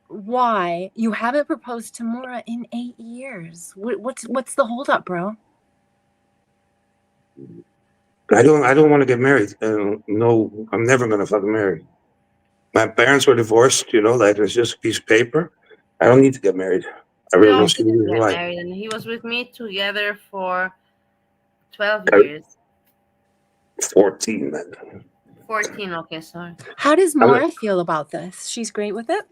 why you haven't proposed to Maura in 8 years. What's the holdup, bro? I don't want to get married. No, I'm never gonna fucking marry. My parents were divorced, you know, like it's just a piece of paper. I don't need to get married. I We really don't also see the didn't reason get why. married, and he was with me together for 12 I- years. 14, man. 14, okay, sorry. How does Maura feel about this? She's great with it?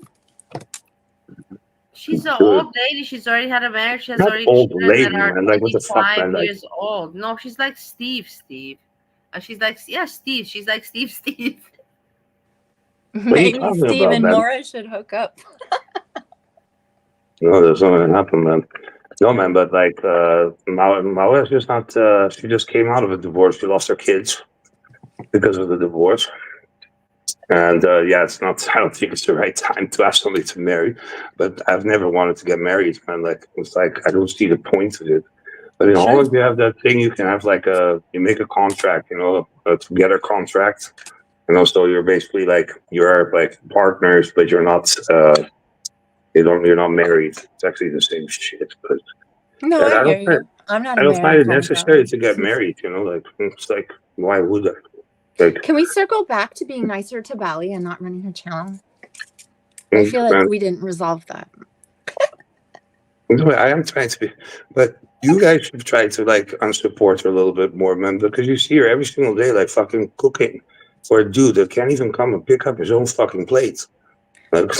She's an old lady. She's already had a marriage. She has Not already old children lady, that are man. Like, what the fuck, 25 man? Like, years old. No, she's like Steve. She's like, yeah, Steve. She's like Steve. what are you Maybe talking Steve about, and man? Maura should hook up. No, there's not gonna happen, man. No, man, but like, Maura's just not, she just came out of a divorce. She lost her kids because of the divorce. And yeah, it's not, I don't think it's the right time to ask somebody to marry, but I've never wanted to get married, man. Like, it's like, I don't see the point of it. But in Holland, you have that thing, you can have like you make a contract, you know, a together contract. And also you're basically like, you're like partners, but you're not, you're not married. It's actually the same shit. But No, yeah, I hear you. I'm not I a don't find it married necessary to get married, you know, like, it's like, why would I? Like, Can we circle back to being nicer to Bally and not running her channel? I feel like we didn't resolve that. I am trying to be, but you guys should try to like unsupport her a little bit more, man, because you see her every single day, like fucking cooking for a dude that can't even come and pick up his own fucking plates. Like,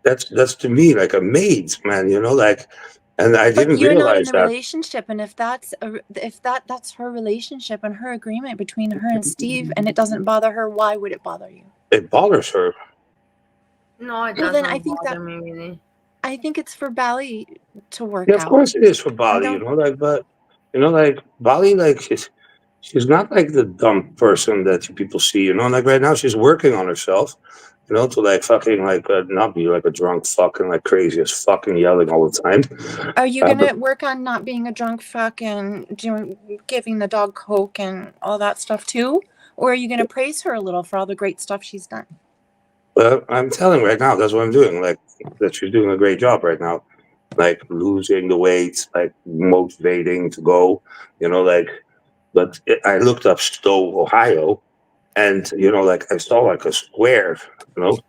that's to me like a maid, man, you know, like, and I didn't You're not in realize a that. relationship, and if that's her relationship and her agreement between her and Steve, and it doesn't bother her, why would it bother you? It bothers her. No, it Well, doesn't then I think bother me really. I think it's for Bally to work Yeah, out. of course it is for Bali, you know, like, but you know, like Bali, like she's not like the dumb person that you people see, you know, like right now she's working on herself, you know, to like fucking like not be like a drunk fucking like crazy as fucking yelling all the time. Are you gonna work on not being a drunk fuck and giving the dog Coke and all that stuff too? Or are you gonna praise her a little for all the great stuff she's done? I'm telling right now, that's what I'm doing. Like that she's doing a great job right now. Like losing the weight, like motivating to go, you know, like, but I looked up Stowe, Ohio, and, you know, like I saw like a square, you know,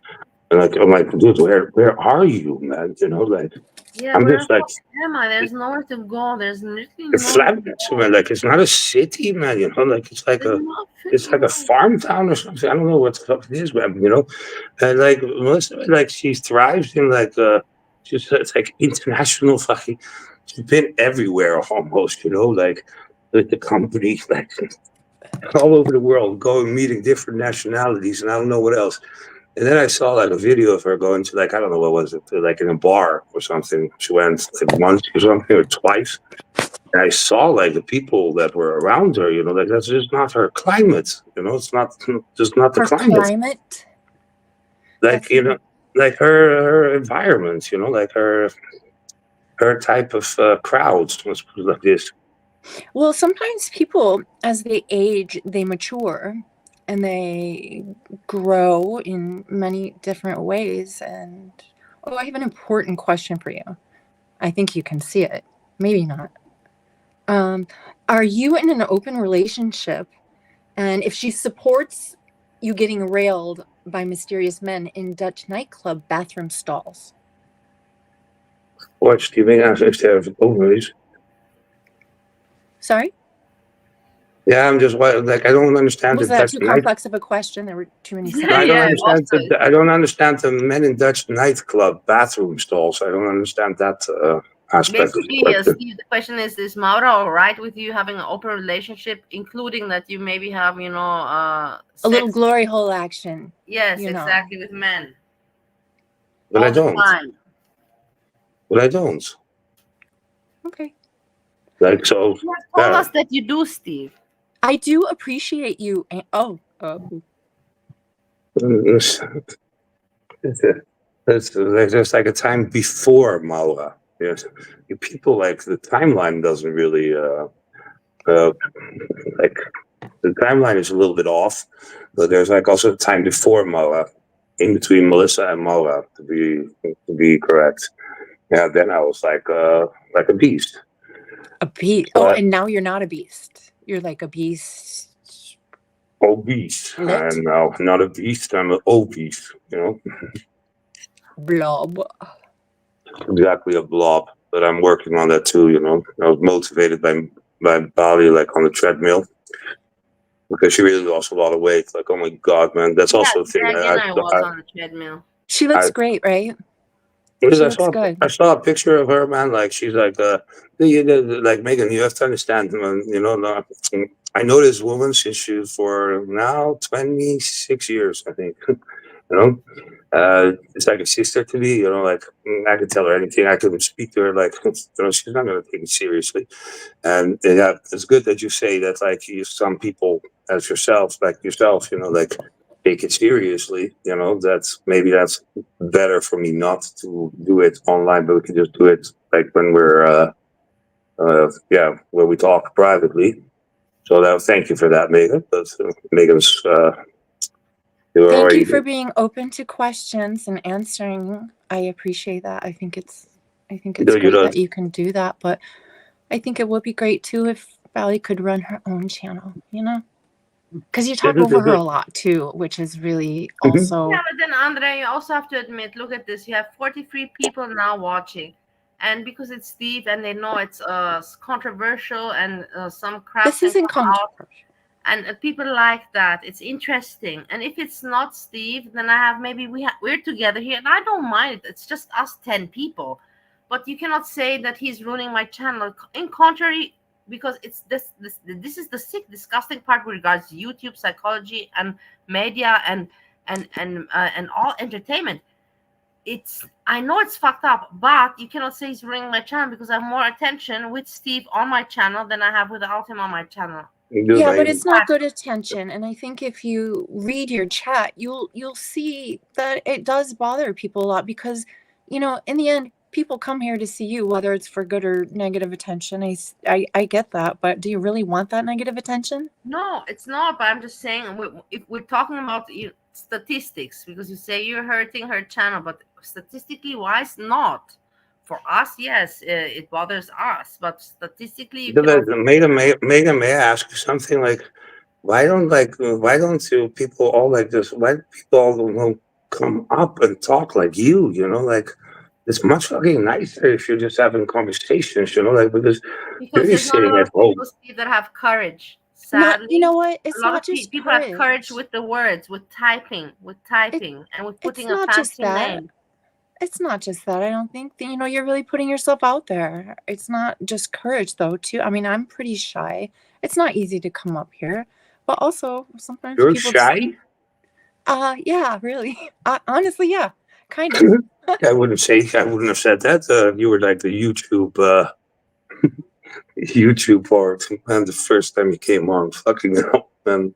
and like, I'm like, dude, where are you, man? You know, like, Yeah, I'm where just like, am I? There's nowhere to go. There's nothing. it's flat, man. Like, it's not a city, man, you know, like, it's like a farm town or something. I don't know what the fuck it is, man, you know, and like, most of it, like, she thrives in like, it's like international fucking, she's been everywhere almost, you know, like the company, like, all over the world, going meeting different nationalities, and I don't know what else. And then I saw like a video of her going to like, I don't know what was it, like in a bar or something. She went like once or something or twice. And I saw like the people that were around her, you know, like that's just not her climate. You know, it's not just not the climate. Like, you know, like her environment, you know, like her type of crowds, let's put it like this. Well, sometimes people, as they age, they mature and they grow in many different ways. And I have an important question for you. I think you can see it. Maybe not. Are you in an open relationship? And if she supports you getting railed by mysterious men in Dutch nightclub bathroom stalls? What do you mean if they have ovaries? Sorry? Yeah, I'm just like, I don't understand. Was that too complex of a question? There were too many sentences. I don't understand the men in Dutch nightclub bathroom stalls. I don't understand that aspect. Basically, Steve, the question is Maura all right with you having an open relationship, including that you maybe have, you know, a little glory hole action? Yes, exactly, with men. But all I don't. The time. But I don't. Okay. Like, so. You have told us that you do, Steve. I do appreciate you. It's there's like a time before Maura. Yes, people like the timeline doesn't really like the timeline is a little bit off, but there's like also a time before Maura, in between Melissa and Moa, to be correct. Yeah, then I was like a beast. A beast. Oh, and now you're not a beast. You're like a beast. Obese. And now not a beast, I'm an obese, you know. Blob. Exactly, a blob. But I'm working on that too, you know. I was motivated by Bali, like on the treadmill. Because she really lost a lot of weight. Like, oh my God, man. That's also a thing. I was on the treadmill. She looks great, right? Because She I looks good. I saw a picture of her, man. Like, she's like, like, Megan, you have to understand, man, you know, I know this woman since she's for now 26 years, I think. You know, it's like a sister to me. You know, like I could tell her anything. I could speak to her. Like, you know, she's not gonna take it seriously. And yeah, it's good that you say that. Like, some people as yourself, like yourself, you know, like take it seriously. You know, that's better for me not to do it online, but we can just do it like when we're when we talk privately. So thank you for that, Megan. That's Megan's. Thank you for being open to questions and answering. I appreciate that. I think it's great that you can do that, but I think it would be great too if Valley could run her own channel, you know? Because you talk over her a lot too, which is really also... Yeah, but then Andre, you also have to admit, look at this, you have 43 people now watching. And because it's Steve and they know it's controversial and some crap. This isn't controversial. And people like that. It's interesting. And if it's not Steve, then I have maybe we're together here, and I don't mind it. It's just us 10 people. But you cannot say that he's ruining my channel. In contrary, because it's this is the sick, disgusting part with regards to YouTube, psychology, and media, and all entertainment. I know it's fucked up, but you cannot say he's ruining my channel because I have more attention with Steve on my channel than I have without him on my channel. Yeah, but it's not good attention, and I think if you read your chat, you'll see that it does bother people a lot because, you know, in the end, people come here to see you, whether it's for good or negative attention. I get that, but do you really want that negative attention? No, it's not. But I'm just saying, if we're talking about statistics, because you say you're hurting her channel, but statistically wise, not. For us, yes, it bothers us, but statistically, Megan, may I ask you something? Like, why don't people all like this? Why do people all don't come up and talk like you? You know, like it's much fucking nicer if you're just having conversations. You know, like because there's not a lot of people that have courage. Sadly, you know what? It's a lot not of just people have courage with the words, with typing, and with putting a fancy name. It's not just that. I don't think that, you know, you're really putting yourself out there. It's not just courage, though, too. I mean, I'm pretty shy. It's not easy to come up here. But also, sometimes you're people... shy? Yeah, really. Honestly, yeah. Kind of. I wouldn't have said that. You were like the YouTube part. And the first time you came on, fucking hell, man.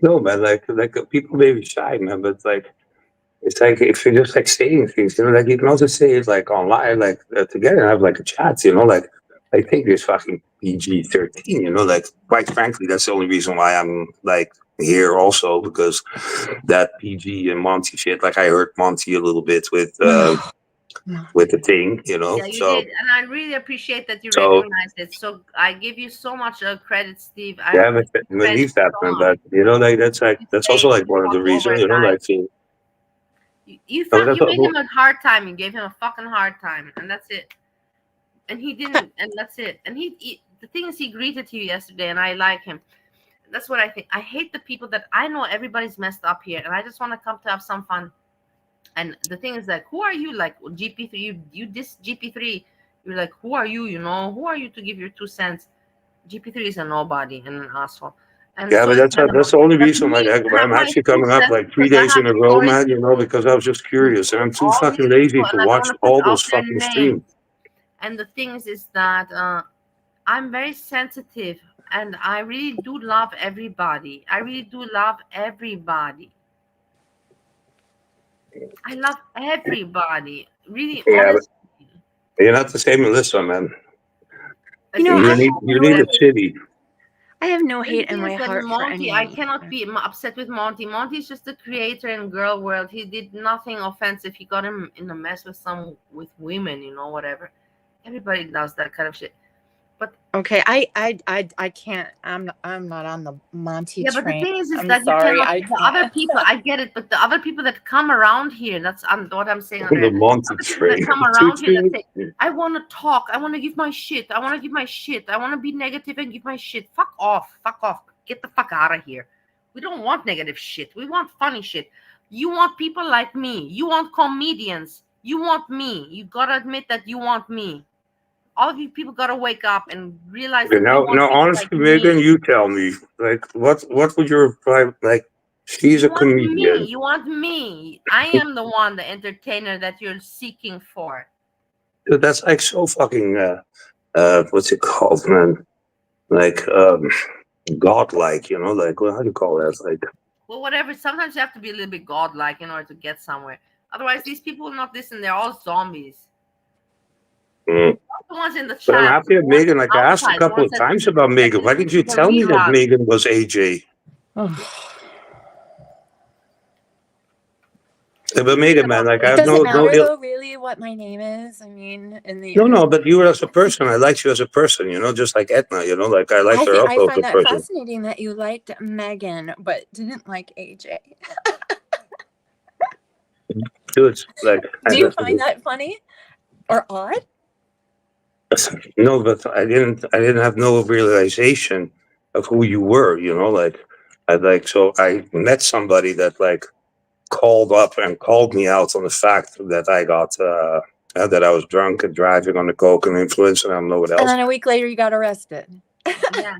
No, man, like people may be shy, man, but it's like if you're just like saying things, you know, like you can also say it like online, like together and have like a chat, you know, like I think this fucking PG-13, you know, like quite frankly, that's the only reason why I'm like here also because that PG and Monty shit, like I heard Monty a little bit with the thing, you know. Yeah, you did, and I really appreciate that you recognize it. So I give you so much credit, Steve. I believe that, man, but you know, like that's also like one of the reasons, you know, like. You made him a hard time. You gave him a fucking hard time, and that's it. And he didn't, and that's it. And the thing is, he greeted you yesterday, and I like him. That's what I think. I hate the people that I know everybody's messed up here, and I just want to come to have some fun. And the thing is, like, who are you? Like GP3, you diss GP3. You're like, who are you? You know, who are you to give your 2 cents? GP3 is a nobody and an asshole. And yeah, so but that's the only reason like I'm actually coming up like 3 days in a row, man, you know, because I was just curious and I'm too fucking lazy to watch all those fucking streams. And the thing is that I'm very sensitive and I really do love everybody. I really do love everybody. I love everybody. Really, honestly. You're not the same Melissa, man. You know, you need a city. I have no The hate in thing my is that heart for Monty, I anyone. cannot be upset with Monty. Monty's just a creator in girl world. He did nothing offensive. He got him in a mess with women, whatever. Everybody does that kind of shit. But okay, I can't. I'm not on the Monty yeah, but the train. thing is I'm that sorry, you cannot. I The other can't. people, I get it, but the other people that come around here, that's what I'm saying. The Monty Other people that train. come around here that say, "I want to talk. I want to give my shit. I want to give my shit. I want to be negative and give my shit." Fuck off. Fuck off. Get the fuck out of here. We don't want negative shit. We want funny shit. You want people like me. You want comedians. You want me. You gotta admit that you want me. All of you people gotta wake up and realize Okay, that now, you want people honestly, like Megan, me. you tell me, like, what would your reply? Like, she's You a want me. comedian. You want me. I am the one, the entertainer that you're seeking for. Dude, that's like so fucking. What's it called, man? Like, godlike. Like, how do you call that? Like, Well, whatever. Sometimes you have to be a little bit godlike in order to get somewhere. Otherwise, these people will not listen. They're all zombies. mm. The ones in the But I'm chat. happy The that ones Megan. Like, I asked a outside. The couple ones of times about that Megan. Why listen didn't you to the tell me that rerun. Megan was AJ? But Megan, man, like, I have Does it no matter ill. though, really, what my name is? I mean, in the No, end, but you as a person, I liked you as a person. Just like Edna. Like, I liked her I also as find a that person. fascinating that you liked Megan but didn't like AJ. Dude, like, Do you find that funny or odd? No, but I didn't have no realization of who you were. Like, so I met somebody that like called up and called me out on the fact that I got that I was drunk and driving on the coke and influence, and I don't know what And else. then a week later, you got arrested. Yeah.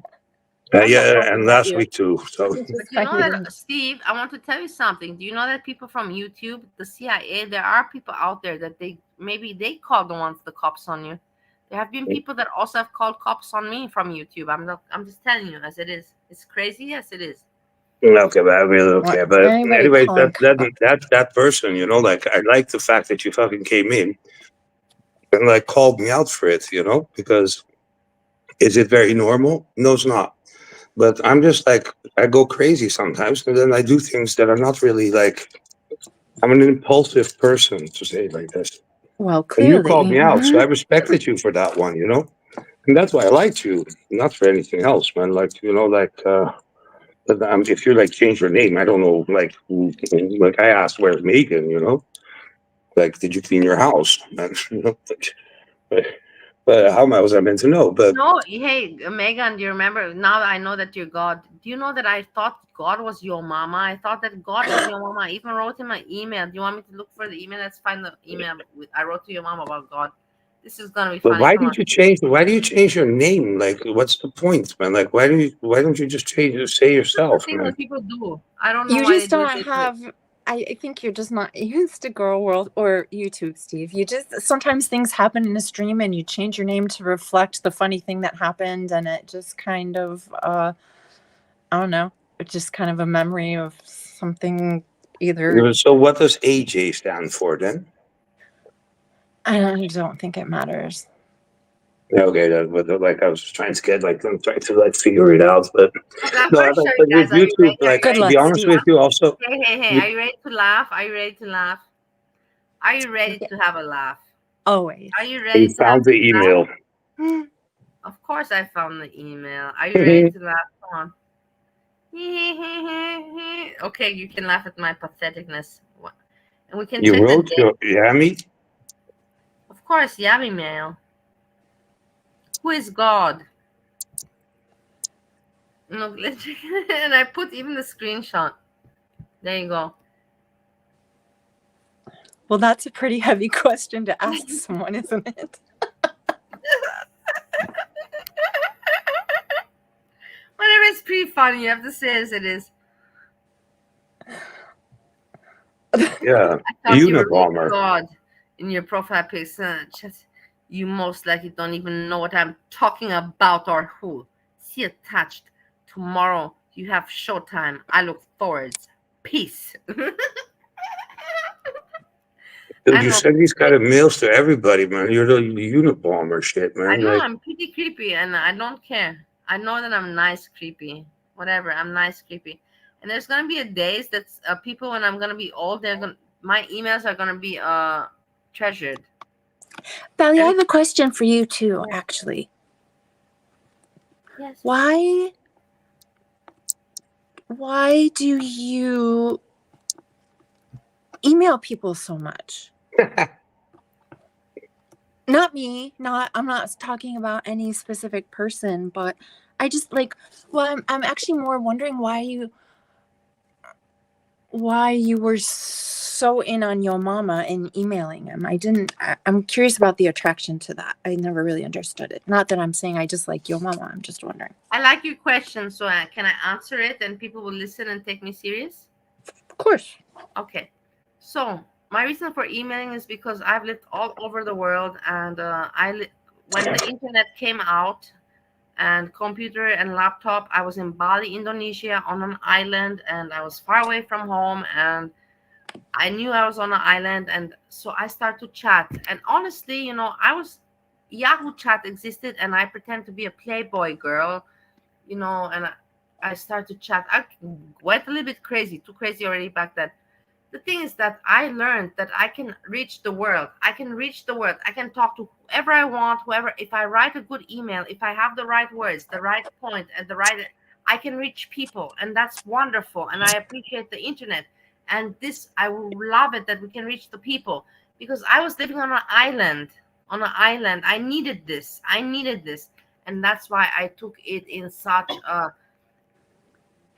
Yeah, and last week too. So But you know that, Steve, I want to tell you something. Do you know that people from YouTube, the CIA, there are people out there that maybe they call the cops on you. There have been people that also have called cops on me from YouTube. I'm just telling you as it is. It's crazy, yes it is. okay, but I really don't care. But anyways, calling that person, like, I like the fact that you fucking came in and like called me out for it, because is it very normal? No, it's not. But I'm just like, I go crazy sometimes, and then I do things that are not really like. I'm an impulsive person, to say it like this. Well, And you called clearly. me out, so I respected you for that one, and that's why I liked you, not for anything else, man. Like, but, if you like change your name, I don't know, like, like I asked, where's Megan? Like, did you clean your house? But how was I meant to know? But No, hey, Megan, do you remember? Now that I know that you're God, do you know that I thought God was your mama? I thought that God was your mama. I even wrote in my email. Do you want me to look for the email? Let's find the email I wrote to your mom about God. This is gonna be But funny. why Come on. did you change? Why do you change your name? Like, what's the point, man? Like, why don't you just say yourself, Things man? that people do. I don't know You why just they do don't it. have. I think you're just not used to girl world or YouTube, Steve. You just sometimes things happen in a stream and you change your name to reflect the funny thing that happened, and it just kind of I don't know. It's just kind of a memory of something either. So what does AJ stand for then? I don't think it matters. Yeah, okay, but like I was trying to get like I'm trying to like figure it out, but Okay, I'm no, gonna show you but guys. with Are you YouTube, ready? like to be honest with you, also. Hey, are you ready to laugh? Are you ready to laugh? Are you ready to have a laugh? Always. Are you ready You to have found the a email. laugh? Of course I found the email. Are you ready to laugh? Come on. Okay, you can laugh at my patheticness. And we can You check the wrote date. your Yami? Of course, Yami mail. Who is God? No, let's check. And I put even the screenshot. There you go. Well, that's a pretty heavy question to ask someone, isn't it? Whatever, it's pretty funny. You have to say as it is. Yeah, I thought you were Unabomber. God in your profile picture. You most likely don't even know what I'm talking about or who. See attached. Tomorrow you have showtime. I look forward. Peace. Dude, you send these kind of mails to everybody, man. You're the Unabomber shit, man. I know Like, I'm pretty creepy and I don't care. I know that I'm nice, creepy. Whatever, I'm nice, creepy. And there's gonna be a days that people, when I'm gonna be old, my emails are gonna be treasured. Belly, I have a question for you too, actually. Yes. Why do you email people so much? Not me, I'm not talking about any specific person, but I just I'm actually more wondering why you were so in on your mama and emailing him. I'm curious about the attraction to that. I never really understood it. Not that I'm saying I just like your mama. I'm just wondering. I like your question, so can I answer it and people will listen and take me serious? Of course. Okay. So my reason for emailing is because I've lived all over the world, and when the internet came out and computer and laptop, I was in Bali, Indonesia, on an island, and I was far away from home, and I knew I was on an island, and so I started to chat. And honestly, Yahoo chat existed, and I pretend to be a Playboy girl, and I started to chat. I went a little bit crazy, too crazy already back then. The thing is that I learned that I can reach the world. I can talk to whoever I want, if I write a good email, if I have the right words, the right point, and I can reach people. And that's wonderful. And I appreciate the internet. And I will love it that we can reach the people, because I was living on an island. I needed this. And that's why I took it in such a...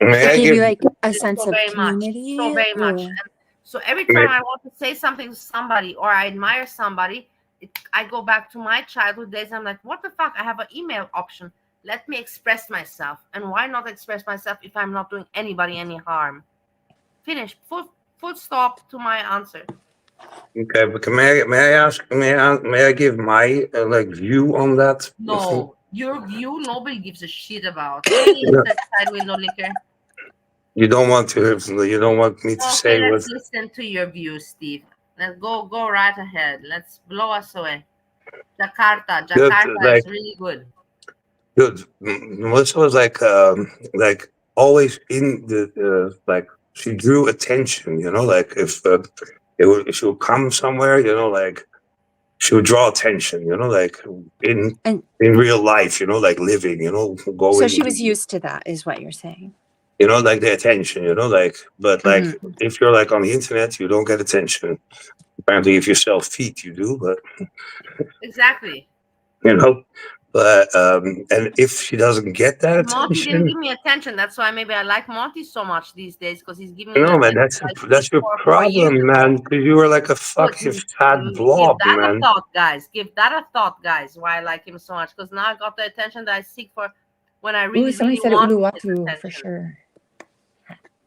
It gave you like a sense of community? So very much. And so every time I want to say something to somebody or I admire somebody, I go back to my childhood days. I'm like, what the fuck? I have an email option. Let me express myself. And why not express myself if I'm not doing anybody any harm? Finish. Full stop to my answer. Okay, but may I ask? May I give my view on that? No, your view nobody gives a shit about. Side window liquor. You don't want to. You don't want me to say what. Let's listen to your view, Steve. Let's go right ahead. Let's blow us away. Jakarta is really good. Good. Melissa was like always in the she drew attention. If she would come somewhere, she would draw attention. In real life, living. Going. So she was used to that, is what you're saying. The attention, but if you're on the internet, you don't get attention. Apparently, if you sell feet, you do, but exactly. But and if she doesn't get that attention, Monty didn't give me attention. That's why maybe I like Monty so much these days, because he's giving me. No, man, that's your problem, man. Because you were like a fucking fat blob, man. Give that a thought, guys. Why I like him so much? Because now I got the attention that I seek for when I really, somebody said want for sure.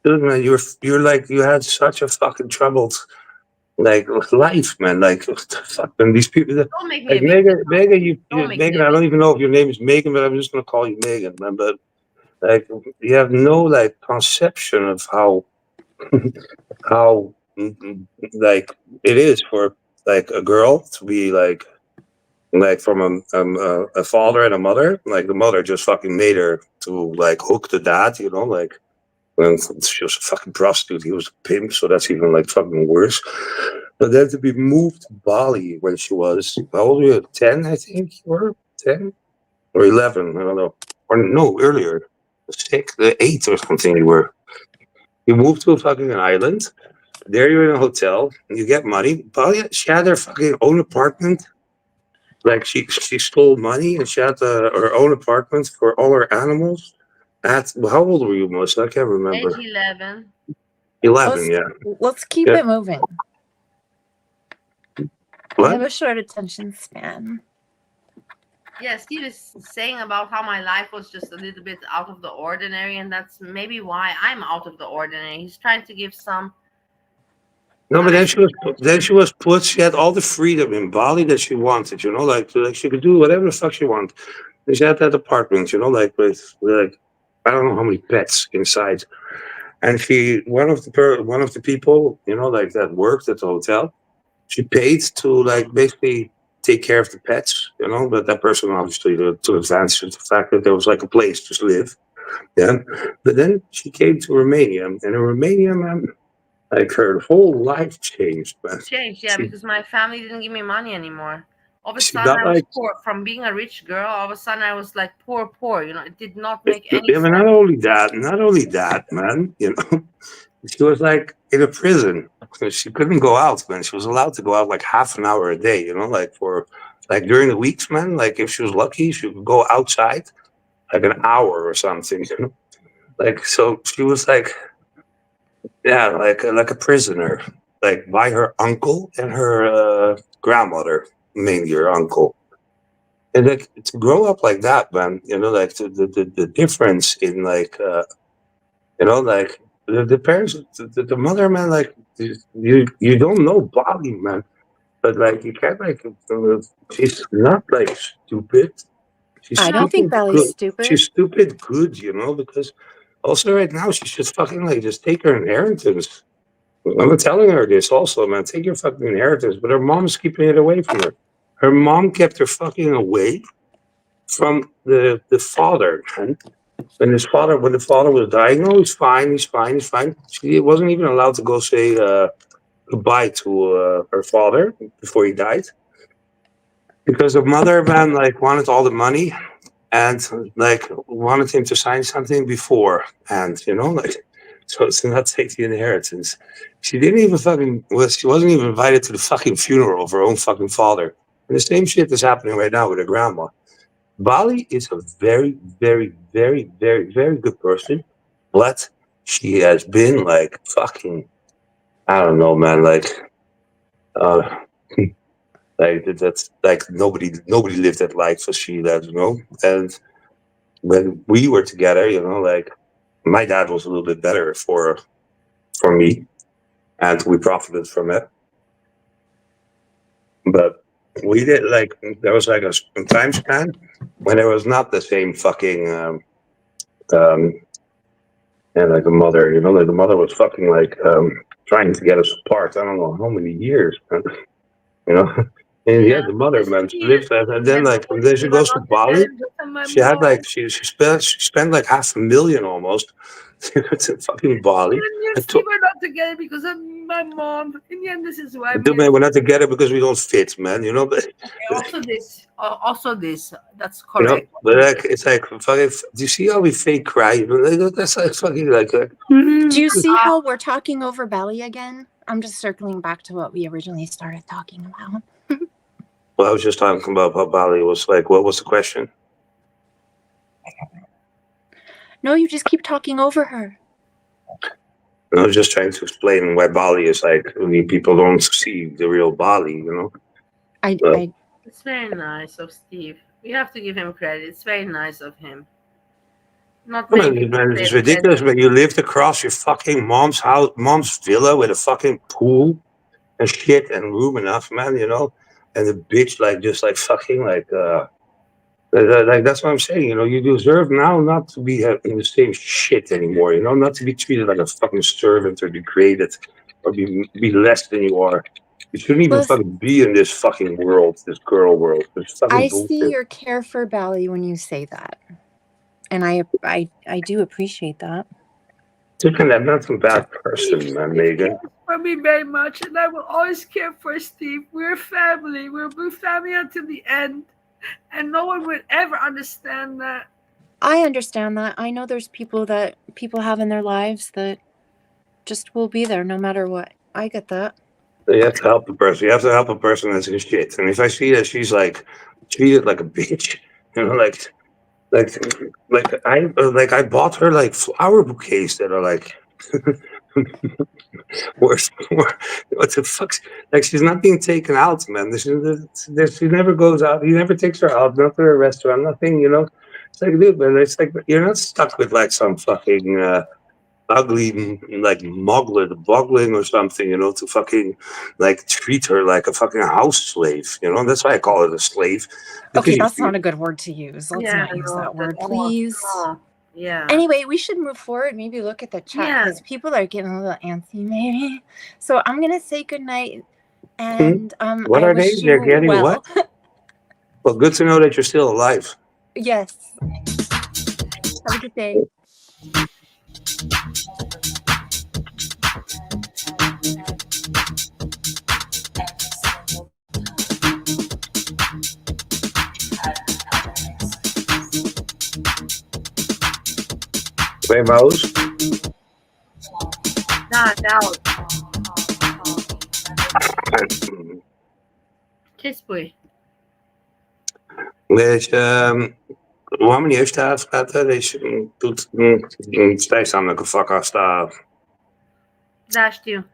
Dude, man, you're like you had such a fucking troubled life, man. What the fuck? And these people, don't make me Megan, Megan. I don't even know if your name is Megan, but I'm just gonna call you Megan, man. But you have no conception of how it is for a girl to be from a father and a mother. The mother just fucking made her to hook the dad, when she was a fucking prostitute, he was a pimp, so that's even fucking worse. But then to be moved to Bali when she was, how old were you? 10, I think you were? 10? Or 11, I don't know. Or no, earlier. 6, 8 or something you were. You moved to a fucking island. There you're in a hotel. And you get money. Bali, she had her fucking own apartment. She stole money and she had her own apartment for all her animals. How old were you, Melissa? I can't remember. Age 11. 11, yeah. Let's keep it moving. What? I have a short attention span. Yeah, Steve is saying about how my life was just a little bit out of the ordinary, and that's maybe why I'm out of the ordinary. He's trying to give some... No, but then she was put. She had all the freedom in Bali that she wanted. She could do whatever the fuck she wanted. And she had that apartment. With I don't know how many pets inside. And one of the people, that worked at the hotel, she paid to basically take care of the pets, you know. But that person obviously took advantage of the fact that there was like a place to live. Yeah, but then she came to Romania, and in Romania, man, like her whole life changed, man. Changed, yeah, because my family didn't give me money anymore. All of a She sudden, got I was like, poor. From being a rich girl, all of a sudden, I was like poor. You know, it did not make any yeah, but sense. not only that, man. You know, she was like in a prison, so she couldn't go out, man. She was allowed to go out like half an hour a day, you know, like for like during the weeks, man. Like if she was lucky, she could go outside like an hour or something, you know. Like so, she was like, yeah, like a prisoner, like by her uncle and her grandmother, mainly her uncle. And like to grow up like that, man, you know, like the difference in like you know, like the parents, the mother, man, like you don't know Bobby, man, but like you can't like she's not like stupid. She's I don't think stupid Bally's good. stupid. She's stupid good, you know, because also right now she's just fucking like just take her inheritance. I'm telling her this also, man. Take your fucking inheritance, but her mom's keeping it away from her. Her mom kept her fucking away from the father, man. When the father was dying, no, he's fine. She wasn't even allowed to go say goodbye to her father before he died, because the mother, man, like wanted all the money and like wanted him to sign something before, and you know, like so to not take the inheritance. She didn't even she wasn't even invited to the fucking funeral of her own fucking father. And the same shit is happening right now with her grandma. Bali is a very, very, very, very, very good person, but she has been like fucking, I don't know, man, like, uh, like that's like nobody lived that life as she does, you know. And when we were together, you know, like my dad was a little bit better for me, and we profited from it. But we did like there was like a time span when there was not the same fucking and like the mother, you know, like the mother was fucking like trying to get us apart. I don't know how many years, man. You know. And yeah, the mother, man, she lives there, and then like and then she goes to Bali. She had like she spent like $500,000 almost to fucking Bali. Yes, we were not together because of my mom. In the end, this is why. Man, we're not together because we don't fit, man. You know, but Also this. That's you know, correct. but like it's like fucking. Do you see how we fake cry? You know, like, that's like fucking like. Do you see how we're talking over Belly again? I'm just circling back to what we originally started talking about. Well, I was just talking about how Bali was like. What was the question? No, you just keep talking over her. I was just trying to explain why Bali is like. I mean, people don't see the real Bali, you know. It's very nice of Steve. We have to give him credit. It's very nice of him. Not many people Man, say it's that. ridiculous. But you lived across your fucking mom's house, mom's villa with a fucking pool and shit and room enough, man. You know, and the bitch like just like fucking like that's what I'm saying. You know, you deserve now not to be in the same shit anymore. You know, not to be treated like a fucking servant or degraded or be less than you are. You shouldn't even fucking be in this fucking world, this girl world. This fucking I bullshit. see your care for Bally when you say that, and I do appreciate that. I'm not some bad person, man, Megan. For me very much, and I will always care for Steve. We're family. We're family until the end, and no one would ever understand that. I understand that. I know there's people that people have in their lives that just will be there no matter what. I get that. You have to help the person. You have to help a person that's in shit. And if I see that she's like treated like a bitch, you know, like I bought her like flower bouquets that are like worse. What the fuck? Like she's not being taken out, man. She never goes out. He never takes her out, not to a restaurant, nothing. You know, it's like, dude, man. It's like you're not stuck with like some fucking ugly like boggling or something, you know, to fucking like treat her like a fucking house slave, you know. That's why I call it a slave. Okay, that's not a good word to use. Let's not use that word, please. Yeah. Anyway, we should move forward. Maybe look at the chat because people are getting a little antsy, maybe. So I'm gonna say goodnight, and what I are wish they? They're you getting well. what? Well, good to know that you're still alive. Yes. Have a good day. Rainbows? Da, ce spui? Deci, oamenii ăștia, frate, deci stai înseamnă că fac asta. Da, știu.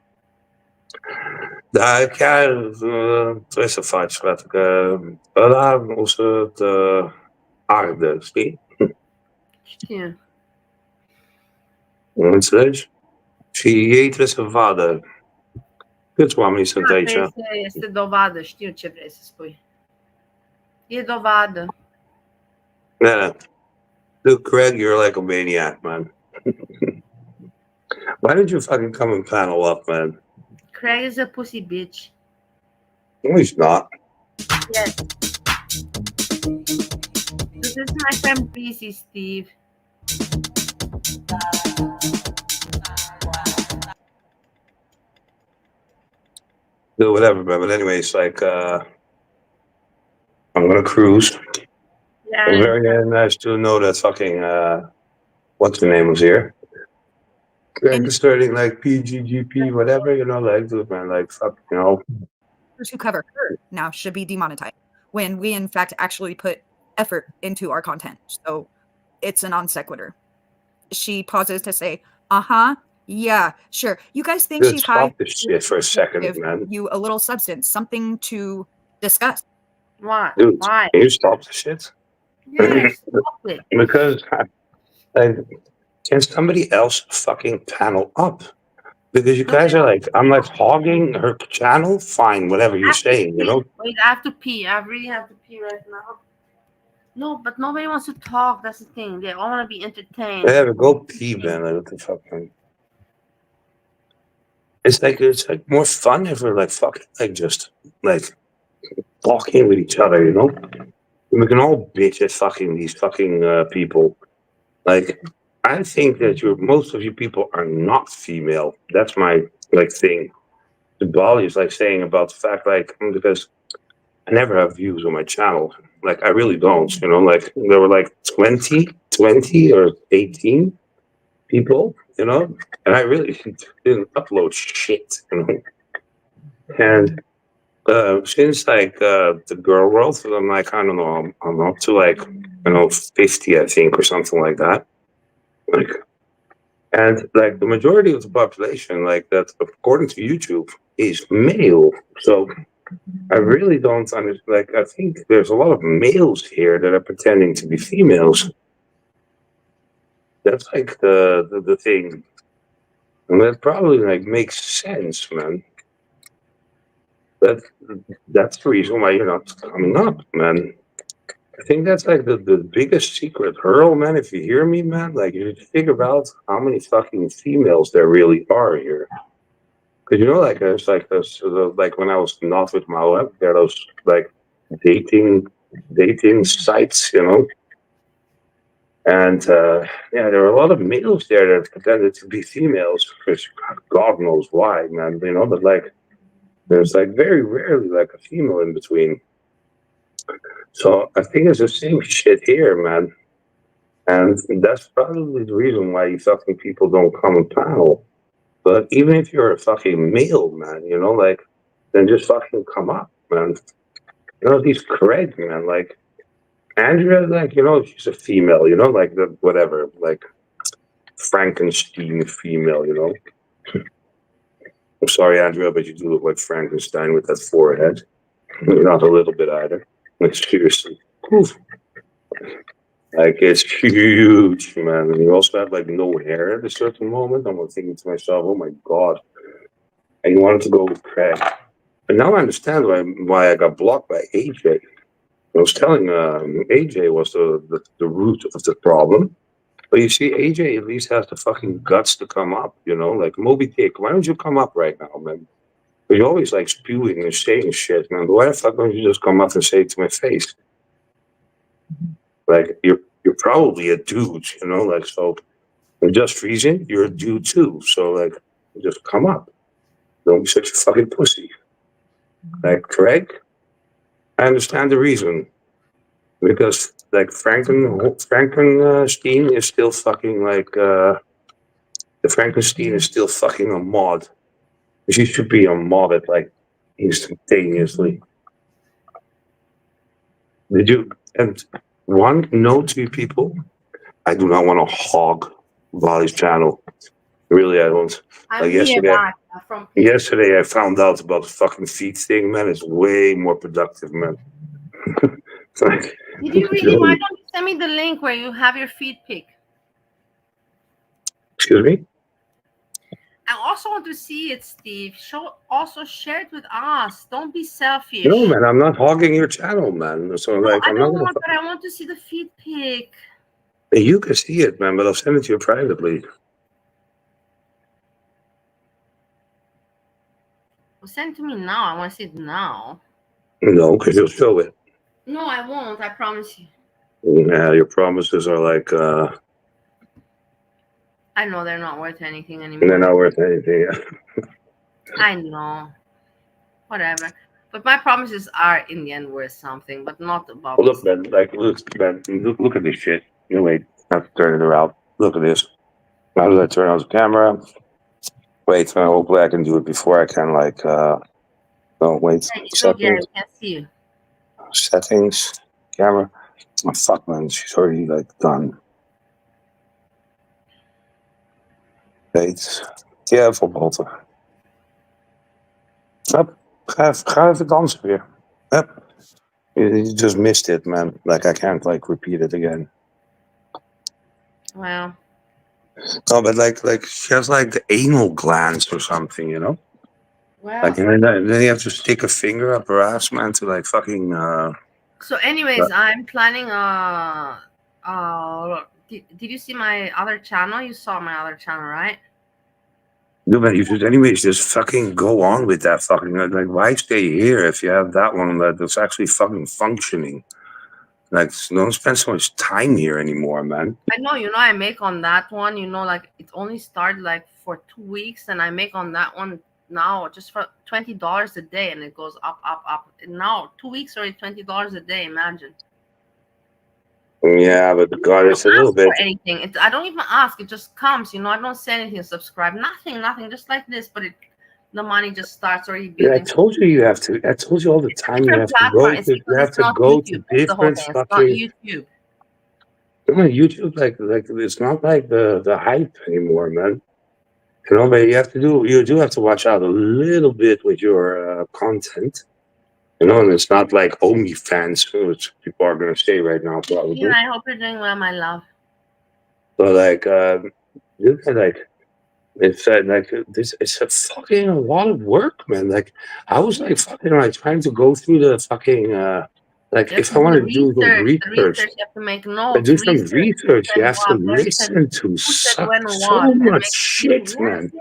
Dar chiar trebuie să faci, frate, că ăla o să te ardă, știi? Știu. Înțelegi? Și ei trebuie să vadă câți oameni sunt aici. Este dovadă, știu ce vrei să spui. E dovadă. Yeah. Dude, Craig, you're like a maniac, man. Why did you fucking come and panel up, man? Craig is a pussy bitch. No, he's not. Yes. This is my friend Breezy, Steve. Do whatever, man. But anyways, like, I'm gonna cruise. Yeah. It's very nice to know that fucking, what's the name was here? Like, starting like PGGP, whatever, you know, like, dude, man, like, fuck, you know. Who cover her now should be demonetized when we, in fact, actually put effort into our content. So it's a non sequitur. She pauses to say, yeah, sure. You guys think Dude, she's high? Stop this shit for a second, Give man. you a little substance, something to discuss. Why? Dude, Why? can you stop the shit? Yes, stop it. Because, like, can somebody else fucking panel up? Because you guys are like, I'm like hogging her channel. Fine, whatever you're saying, you know. Wait, I have to pee. I really have to pee right now. No, but nobody wants to talk. That's the thing. They all want to be entertained. Yeah, but go pee, man. Like, what the fuck, man? It's like more fun if we're like fucking like just like talking with each other, you know. We can all bitch at fucking these fucking people. Like, I think that most of you people are not female. That's my like thing. The Bali is like saying about the fact, like, because I never have views on my channel. Like, I really don't, you know, like there were like 20 or 18 people, you know, and I really didn't upload shit, you know. And since like the girl world, I'm like, I don't know, I'm up to like, you know, 50, I think, or something like that. Like, and like the majority of the population, like that, according to YouTube, is male. So I really don't understand. Like, I think there's a lot of males here that are pretending to be females. That's like the thing, and that probably like makes sense, man. That's the reason why you're not coming up, man. I think that's like the biggest secret hurdle, man. If you hear me, man, like you figure out how many fucking females there really are here. Because you know, like there's like those, like when I was not with my web, there are those like dating sites, you know. And yeah, there are a lot of males there that pretended to be females, which God knows why, man. You know, but like there's like very rarely like a female in between. So I think it's the same shit here, man. And that's probably the reason why you fucking people don't come and panel. But even if you're a fucking male, man, you know, like, then just fucking come up, man. You know, these Craig, man, like, Andrea, like, you know, she's a female, you know, like, the whatever, like, Frankenstein female, you know. I'm sorry, Andrea, but you do look like Frankenstein with that forehead. Not a little bit either. Like, seriously. Oof. Like, it's huge, man. And you also have, like, no hair at a certain moment. I'm thinking to myself, oh my God. And you wanted to go with Craig. But now I understand why I got blocked by AJ. I was telling AJ was the root of the problem. But you see, AJ at least has the fucking guts to come up, you know? Like, Moby Dick, why don't you come up right now, man? But you're always, like, spewing and saying shit, man. But why the fuck don't you just come up and say it to my face? Like you're probably a dude, you know, like so. And just freezing, you're a dude too. So like, just come up. Don't be such a fucking pussy. Like Craig, I understand the reason because like Frankenstein is still fucking like the Frankenstein is still fucking a mod. She should be unmodded like instantaneously. Did you? And one note to you people, I do not want to hog Vali's channel. Really, I don't. I'm here back from Yesterday, I found out about the fucking feet thing, man. It's way more productive, man. It's like, did you really? Why don't you send me the link where you have your feet pic? Excuse me? I also want to see it, Steve. Also share it with us. Don't be selfish. No, man, I'm not hogging your channel, man. So, no, like, I I'm don't not want, but I want to see the feet pic. You can see it, man, but I'll send it to you privately. Well, send it to me now. I want to see it now. No, because you'll show it. No, I won't. I promise you. Yeah, your promises are like, I know they're not worth anything anymore. they're not worth anything. I know. Whatever. But my promises are in the end worth something, but not about. Well, look, man, like, look at this shit. You wait, I have to turn it around. Look at this. How do I turn on the camera? Wait, hopefully I can do it before I can, like, oh, wait. Look, yeah, we can see you. Settings, camera. Oh, fuck, man, she's already, like, done. Wait. Ja, verboten. Hup, ga even dansen weer. Hup. You just missed it, man. Like, I can't, like, repeat it again. Wow. No, but like she has like the anal glands or something, you know? Wow. Like, and then you have to stick a finger up her ass, man, to like fucking. So, anyways, I'm planning did you see my other channel? You saw my other channel, right? No, but you should, anyways, just fucking go on with that fucking. Like, why stay here if you have that one that's actually fucking functioning? Like, don't spend so much time here anymore, man. I know, I make on that one, like it only started like for 2 weeks, and I make on that one now just for $20 a day, and it goes up, up, up. And now 2 weeks already, $20 a day. Imagine. Yeah, but God, it's a little bit. Anything. I don't even ask. It just comes. I don't say anything. Subscribe. Nothing. Just like this. But the money just starts already building. Yeah, I told you you have to. I told you all the time you have to go. You have to go to different fucking. It's not YouTube. YouTube, like it's not like the hype anymore, man. But you do have to watch out a little bit with your content. And it's not like OnlyFans, which people are going to say right now, probably. Yeah, I hope you're doing well, my love. So, like, it's like this. It's a fucking a lot of work, man. Like, I was like fucking like trying to go through the fucking like if I want to do the research, you have to make notes. Do some research. You have to listen to so much shit, man.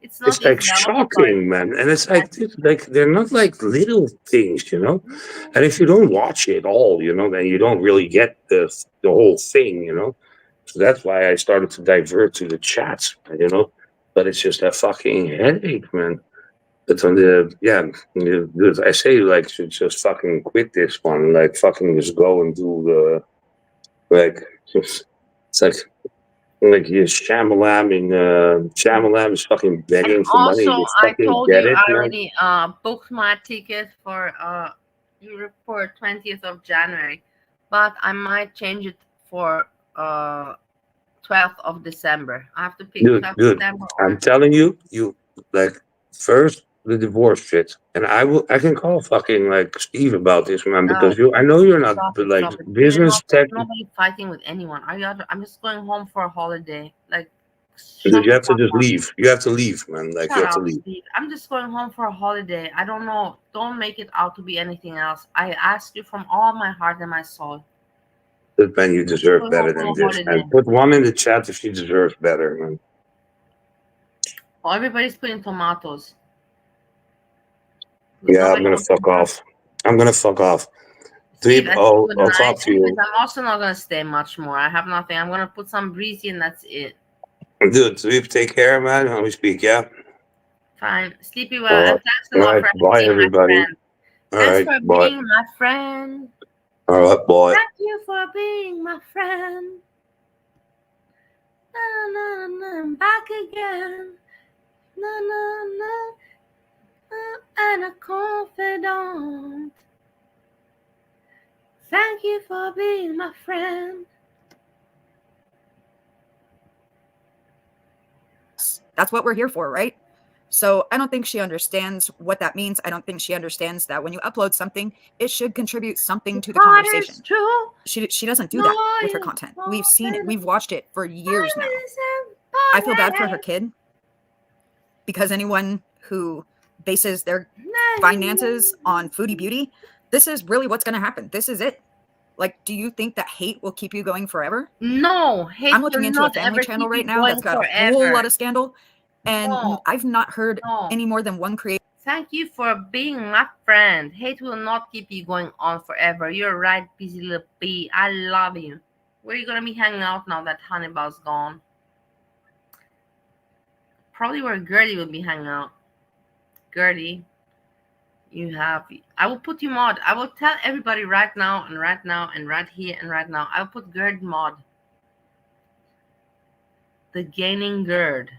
It's like shocking, man. And it's like they're not like little things, And if you don't watch it all, then you don't really get the whole thing, So that's why I started to divert to the chats, But it's just a fucking headache, man. But on I say like should just fucking quit this one, like fucking just go and do the it's like you're Shamalam is fucking begging for money. Also, I told you I already booked my ticket for Europe for 20th of January, but I might change it for 12th of December. I have to pick 12th of December. I'm telling you, like first the divorce shit, and I can call fucking like Steve about this, man, because I know you're not like business tech. Nobody fighting with anyone. I'm just going home for a holiday. Like, you have to just leave. You have to leave, man. Like you have to leave. Steve. I'm just going home for a holiday. I don't know. Don't make it out to be anything else. I ask you from all my heart and my soul. But man, you deserve better than this. And put one in the chat if she deserves better, man. Well, everybody's putting tomatoes. Yeah, I'm gonna fuck off. Sleep. Good I'll night. talk to you. I'm also not gonna stay much more. I have nothing. I'm gonna put some breezy and that's it. Dude, Sleep, take care, man. When we speak, yeah? Fine. Sleepy well. And thanks a All lot right, for bye, being everybody. my friend. All Thanks right, for bye. being my friend. All right, bye. Thank you for being my friend. Na, na, na, I'm back again. Na, na, na. And a confidant. Thank you for being my friend. That's what we're here for, right? So I don't think she understands what that means. I don't think she understands that when you upload something, it should contribute something to the conversation. She doesn't do that with her content. We've seen it. We've watched it for years now. I feel bad for her kid because anyone who bases their finances on foodie beauty, this is really what's going to happen. This is it. Like, do you think that hate will keep you going forever? No, hate I'm looking will into a not family ever channel keep right you now going that's got a forever. whole lot of scandal, and No. I've not heard No. any more than one creator. Thank you for being my friend. Hate will not keep you going on forever. You're right, busy little bee. I love you. Where are you gonna be hanging out now that Hannibal's gone? Probably where Gertie will be hanging out. Gertie, I will put you mod. I will tell everybody right now and right now and right here and right now. I will put Gerd mod. The gaining Gerd.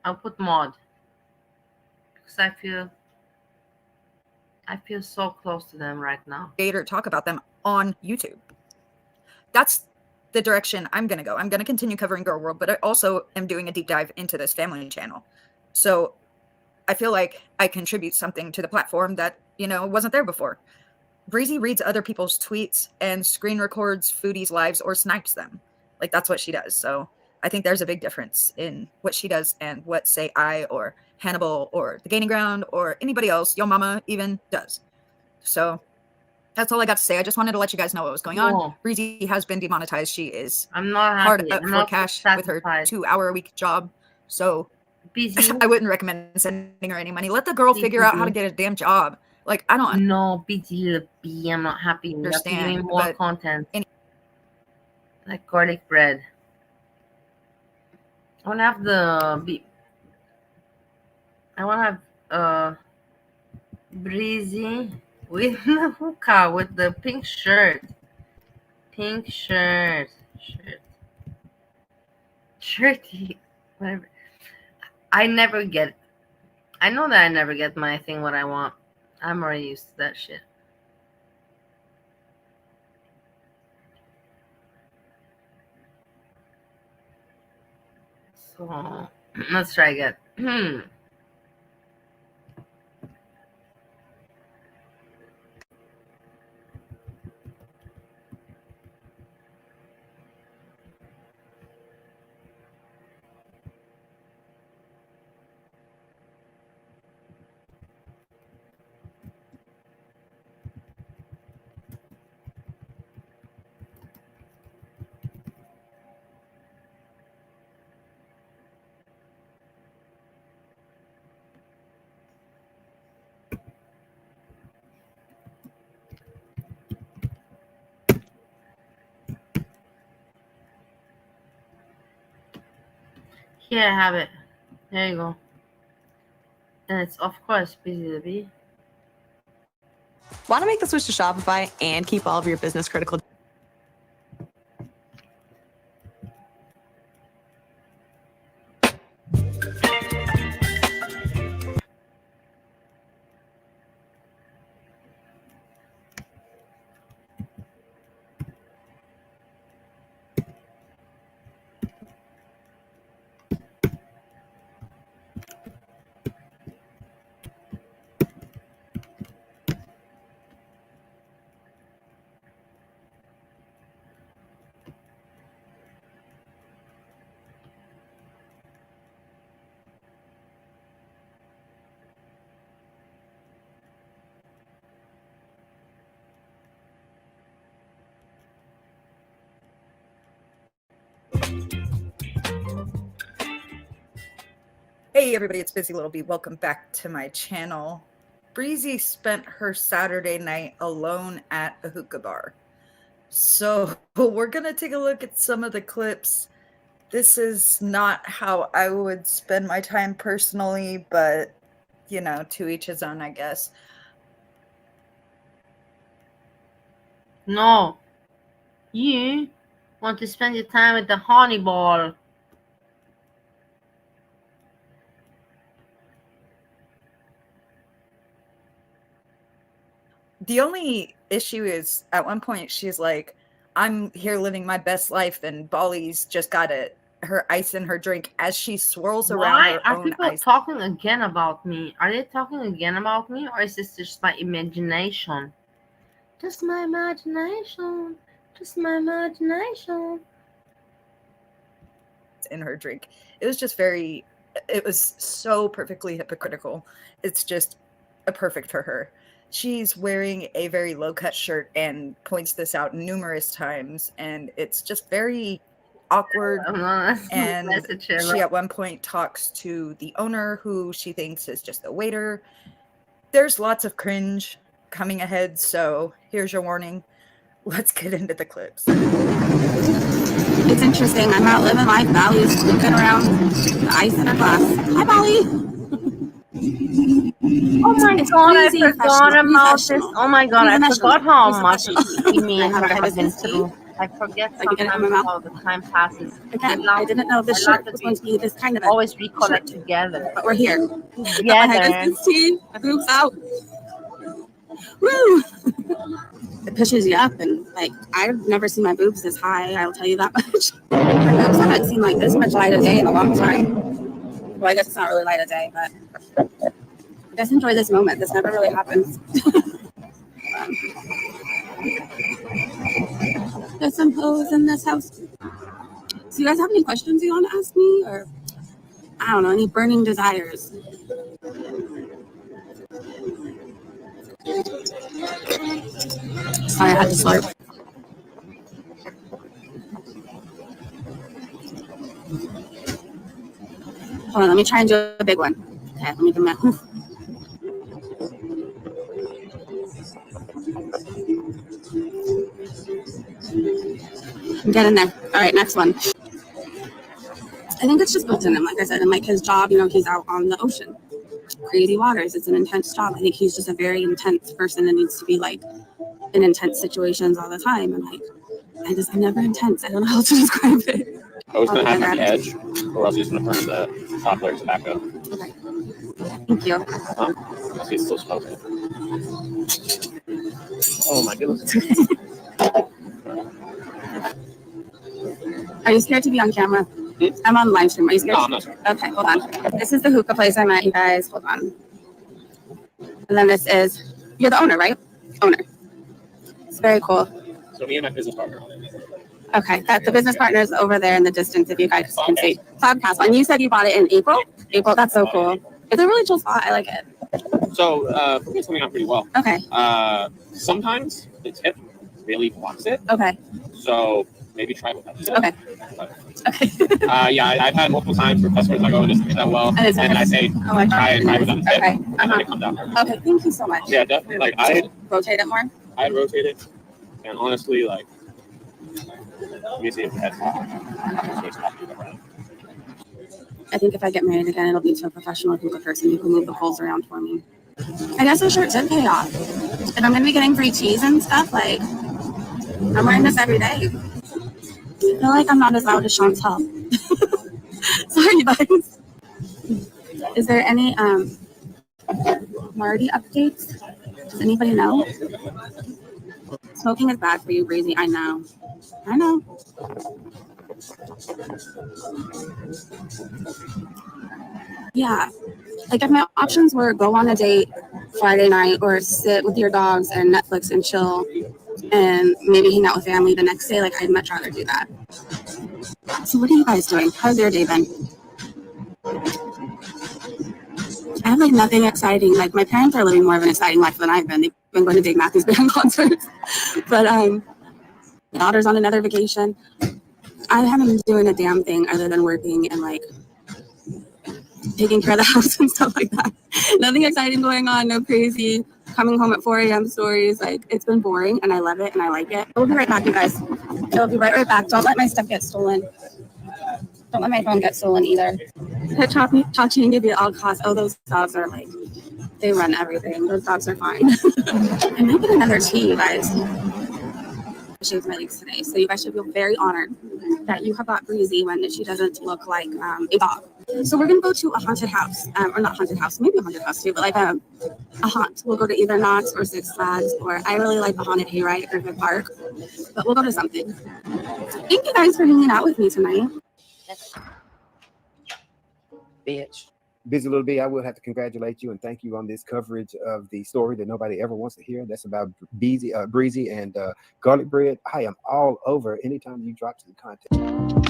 I'll put mod. Because I feel so close to them right now. Talk about them on YouTube. That's the direction I'm going to go. I'm going to continue covering Girl World, but I also am doing a deep dive into this family channel. So I feel like I contribute something to the platform that, wasn't there before. Breezy reads other people's tweets and screen records foodies' lives or snipes them. Like, that's what she does. So I think there's a big difference in what she does and what, say, I or Hannibal or The Gaining Ground or anybody else, Yo Mama even, does. So that's all I got to say. I just wanted to let you guys know what was going on. Breezy has been demonetized. She is hard up for cash with her 2-hour-a-week job. So busy. I wouldn't recommend sending her any money. Let the girl figure out how to get a damn job. Like, I don't No, busy. I'm not happy. You have to give me more content. Like garlic bread. I want to have I want to have Breezy with the hookah with the pink shirt. Shirty, whatever. I never get. I know that I never get my thing what I want. I'm already used to that shit. So let's try again. Here I have it. There you go. And it's of course busy to be. Want to make the switch to Shopify and keep all of your business critical? Hey everybody, it's Busy Little Bee. Welcome back to my channel. Breezy spent her Saturday night alone at a hookah bar. So we're going to take a look at some of the clips. This is not how I would spend my time personally, but, you know, to each his own, I guess. No. You want to spend your time with the honey ball. The only issue is at one point she's like, I'm here living my best life, and Bali's just got her ice in her drink as she swirls around Why her are own people ice. talking again about me? Are they talking again about me, or is this just my imagination? Just my imagination. Just my imagination. In her drink. It was so perfectly hypocritical. It's just perfect for her. She's wearing a very low-cut shirt and points this out numerous times, and it's just very awkward. And she at one point talks to the owner, who she thinks is just a waiter. There's lots of cringe coming ahead, so here's your warning. Let's get into the clips. It's interesting. I'm out living life. Bally's looking around the ice in her glass. Hi, Bally. Oh my god, I forgot about this. Oh my god, I forgot how much me and her have been through. I forget sometimes how the time passes. Again, I didn't know this shirt was going to be this kind of always recollect together. But we're here. Together. My boobs out. Woo! It pushes you up, and like I've never seen my boobs this high. I'll tell you that much. My boobs haven't seen like this much light of day in a long time. Well, I guess it's not really light of day, but I just enjoy this moment. This never really happens. There's some hoes in this house. So you guys have any questions you want to ask me, or I don't know, any burning desires? Sorry, I had to slurp. Hold on, let me try and do a big one. Okay, let me do my. Get in there. All right, next one. I think it's just built in him, like I said, and like his job, you know, he's out on the ocean. Crazy waters. It's an intense job. I think he's just a very intense person that needs to be like in intense situations all the time. And like, I'm never intense. I don't know how to describe it. I was going to have the edge, or else he's going to burn the top layer tobacco. Okay. Thank you. He's still smoking. Oh my goodness. Are you scared to be on camera? I'm on live stream. Are you scared? No, I'm not scared. Okay, hold on. This is the hookah place I met you guys. Hold on. And then this is, you're the owner, right? Owner. It's very cool. So me and my business partner. Okay, the business partner is over there in the distance, if you guys can see. Podcast. And you said you bought it in April? April, that's so cool. It's a really chill spot. I like it. So for me, it's coming out pretty well. Okay. Sometimes the tip really blocks it. Okay. So maybe try with that. Okay. Okay. Yeah, I've had multiple times where customers like, oh, it doesn't get that well. And then I say, try it without the tip. And then it comes out. Okay, thank you so much. Yeah, definitely. Like, I'd rotate it more? I'd rotate it. And honestly, like, let me see if it has. I think if I get married again, it'll be to a professional hookah person who can move the poles around for me. I guess the shirt did pay off. If I'm going to be getting free cheese and stuff, like, I'm wearing this every day. I feel like I'm not as loud as Chantel. Sorry, guys. Is there any Marty updates? Does anybody know? Smoking is bad for you, Breezy. I know. I know. Yeah. Like if my options were go on a date Friday night or sit with your dogs and Netflix and chill and maybe hang out with family the next day, like I'd much rather do that. So what are you guys doing? How's your day been? I have like nothing exciting. Like my parents are living more of an exciting life than I've been. They've been going to Dave Matthews Band concerts. But my daughter's on another vacation. I haven't been doing a damn thing other than working and like taking care of the house and stuff like that. Nothing exciting going on, no crazy coming home at 4 a.m. stories. Like, it's been boring, and I love it, and I like it. We'll be right back, you guys. I'll be right back. Don't let my stuff get stolen. Don't let my phone get stolen either. Hit Chachi and give you all costs. Oh, those dogs are like, they run everything. Those dogs are fine. I might get another tea, you guys. I shaved my legs today, so you guys should feel very honored that you have got Breezy when she doesn't look like a dog. So we're gonna go to a haunted house, or not haunted house, maybe a haunted house too, but like a haunt. We'll go to either Knott's or Six Flags, or I really like a haunted hayride at Griffith Park, but we'll go to something. Thank you guys for hanging out with me tonight. Bitch. Busy Little B, I will have to congratulate you and thank you on this coverage of the story that nobody ever wants to hear. That's about Breezy and garlic bread. I am all over anytime you drop some content.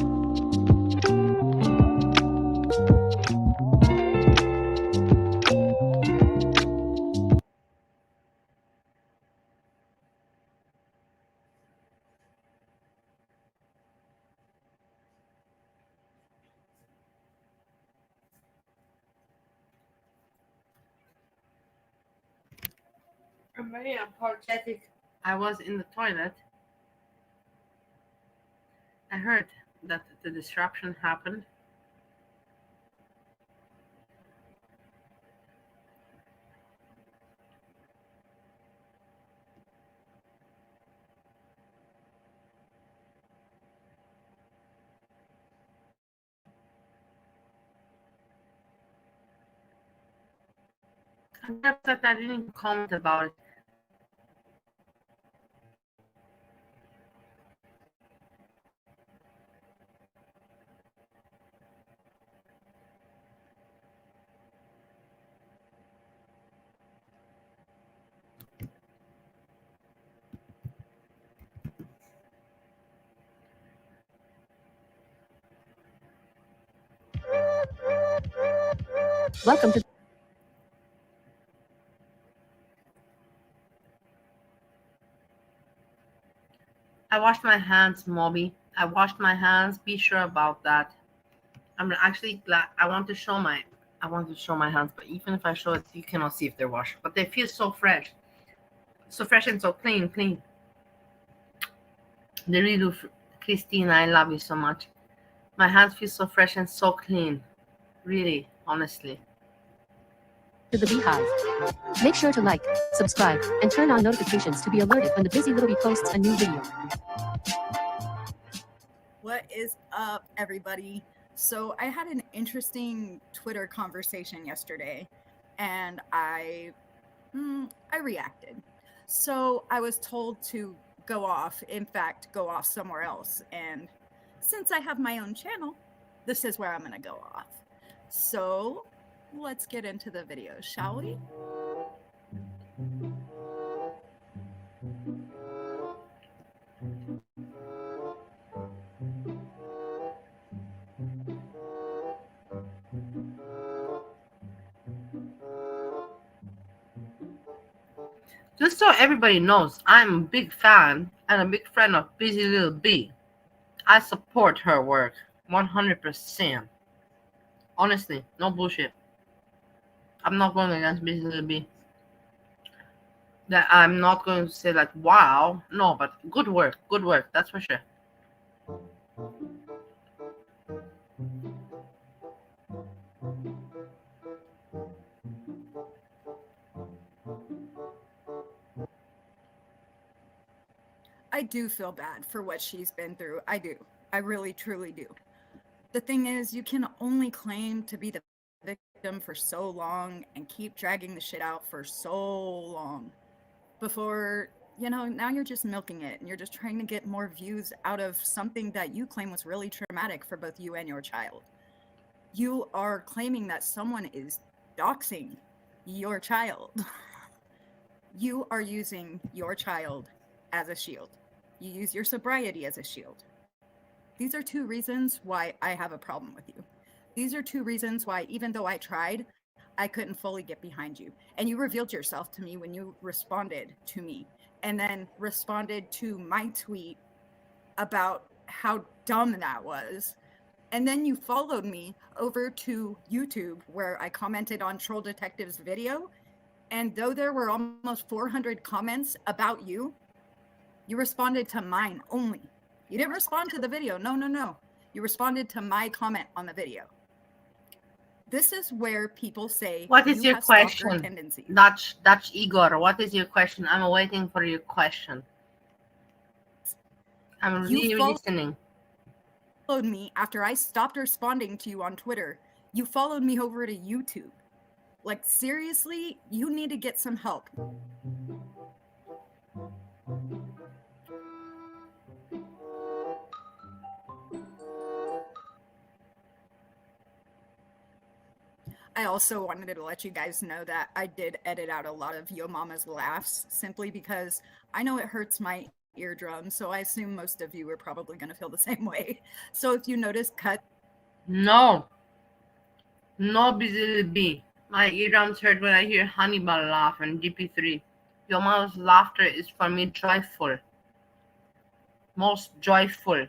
I'm very apologetic. I was in the toilet. I heard that the disruption happened. I'm upset I didn't comment about it. Welcome to. I washed my hands, Moby. I washed my hands. Be sure about that. I'm actually glad. I want to show my hands, but even if I show it, you cannot see if they're washed. But they feel so fresh and so clean. They really do. Christina, I love you so much. My hands feel so fresh and so clean. Really, honestly. To the Beehive. Make sure to like, subscribe, and turn on notifications to be alerted when the Busy Little Bee posts a new video. What is up, everybody? So I had an interesting Twitter conversation yesterday, and I reacted. So I was told to go off somewhere else. And since I have my own channel, this is where I'm going to go off. So let's get into the video, shall we? Just so everybody knows, I'm a big fan and a big friend of Busy Little Bee. I support her work 100%. Honestly, no bullshit. I'm not going against Busy Little Bee. That I'm not going to say like, wow. No, but good work. That's for sure. I do feel bad for what she's been through. I do. I really, truly do. The thing is, you can only claim to be the victim for so long and keep dragging the shit out for so long before, now you're just milking it and you're just trying to get more views out of something that you claim was really traumatic for both you and your child. You are claiming that someone is doxing your child. You are using your child as a shield. You use your sobriety as a shield. These are two reasons why I have a problem with you. These are two reasons why, even though I tried, I couldn't fully get behind you. And you revealed yourself to me when you responded to me, and then responded to my tweet about how dumb that was. And then you followed me over to YouTube where I commented on Troll Detective's video. And though there were almost 400 comments about you, you responded to mine only. You didn't respond to the video. No. You responded to my comment on the video. This is where people say, what is your have stalker question? tendencies. Dutch Igor, what is your question? I'm waiting for your question. I'm really listening. Followed me after I stopped responding to you on Twitter. You followed me over to YouTube. Like, seriously, you need to get some help. I also wanted to let you guys know that I did edit out a lot of Yo Mama's laughs simply because I know it hurts my eardrums, so I assume most of you are probably going to feel the same way. So if you notice cut. No, busy bee. My eardrums hurt when I hear Hannibal laugh and DP3. Your mom's laughter is for me joyful. Most joyful.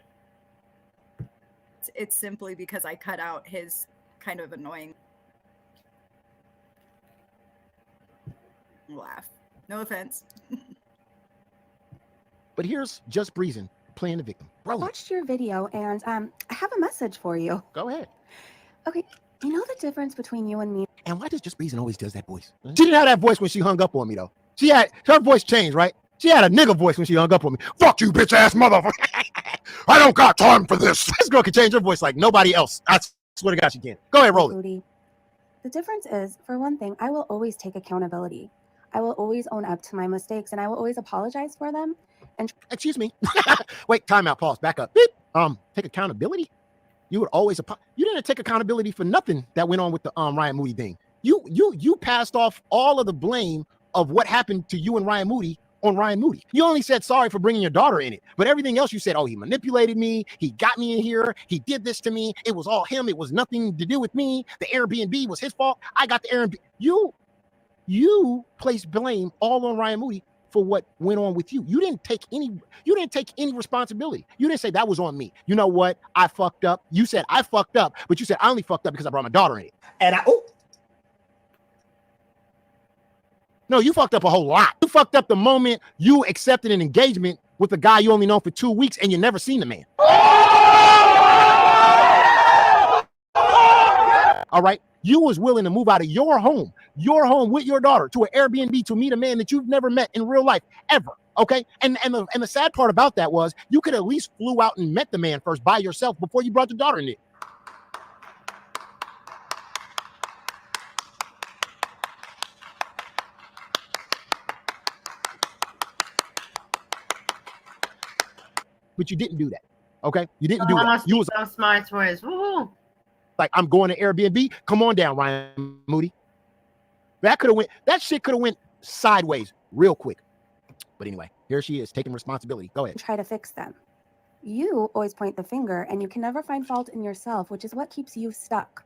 It's simply because I cut out his kind of annoying laugh. No offense. But here's Just Breezing playing the victim. I watched your video and I have a message for you. Go ahead. Okay, you know the difference between you and me? And why does Just Breezing always does that voice? She didn't have that voice when she hung up on me, though. Her voice changed, right? She had a nigga voice when she hung up on me. Fuck you, bitch ass motherfucker. I don't got time for this. This girl can change her voice like nobody else. I swear to God she can. Go ahead, roll it. The difference is, for one thing, I will always take accountability. I will always own up to my mistakes and I will always apologize for them. And excuse me. Wait, time out, pause, back up. Beep. Take accountability? You would always you didn't take accountability for nothing that went on with the Ryan Moody thing. You passed off all of the blame of what happened to you and Ryan Moody on Ryan Moody. You only said sorry for bringing your daughter in it, but everything else you said, oh, he manipulated me, he got me in here, he did this to me, it was all him, it was nothing to do with me, the Airbnb was his fault, I got the Airbnb. You placed blame all on Ryan Moody for what went on with you. You didn't take any responsibility. You didn't say that was on me. You know what? I fucked up. You said I fucked up, but you said I only fucked up because I brought my daughter in it. And no, you fucked up a whole lot. You fucked up the moment you accepted an engagement with a guy you only known for 2 weeks and you never seen the man. All right. You was willing to move out of your home with your daughter to an Airbnb to meet a man that you've never met in real life ever. Okay. And the sad part about that was you could at least flew out and met the man first by yourself before you brought your daughter in it. But you didn't do that. Okay. You didn't do that. You was smart words. Woo-hoo. Like, I'm going to Airbnb. Come on down, Ryan Moody. That shit could have went sideways real quick. But anyway, here she is taking responsibility. Go ahead. Try to fix them. You always point the finger and you can never find fault in yourself, which is what keeps you stuck.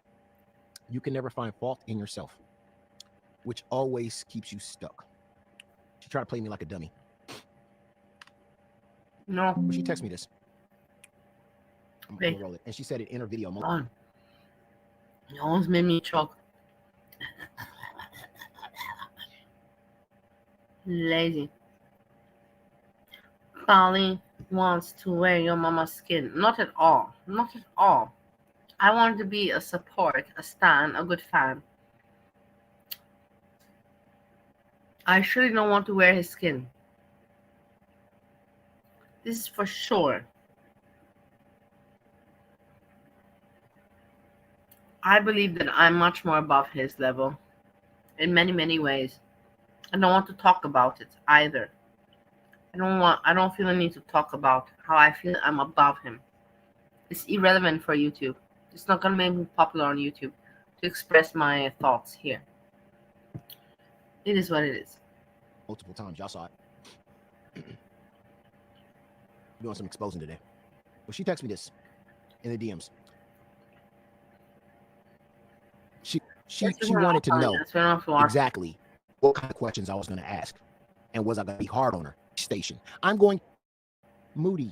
You can never find fault in yourself, which always keeps you stuck. She tried to play me like a dummy. No. But she texted me this. I'm gonna roll it. And she said it in her video. You almost made me choke. Lazy. Polly wants to wear your mama's skin. Not at all. Not at all. I want to be a support, a stan, a good fan. I surely don't want to wear his skin. This is for sure. I believe that I'm much more above his level in many, many ways. I don't want to talk about it either. I don't feel a need to talk about how I feel I'm above him. It's irrelevant for YouTube. It's not going to make me popular on YouTube to express my thoughts here. It is what it is. Multiple times, y'all saw it. Doing some exposing today. Well, she texted me this in the DMs. She wanted to know exactly what kind of questions I was going to ask, and was I going to be hard on her? Station. I'm going, Moody.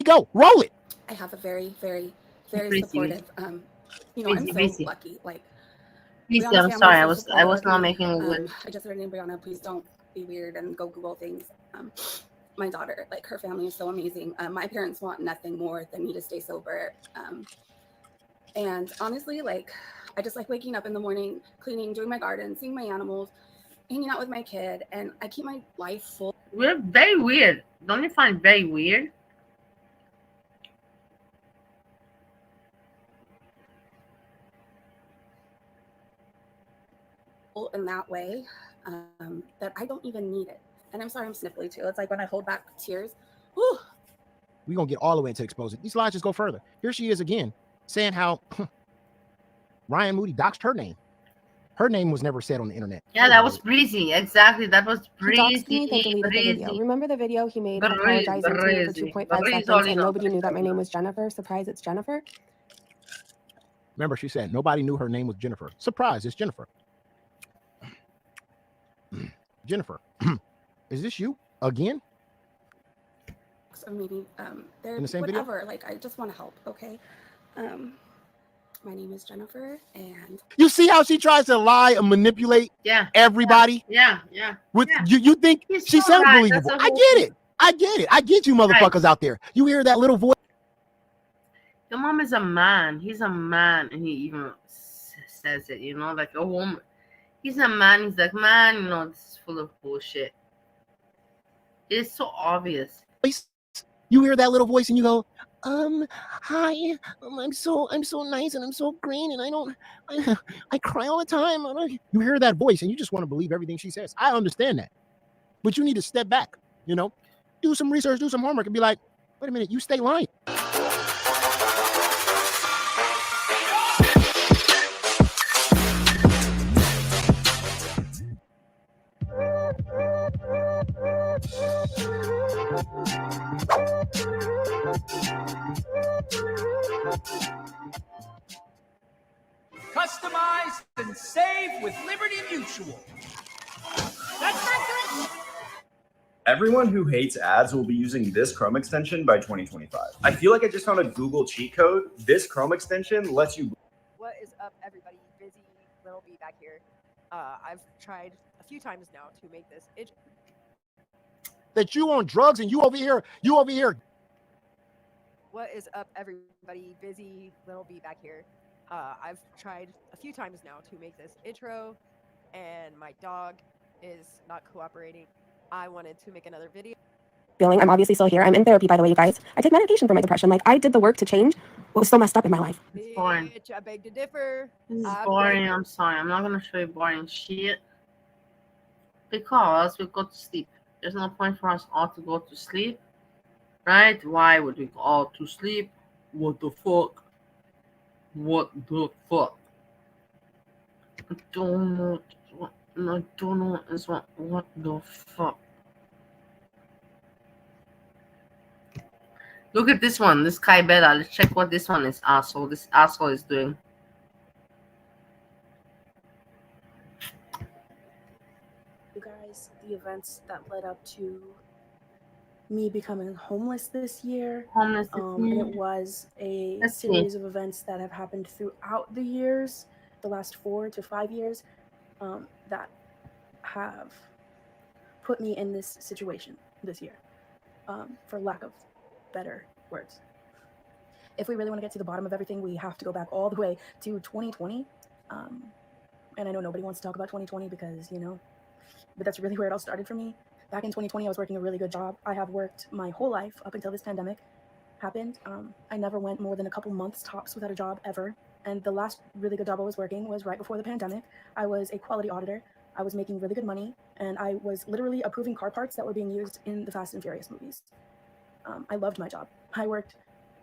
Go, roll it. I have a very, very very supportive. You know, I'm so lucky. Like, I'm sorry, I was not making a good. I just heard name Brianna. Please don't be weird and go Google things. My daughter, like her family is so amazing. My parents want nothing more than me to stay sober. And honestly, like, I just like waking up in the morning, cleaning, doing my garden, seeing my animals, hanging out with my kid, and I keep my life full. We're very weird. Don't you find very weird? In that way, that I don't even need it. And I'm sorry, I'm sniffly too. It's like when I hold back tears. Whew. We're going to get all the way into exposing. These lies just go further. Here she is again, saying how Ryan Moody doxed her name. Her name was never said on the internet. Yeah, that was Breezy. Exactly, that was Breezy. Breezy. The video. Remember the video he made apologizing to me for 2.5 seconds and nobody knew that my name was Jennifer? Surprise, it's Jennifer. Remember, she said nobody knew her name was Jennifer. Surprise, it's Jennifer. Jennifer, is this you again? So maybe they're in the same whatever. video? Like, I just want to help. Okay. My name is Jennifer, and You see how she tries to lie and manipulate everybody? Yeah. With you think she sounds believable. I get it. I get you motherfuckers out there. You hear that little voice? Your mom is a man. He's a man, and he even says it, you know, like a woman. He's a man. He's like, man, you know, this is full of bullshit. It's so obvious. You hear that little voice and you go, hi, I'm so nice and I'm so green and I cry all the time. You hear that voice and you just want to believe everything she says. I understand that, but you need to step back, you know, do some research, do some homework and be like, wait a minute, you stay lying. Customize and save with Liberty Mutual. That's not good. Everyone who hates ads will be using this Chrome extension by 2025. I feel like I just found a Google cheat code. This Chrome extension lets you... What is up, everybody? Busy Little B back here. I've tried a few times now to make this itch. That you on drugs and you over here. What is up, everybody? Busy Little B back here. I've tried a few times now to make this intro, and my dog is not cooperating. I wanted to make another video. I'm obviously still here. I'm in therapy, by the way, you guys. I take medication for my depression. Like, I did the work to change what was so messed up in my life. It's boring. I beg to differ. This is boring. I'm sorry. I'm not going to show you boring shit. Because we go to sleep. There's no point for us all to go to sleep. Right? Why would we go all to sleep? What the fuck? What the fuck? I don't know what the fuck. Look at this one, this Kai Bella. Let's check what this one is, asshole. This asshole is doing. You guys, the events that led up to me becoming homeless this year. And it was a series of events that have happened throughout the years, the last 4 to 5 years, that have put me in this situation this year, for lack of better words. If we really want to get to the bottom of everything, we have to go back all the way to 2020. And I know nobody wants to talk about 2020 because, you know, but that's really where it all started for me. Back in 2020, I was working a really good job. I have worked my whole life up until this pandemic happened. I never went more than a couple months tops without a job ever. And the last really good job I was working was right before the pandemic. I was a quality auditor. I was making really good money. And I was literally approving car parts that were being used in the Fast and Furious movies. I loved my job. I worked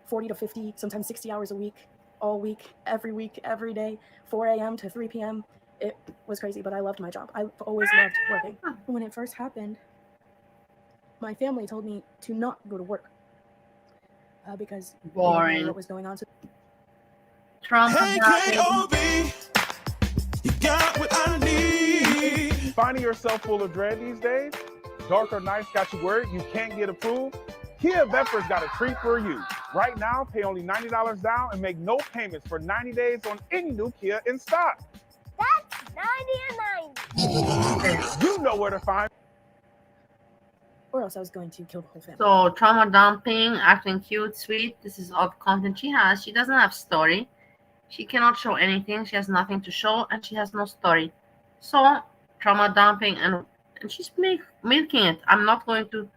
40 to 50, sometimes 60 hours a week, all week, every day, 4 a.m. to 3 p.m. It was crazy, but I loved my job. I've always loved working. When it first happened, my family told me to not go to work because boring. They didn't know what was going on. So Hey, K.O.B., you got what I need. Finding yourself full of dread these days? Dark or nice got you worried you can't get approved? Kia Vepper's got a treat for you. Right now, pay only $90 down and make no payments for 90 days on any new Kia in stock. That's 90 and 90. You know where to find. Or else I was going to kill the whole family. So trauma dumping, acting cute, sweet. This is all the content she has. She doesn't have story. She cannot show anything. She has nothing to show, and she has no story. So trauma dumping, and she's milking it. I'm not going to.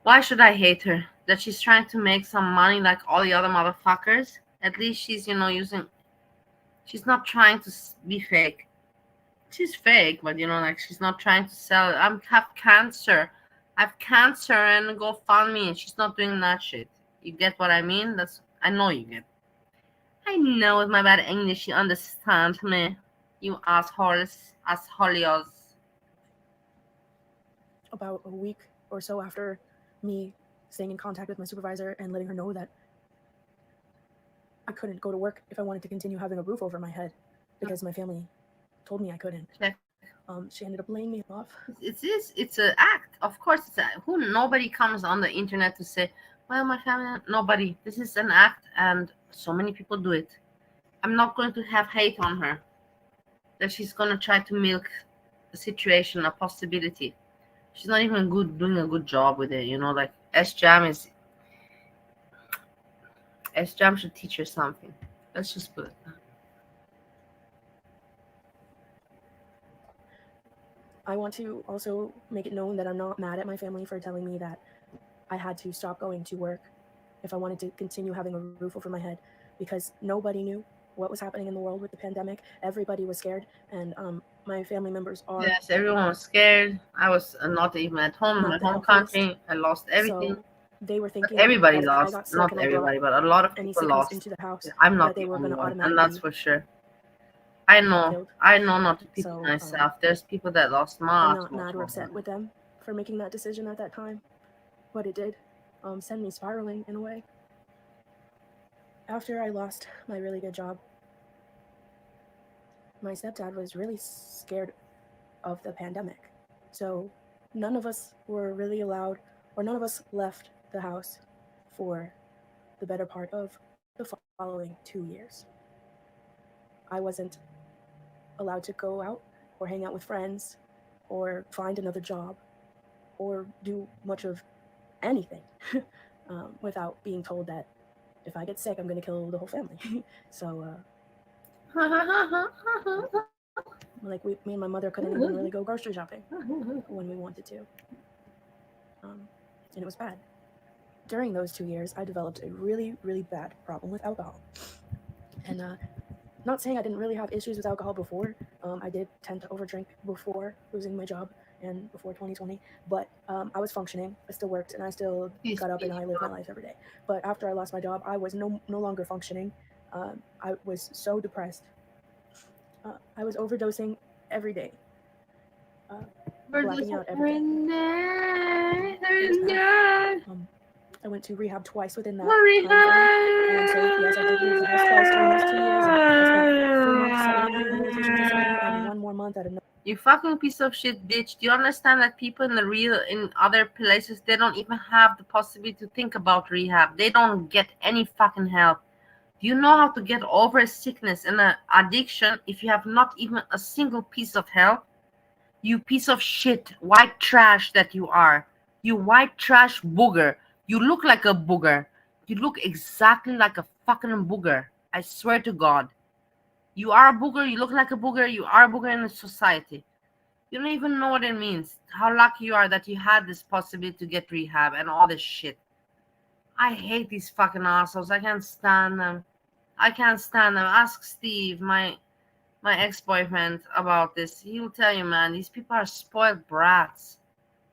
Why should I hate her? That she's trying to make some money like all the other motherfuckers. At least she's, using. She's not trying to be fake. She's fake, but like she's not trying to sell it. I have cancer. I have cancer and go fund me. And she's not doing that shit. You get what I mean? I know you get. I know with my bad English you understand me. You assholes. About a week or so after me staying in contact with my supervisor and letting her know that I couldn't go to work if I wanted to continue having a roof over my head because my family told me I couldn't. Okay. She ended up laying me off. It's an act. Of course, nobody comes on the internet to say, well, my family, nobody. This is an act, and so many people do it. I'm not going to have hate on her. That she's going to try to milk a situation, a possibility. She's not even doing a good job with it, like S-Jam should teach her something. Let's just put it down. I want to also make it known that I'm not mad at my family for telling me that I had to stop going to work if I wanted to continue having a roof over my head, because nobody knew what was happening in the world with the pandemic. Everybody was scared, and my family members are. Yes, everyone was scared. I was not even at home in my home country. I lost everything. So they were thinking everybody that lost. Not everybody, but a lot of people lost. Into the house, I'm not the only one, and that's for sure. I know not to pity myself. There's people that lost much. I'm not mad or upset with them for making that decision at that time, but it did send me spiraling in a way. After I lost my really good job, my stepdad was really scared of the pandemic. So none of us were really allowed, or none of us left the house for the better part of the following 2 years. I wasn't allowed to go out or hang out with friends or find another job or do much of anything without being told that if I get sick, I'm going to kill the whole family. So, like me and my mother couldn't even really go grocery shopping when we wanted to. And it was bad. During those 2 years, I developed a really, really bad problem with alcohol. And not saying I didn't really have issues with alcohol before. I did tend to overdrink before losing my job and before 2020, but I was functioning. I still worked and I still got up and I lived my life every day. But after I lost my job, I was no longer functioning. I was so depressed. I was overdosing every day. Blacking out every day. I went to rehab twice within that time frame. And so, yes, I did leave the house twice during those 2 years. And I spent 3 months at a rehabilitation facility and 1 more month at another. You fucking piece of shit, bitch. Do you understand that people in other places, they don't even have the possibility to think about rehab? They don't get any fucking help. Do you know how to get over a sickness and an addiction if you have not even a single piece of help? You piece of shit, white trash that you are. You white trash booger. You look like a booger. You look exactly like a fucking booger. I swear to God. You are a booger. You look like a booger. You are a booger in the society. You don't even know what it means. How lucky you are that you had this possibility to get rehab and all this shit. I hate these fucking assholes. I can't stand them. Ask Steve, my ex-boyfriend, about this. He'll tell you, man, these people are spoiled brats.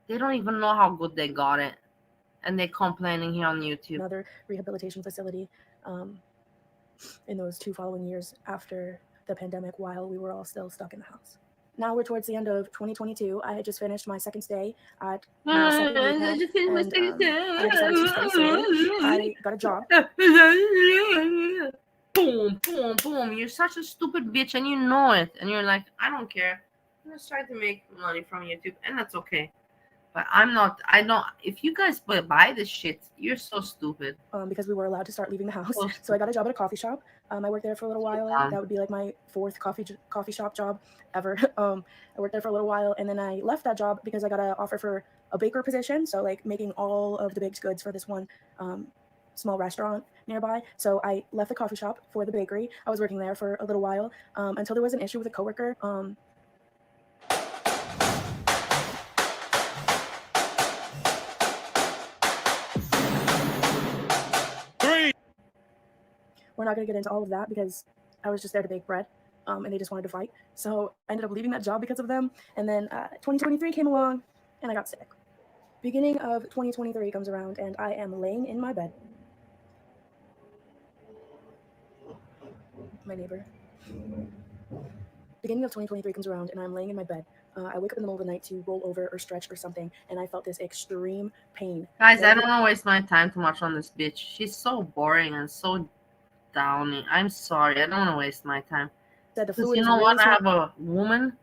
They don't even know how good they got it. And they're complaining here on YouTube. Another rehabilitation facility in those 2 following years after the pandemic, while we were all still stuck in the house. Now we're towards the end of 2022. I had just finished my second stay at my second rehab, and I decided to stay, so I got a job. Boom, boom, boom. You're such a stupid bitch and you know it. And you're like, I don't care. I'm just trying to make money from YouTube, and that's okay. But I'm not. I don't. If you guys buy this shit, you're so stupid. Because we were allowed to start leaving the house. So So I got a job at a coffee shop. I worked there for a little while. dumb. That would be like my 4th coffee shop job ever. I worked there for a little while, and then I left that job because I got an offer for a baker position. So like making all of the baked goods for this one small restaurant nearby. So I left the coffee shop for the bakery. I was working there for a little while until there was an issue with a coworker. We're not going to get into all of that because I was just there to bake bread and they just wanted to fight. So I ended up leaving that job because of them. And then 2023 came along and I got sick. Beginning of 2023 comes around and I am laying in my bed. My neighbor. Beginning of 2023 comes around and I'm laying in my bed. I wake up in the middle of the night to roll over or stretch or something, and I felt this extreme pain. Guys, I don't want to waste my time too much on this bitch. She's so boring and so downy. I'm sorry. I don't want to waste my time. Because you know what? I have a woman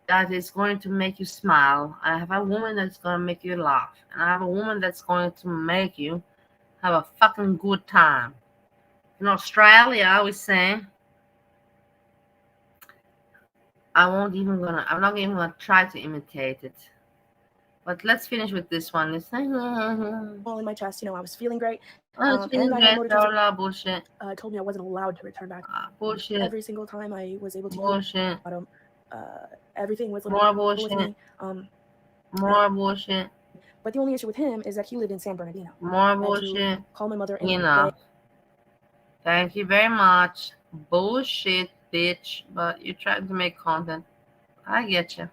that is going to make you smile. I have a woman that's going to make you laugh. And I have a woman that's going to make you have a fucking good time. In Australia, I always say, I'm not even gonna try to imitate it. But let's finish with this one. It's like, all in my chest, I was feeling great. feeling great, bullshit. Told me I wasn't allowed to return back. Bullshit. Every single time I was able to bullshit. Everything was more bullshit. Me. More bullshit. But the only issue with him is that he lived in San Bernardino. More bullshit. Call my mother. Enough. Thank you very much. Bullshit, bitch. But you're trying to make content. I get you.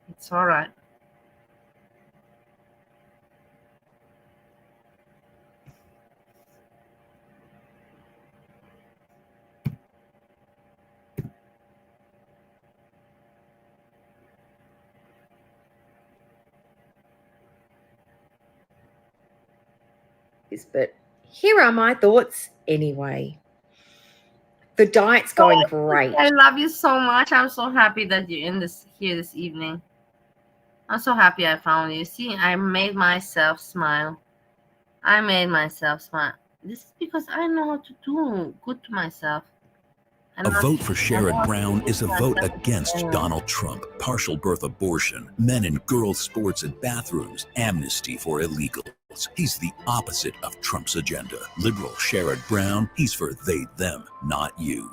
It's all right. But here are my thoughts anyway. The diet's going great. I love you so much. I'm so happy that you're here this evening. I'm so happy I found you. See, I made myself smile. This is because I know how to do good to myself. A vote for Sherrod Brown is a vote against Donald Trump, partial birth abortion, men and girls sports and bathrooms, amnesty for illegals. He's the opposite of Trump's agenda. Liberal Sherrod Brown, he's for they, them, not you.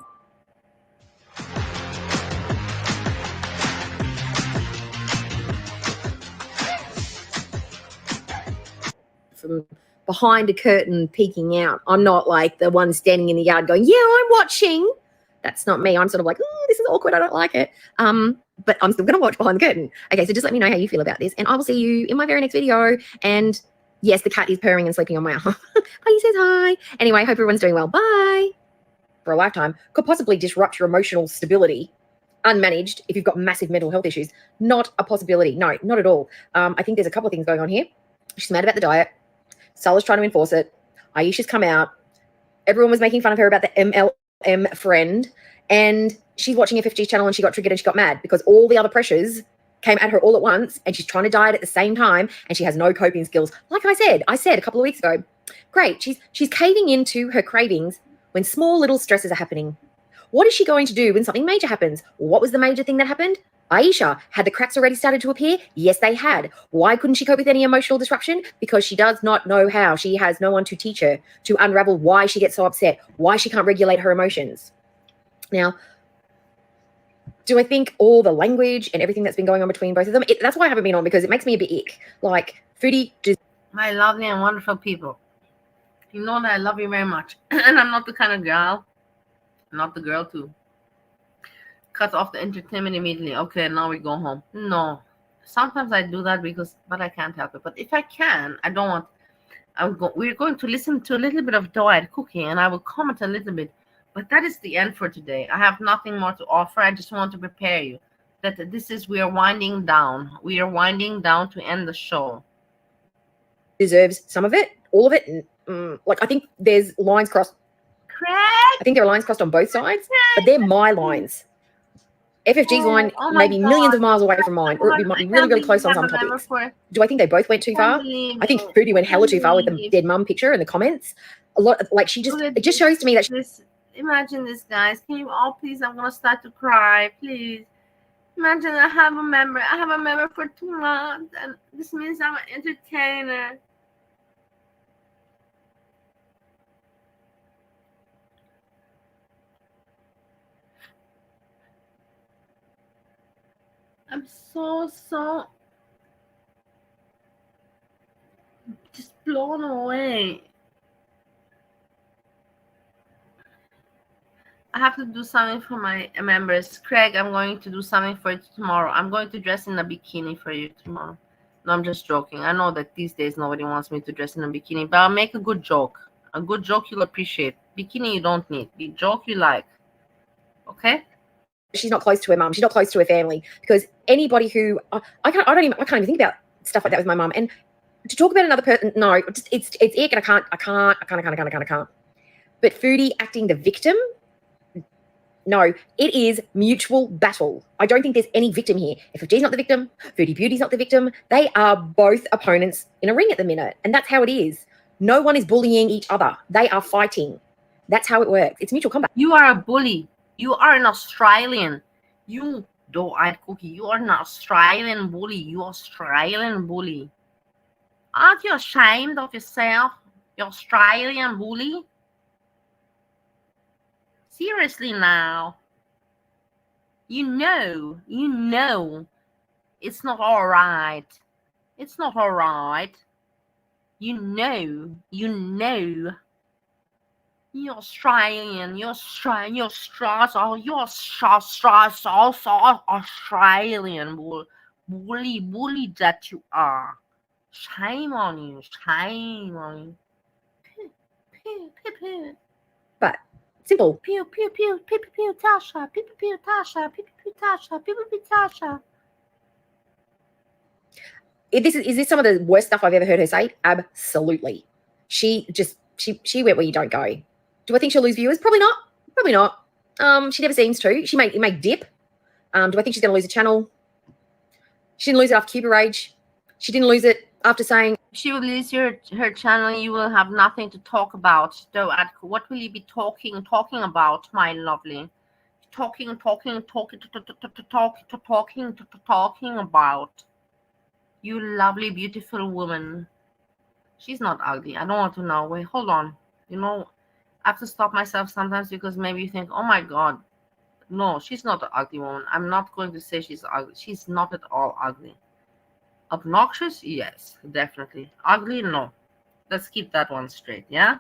From behind a curtain peeking out. I'm not like the one standing in the yard going, yeah, I'm watching. That's not me. I'm sort of like, oh, this is awkward. I don't like it. But I'm still going to watch behind the curtain. Okay, so just let me know how you feel about this. And I will see you in my very next video. And yes, the cat is purring and sleeping on my arm. But he says hi. Anyway, hope everyone's doing well. Bye. For a lifetime could possibly disrupt your emotional stability unmanaged if you've got massive mental health issues. Not a possibility. No, not at all. I think there's a couple of things going on here. She's mad about the diet. Salah's trying to enforce it. Aisha's come out. Everyone was making fun of her about the MLM friend. And she's watching FFG's channel and she got triggered and she got mad because all the other pressures came at her all at once and she's trying to diet at the same time and she has no coping skills. Like I said a couple of weeks ago, great, she's caving into her cravings when small little stresses are happening. What is she going to do when something major happens? What was the major thing that happened? Aisha, had the cracks already started to appear? Yes, they had. Why couldn't she cope with any emotional disruption? Because she does not know how. She has no one to teach her to unravel why she gets so upset, why she can't regulate her emotions. Now, do I think all the language and everything that's been going on between both of them, that's why I haven't been on, because it makes me a bit ick. Like, Foodie just... My lovely and wonderful people. You know that I love you very much. And I'm not the kind of girl, not the girl too. Cut off the entertainment immediately. Okay, now we go home. No. Sometimes I do that but I can't help it. But if I can, I don't want... we're going to listen to a little bit of diet cooking and I will comment a little bit. But that is the end for today. I have nothing more to offer. I just want to prepare you that we are winding down. We are winding down to end the show. Deserves some of it, all of it. Like, I think there's lines crossed. Craig! I think there are lines crossed on both sides, but they're my lines. FFG's line may be millions of miles away from mine, or it might be really, really close on some topics. Do I think they both went too far? I think Foodie went hella too far with the dead mum picture and the comments. A lot, like she just, it just shows to me that imagine this, guys. Can you all please? I'm gonna start to cry, please. Imagine I have a member for 2 months, and this means I'm an entertainer. I'm so just blown away. I have to do something for my members. Craig, I'm going to do something for you tomorrow. I'm going to dress in a bikini for you tomorrow. No, I'm just joking. I know that these days nobody wants me to dress in a bikini, but I'll make a good joke. A good joke you'll appreciate. Bikini you don't need. The joke you like. Okay? She's not close to her mum. She's not close to her family, because anybody who I can't even think about stuff like that with my mum. And to talk about another person, no, it's ick, and I can't. But Foodie acting the victim. No, it is mutual battle. I don't think there's any victim here. FFG's not the victim. Foodie Beauty's not the victim. They are both opponents in a ring at the minute. And that's how it is. No one is bullying each other. They are fighting. That's how it works. It's mutual combat. You are a bully. You are an Australian. You, doe-eyed cookie, you are an Australian bully. You Australian bully. Aren't you ashamed of yourself? You Australian bully? Seriously now. You know, it's not all right. It's not all right. You know. You're Australian. You're Australian bully that you are. Shame on you. Shame on you. But simple. Pew, pew, pew, pew, pew, pew, Tasha, pew, pew, pew, Tasha, pew, pew, pew, Tasha, pew, pew, pew, Tasha. Is this some of the worst stuff I've ever heard her say? Absolutely. She went where you don't go. Do I think she'll lose viewers? Probably not. Probably not. She never seems to. She may dip. Do I think she's going to lose a channel? She didn't lose it after Cuba Rage. She didn't lose it after saying she will lose her channel. You will have nothing to talk about. Though, what will you be talking about, my lovely? Talking about. You lovely, beautiful woman. She's not ugly. I don't want to know. Wait, hold on. You know, I have to stop myself sometimes, because maybe you think, oh my God. No, she's not an ugly woman. I'm not going to say she's ugly. She's not at all ugly. Obnoxious? Yes, definitely. Ugly? No. Let's keep that one straight, yeah?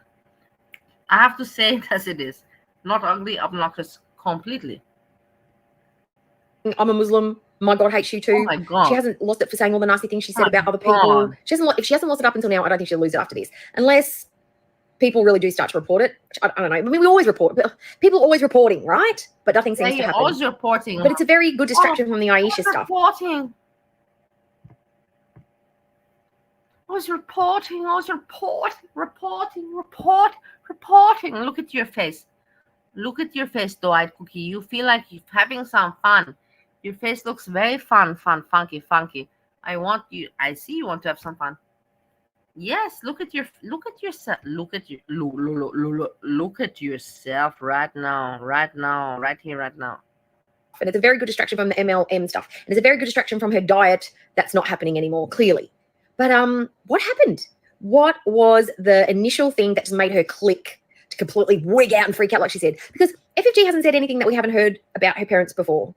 I have to say it as it is. Not ugly, obnoxious completely. I'm a Muslim. My God hates you too. Oh my God. She hasn't lost it for saying all the nasty things she said about other people. If she hasn't lost it up until now, I don't think she'll lose it after this. Unless people really do start to report it. I don't know. I mean, we always report, but people are always reporting, right? But nothing seems to happen. Always reporting. But it's a very good distraction from the Aisha stuff. Reporting. Reporting. Look at your face. Look at your face, doe-eyed cookie. You feel like you're having some fun. Your face looks very fun, funky. I see you want to have some fun. Yes, look at yourself. Look at yourself right now, right here, right now. And it's a very good distraction from the MLM stuff. And it's a very good distraction from her diet that's not happening anymore, clearly. But what happened? What was the initial thing that just made her click to completely wig out and freak out like she said? Because FFG hasn't said anything that we haven't heard about her parents before.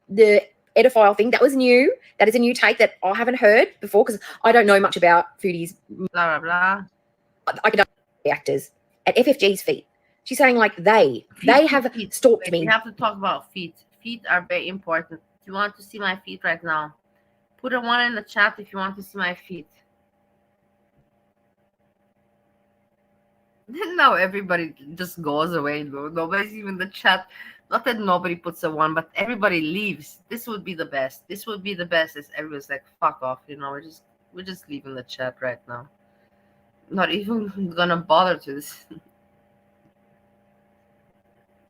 The edophile thing, that was new. That is a new take that I haven't heard before, because I don't know much about Foodie's. Blah, blah, blah. I could reactors at FFG's feet. She's saying like they have stalked me. We have to talk about feet. Feet are very important. Do you want to see my feet right now? Put a 1 in the chat if you want to see my feet. No, everybody just goes away. Nobody's even in the chat. Not that nobody puts a 1, but everybody leaves. This would be the best. This would be the best. As everyone's like, fuck off. You know, we're just leaving the chat right now. Not even gonna bother to this.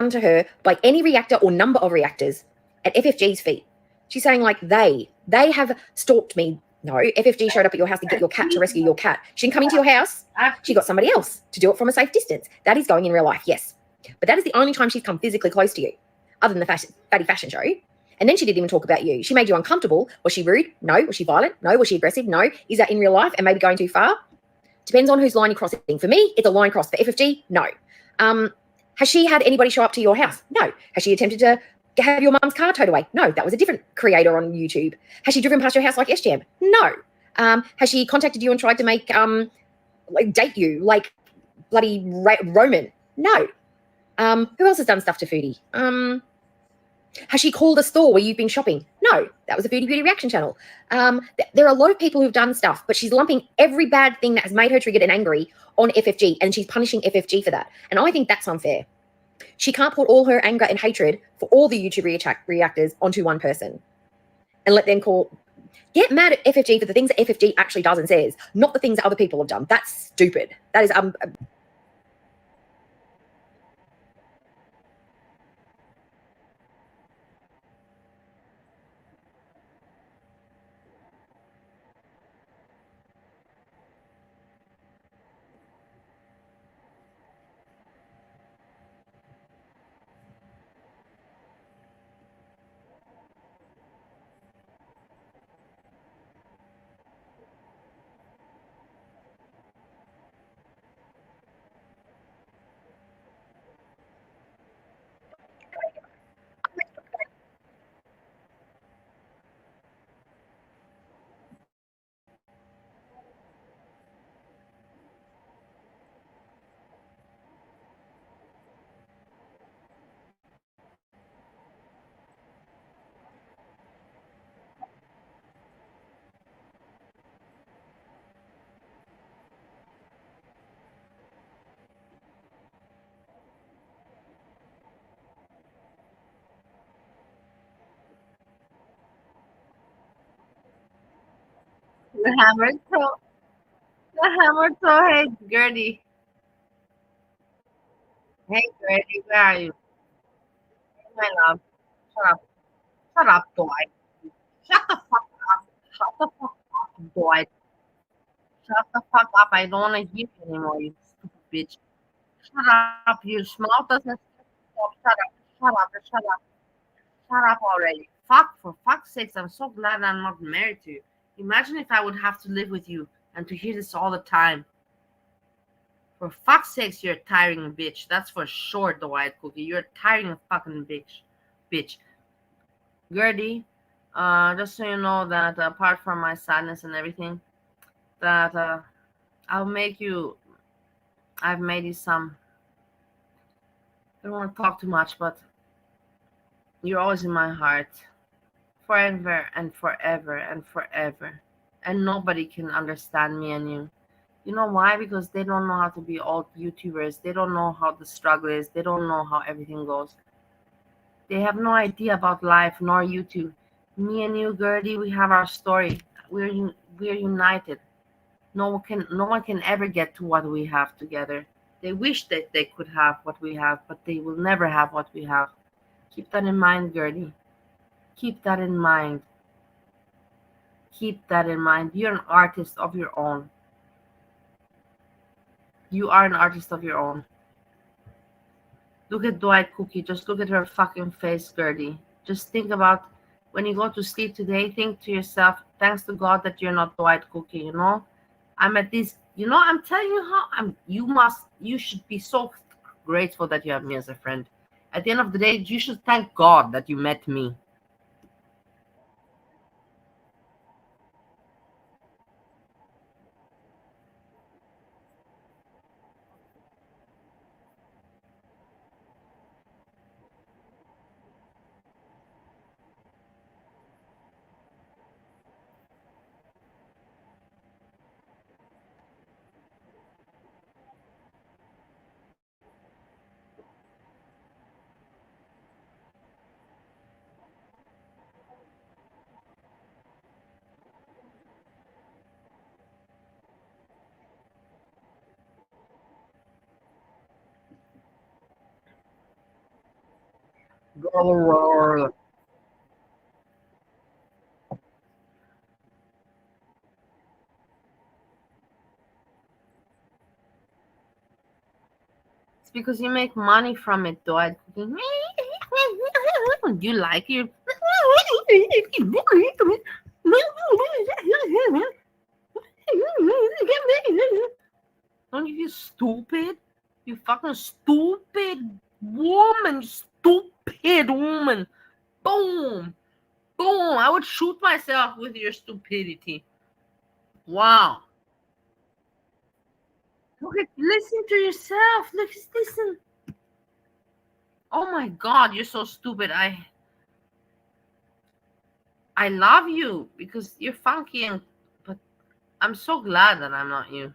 To her by any reactor or number of reactors at FFG's feet. She's saying like they have stalked me. No, FFG showed up at your house to get your cat, to rescue your cat. She didn't come into your house. She got somebody else to do it from a safe distance. That is going in real life, yes. But that is the only time she's come physically close to you, other than the fatty fashion show. And then she didn't even talk about you. She made you uncomfortable. Was she rude? No. Was she violent? No. Was she aggressive? No. Is that in real life and maybe going too far? Depends on whose line you're crossing. For me, it's a line cross. For FFG, no. Has she had anybody show up to your house? No. Has she attempted to have your mum's car towed away? No. That was a different creator on YouTube. Has she driven past your house like SGM? No. Has she contacted you and tried to make like date you like bloody Roman? No. Who else has done stuff to Foodie? Has she called a store where you've been shopping? No, that was a Foodie Beauty reaction channel. There are a lot of people who've done stuff, but she's lumping every bad thing that has made her triggered and angry on FFG, and she's punishing FFG for that. And I think that's unfair. She can't put all her anger and hatred for all the YouTube reactors onto one person and let them get mad at FFG for the things that FFG actually does and says, not the things that other people have done. That's stupid. That is The hammer toe, hey, Gertie. Hey, Gertie, where are you? My love. Shut up. Shut up, Dwight. Shut the fuck up. Shut the fuck up, Dwight. Shut the fuck up. I don't want to hear you anymore, you stupid bitch. Shut up. Your mouth doesn't stop. Shut up. Shut up. Shut up. Shut up already. Fuck, for fuck's sakes, I'm so glad I'm not married to you. Imagine if I would have to live with you and to hear this all the time. For fuck's sakes, you're a tiring bitch. That's for sure, the white cookie. You're a tiring fucking bitch. Gertie, just so you know that apart from my sadness and everything, that I've made you some. I don't want to talk too much, but you're always in my heart. Forever and forever and forever. And nobody can understand me and you. You know why? Because they don't know how to be all YouTubers. They don't know how the struggle is. They don't know how everything goes. They have no idea about life nor YouTube. Me and you, Gertie, we have our story. We're united. No one can ever get to what we have together. They wish that they could have what we have, but they will never have what we have. Keep that in mind, Gertie. Keep that in mind. Keep that in mind. You're an artist of your own. You are an artist of your own. Look at Dwight Cookie. Just look at her fucking face, Gertie. Just think about when you go to sleep today, think to yourself, thanks to God that you're not Dwight Cookie, you know? I'm at this, you know, I'm telling you how you should be so grateful that you have me as a friend. At the end of the day, you should thank God that you met me. because you make money from it, though. You like it? Don't you stupid? You fucking stupid woman! Stupid woman! Boom! Boom! I would shoot myself with your stupidity. Wow. Okay, listen to yourself. Listen. Oh my God, you're so stupid. I love you because you're funky, but I'm so glad that I'm not you.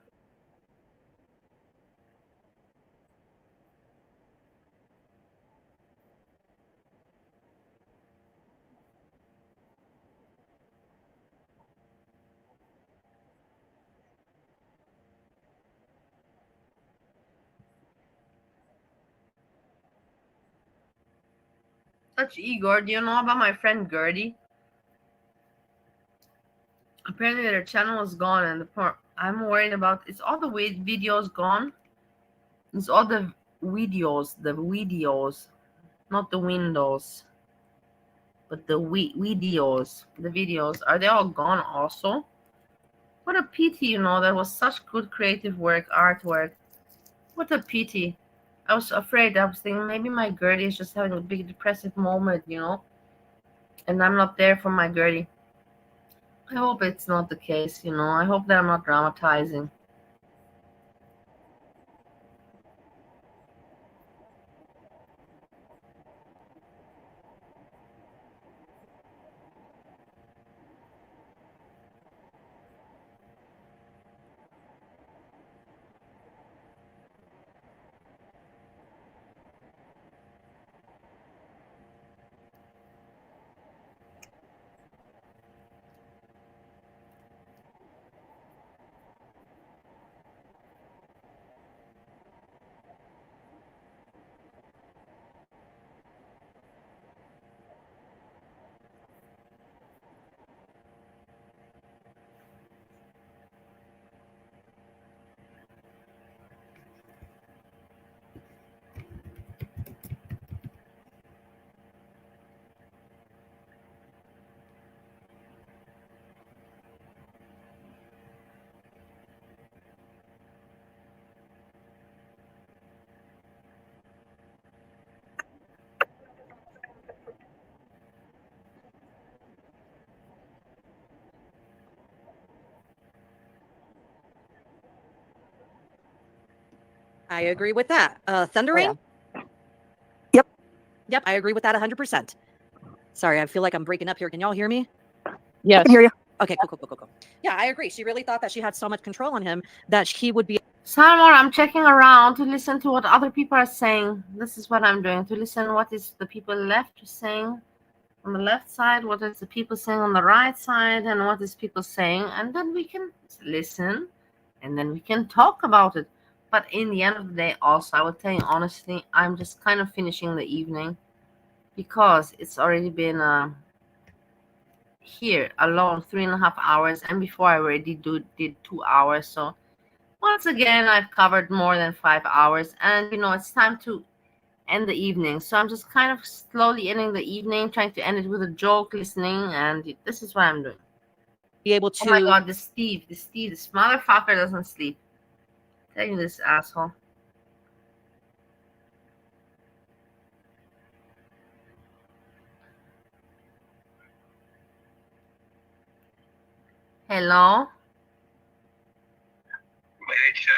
Such Igor, do you know about my friend Gertie? Apparently their channel is gone, and I'm worried about it's all the videos gone. It's all the videos, not the windows, but the videos. Are they all gone also? What a pity, you know, that was such good creative work, artwork. What a pity. I was afraid. I was thinking maybe my Gertie is just having a big depressive moment, you know, and I'm not there for my Gertie. I hope it's not the case, you know. I hope that I'm not dramatizing. I agree with that. Thundering? Yep, I agree with that 100%. Sorry, I feel like I'm breaking up here. Can y'all hear me? Yes. I can hear you. Okay, cool. Yeah, I agree. She really thought that she had so much control on him that he would be. Simon, I'm checking around to listen to what other people are saying. This is what I'm doing, to listen what is the people left saying on the left side, what is the people saying on the right side, and what is people saying, and then we can listen, and then we can talk about it. But in the end of the day, also, I will tell you honestly, I'm just kind of finishing the evening because it's already been here alone 3.5 hours, and before I already did 2 hours. So once again, I've covered more than 5 hours, and you know, it's time to end the evening. So I'm just kind of slowly ending the evening, trying to end it with a joke, listening, and this is what I'm doing. Be able to. Oh my God, this motherfucker doesn't sleep. Tell you this asshole. Hello? Deci,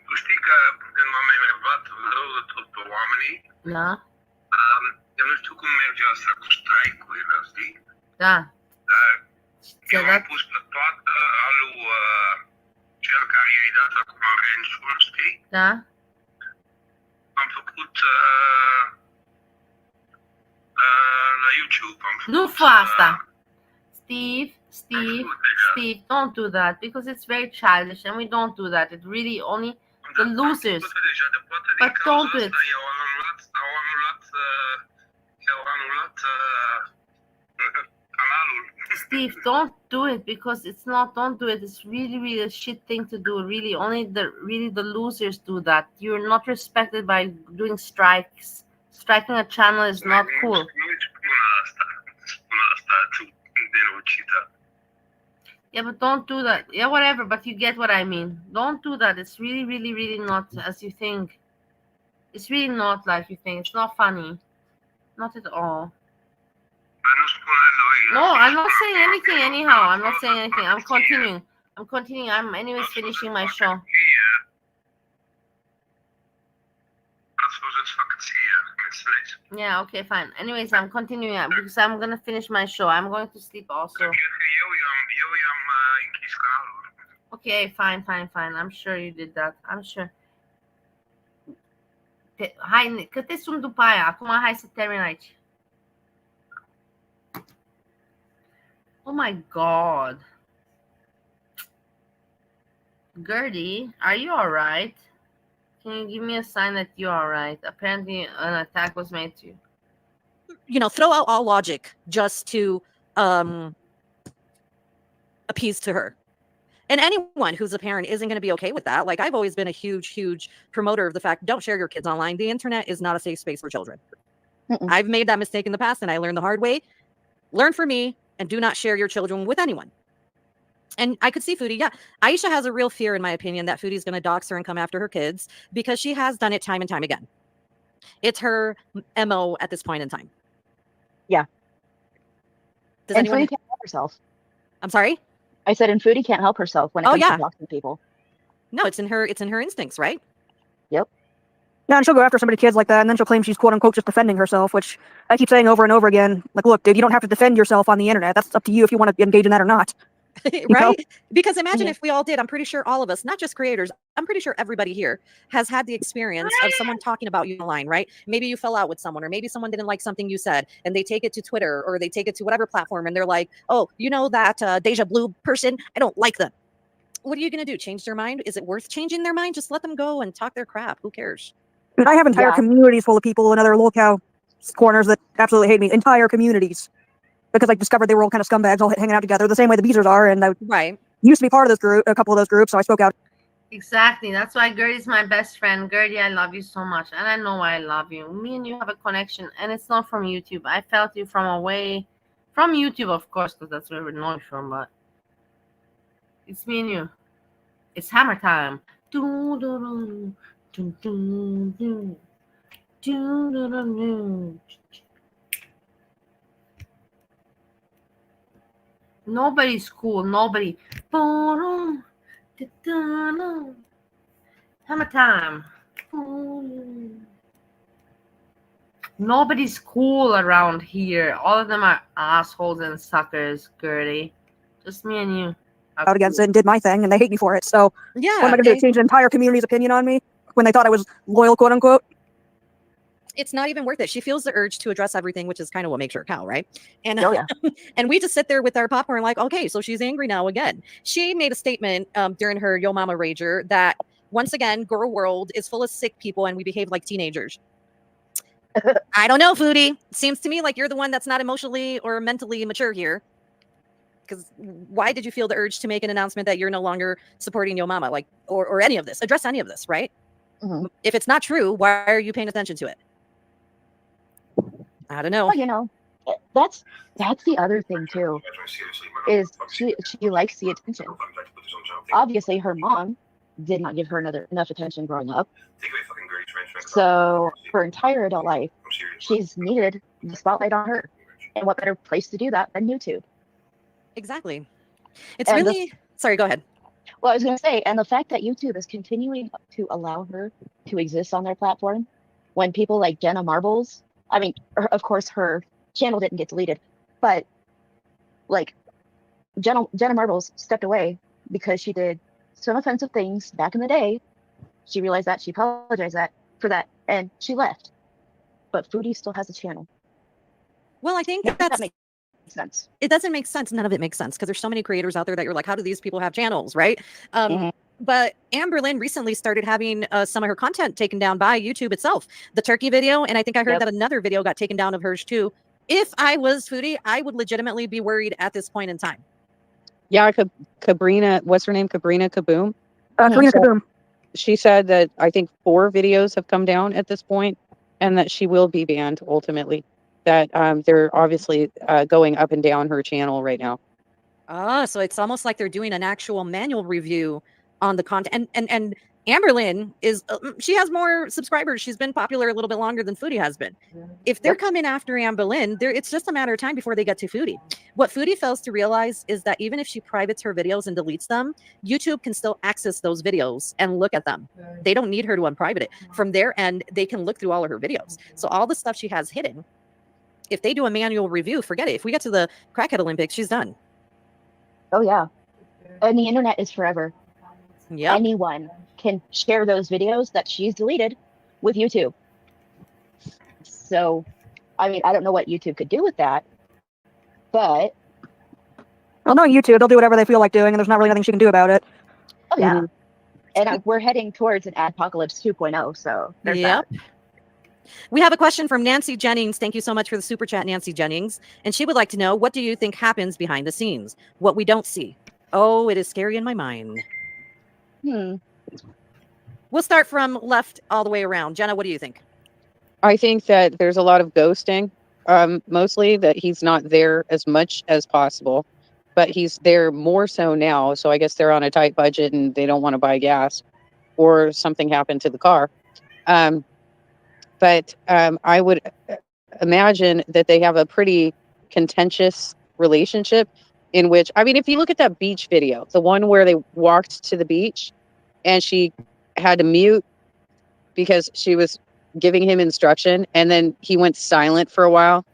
tu știi că când m-am enervat rău de tot pe oamenii, Da? eu nu știu cum merge asta cu strike-urile, știi? Da. Dar eu am pus pe toată alu cel care i-ai dat acum range-ul, știi? Da? Am făcut la YouTube. Nu fă asta. Steve, don't do that because it's very childish and we don't do that. It really only the losers. But don't do it. Steve, don't do it because it's not. Don't do it. It's really, really a shit thing to do. Really, only the losers do that. You're not respected by doing strikes. Striking a channel is not cool. Yeah, but don't do that. Yeah, whatever. But you get what I mean. Don't do that. It's really, really, really not as you think. It's really not like you think. It's not funny. Not at all. No, I'm not saying anything anyhow. I'm not saying anything. I'm continuing. I'm anyways finishing my show. Yeah, okay, fine. Anyways, I'm continuing because I'm going to finish my show. I'm going to sleep also. Okay, fine. I'm sure you did that. I'm sure. Hai, câte sunt după aia? Acum hai să termin aici. Oh my God. Gertie, are you all right? Can you give me a sign that you're all right? Apparently an attack was made to you. You know, throw out all logic just to appease to her. And anyone who's a parent isn't going to be okay with that. Like, I've always been a huge promoter of the fact, don't share your kids online. The internet is not a safe space for children. I've made that mistake in the past and I learned the hard way. Learn from me and do not share your children with anyone. And I could see Foodie. Yeah, Aisha has a real fear, in my opinion, that Foodie's going to dox her and come after her kids because she has done it time and time again. It's her MO at this point in time. Yeah. Does and anyone Foodie can't help herself. I'm sorry? I said, and Foodie can't help herself when it comes to doxing people. No, it's in her instincts, right? Yep. Yeah, and she'll go after somebody's kids like that, and then she'll claim she's quote unquote just defending herself, which I keep saying over and over again. Like, look, dude, you don't have to defend yourself on the internet. That's up to you if you want to engage in that or not. Right? Because imagine if we all did. I'm pretty sure all of us, not just creators, I'm pretty sure everybody here has had the experience of someone talking about you online, right? Maybe you fell out with someone, or maybe someone didn't like something you said, and they take it to Twitter or they take it to whatever platform, and they're like, oh, you know that Deja Blue person? I don't like them. What are you going to do? Change their mind? Is it worth changing their mind? Just let them go and talk their crap. Who cares? Dude, I have entire communities full of people in other locale corners that absolutely hate me. Entire communities. Because I discovered they were all kind of scumbags all hanging out together the same way the Beezers are. And I used to be part of this group, a couple of those groups, so I spoke out. Exactly. That's why Gertie's my best friend. Gertie, I love you so much. And I know why I love you. Me and you have a connection. And it's not from YouTube. I felt you from away. From YouTube, of course, because that's where we know you from. But it's me and you. It's hammer time. Nobody's cool. Nobody. Hammer time. Nobody's cool around here. All of them are assholes and suckers, Gertie. Just me and you. Out against it and did my thing, and they hate me for it. So yeah, what am I going to do? Change the entire community's opinion on me when they thought I was loyal, quote unquote? It's not even worth it. She feels the urge to address everything, which is kind of what makes her a cow, right? And oh, yeah. And we just sit there with our popcorn like, okay, so she's angry now again. She made a statement during her Yo Mama Rager that once again, girl world is full of sick people and we behave like teenagers. I don't know, Foodie. Seems to me like you're the one that's not emotionally or mentally mature here. Because why did you feel the urge to make an announcement that you're no longer supporting Yo Mama, like, or any of this? Address any of this, right? Mm-hmm. If it's not true, why are you paying attention to it? I don't know. Well, you know, that's the other thing too. Is she likes the attention. Obviously, her mom did not give her enough attention growing up. So her entire adult life, she's needed the spotlight on her. And what better place to do that than YouTube? Exactly. It's and really... Sorry, go ahead. Well, I was going to say, and the fact that YouTube is continuing to allow her to exist on their platform when people like Jenna Marbles, I mean, of course, her channel didn't get deleted, but like Jenna Marbles stepped away because she did some offensive things back in the day. She realized that, she apologized for that, and she left. But Foodie still has a channel. Well, I think that makes sense. It doesn't make sense. None of it makes sense because there's so many creators out there that you're like, how do these people have channels, right? But Amberlynn recently started having some of her content taken down by YouTube itself. The turkey video, and I think I heard that another video got taken down of hers too. if I was Foodie, I would legitimately be worried at this point in time. Yeah, Cabrina, what's her name? Cabrina Kaboom? Karina Kaboom. She said that I think 4 videos have come down at this point, and that she will be banned ultimately. That they're obviously going up and down her channel right now. Oh, so it's almost like they're doing an actual manual review on the content. And Amberlynn is, she has more subscribers. She's been popular a little bit longer than Foodie has been. If they're coming after Amberlynn, it's just a matter of time before they get to Foodie. What Foodie fails to realize is that even if she privates her videos and deletes them, YouTube can still access those videos and look at them. They don't need her to unprivate it. From their end, they can look through all of her videos. So all the stuff she has hidden, if they do a manual review, forget it. If we get to the Crackhead Olympics, she's done. Oh, yeah. And the internet is forever. Yep. Anyone can share those videos that she's deleted with YouTube. So, I mean, I don't know what YouTube could do with that, but... Well, no, YouTube, they'll do whatever they feel like doing, and there's not really nothing she can do about it. Oh, yeah. And we're heading towards an Adpocalypse 2.0, so there's that. We have a question from Nancy Jennings. Thank you so much for the super chat, Nancy Jennings. And she would like to know, what do you think happens behind the scenes? What we don't see. Oh, it is scary in my mind. We'll start from left all the way around. Jenna, what do you think? I think that there's a lot of ghosting, mostly that he's not there as much as possible, but he's there more so now. So I guess they're on a tight budget and they don't want to buy gas, or something happened to the car. But I would imagine that they have a pretty contentious relationship in which, I mean, if you look at that beach video, the one where they walked to the beach and she had to mute because she was giving him instruction, and then he went silent for a while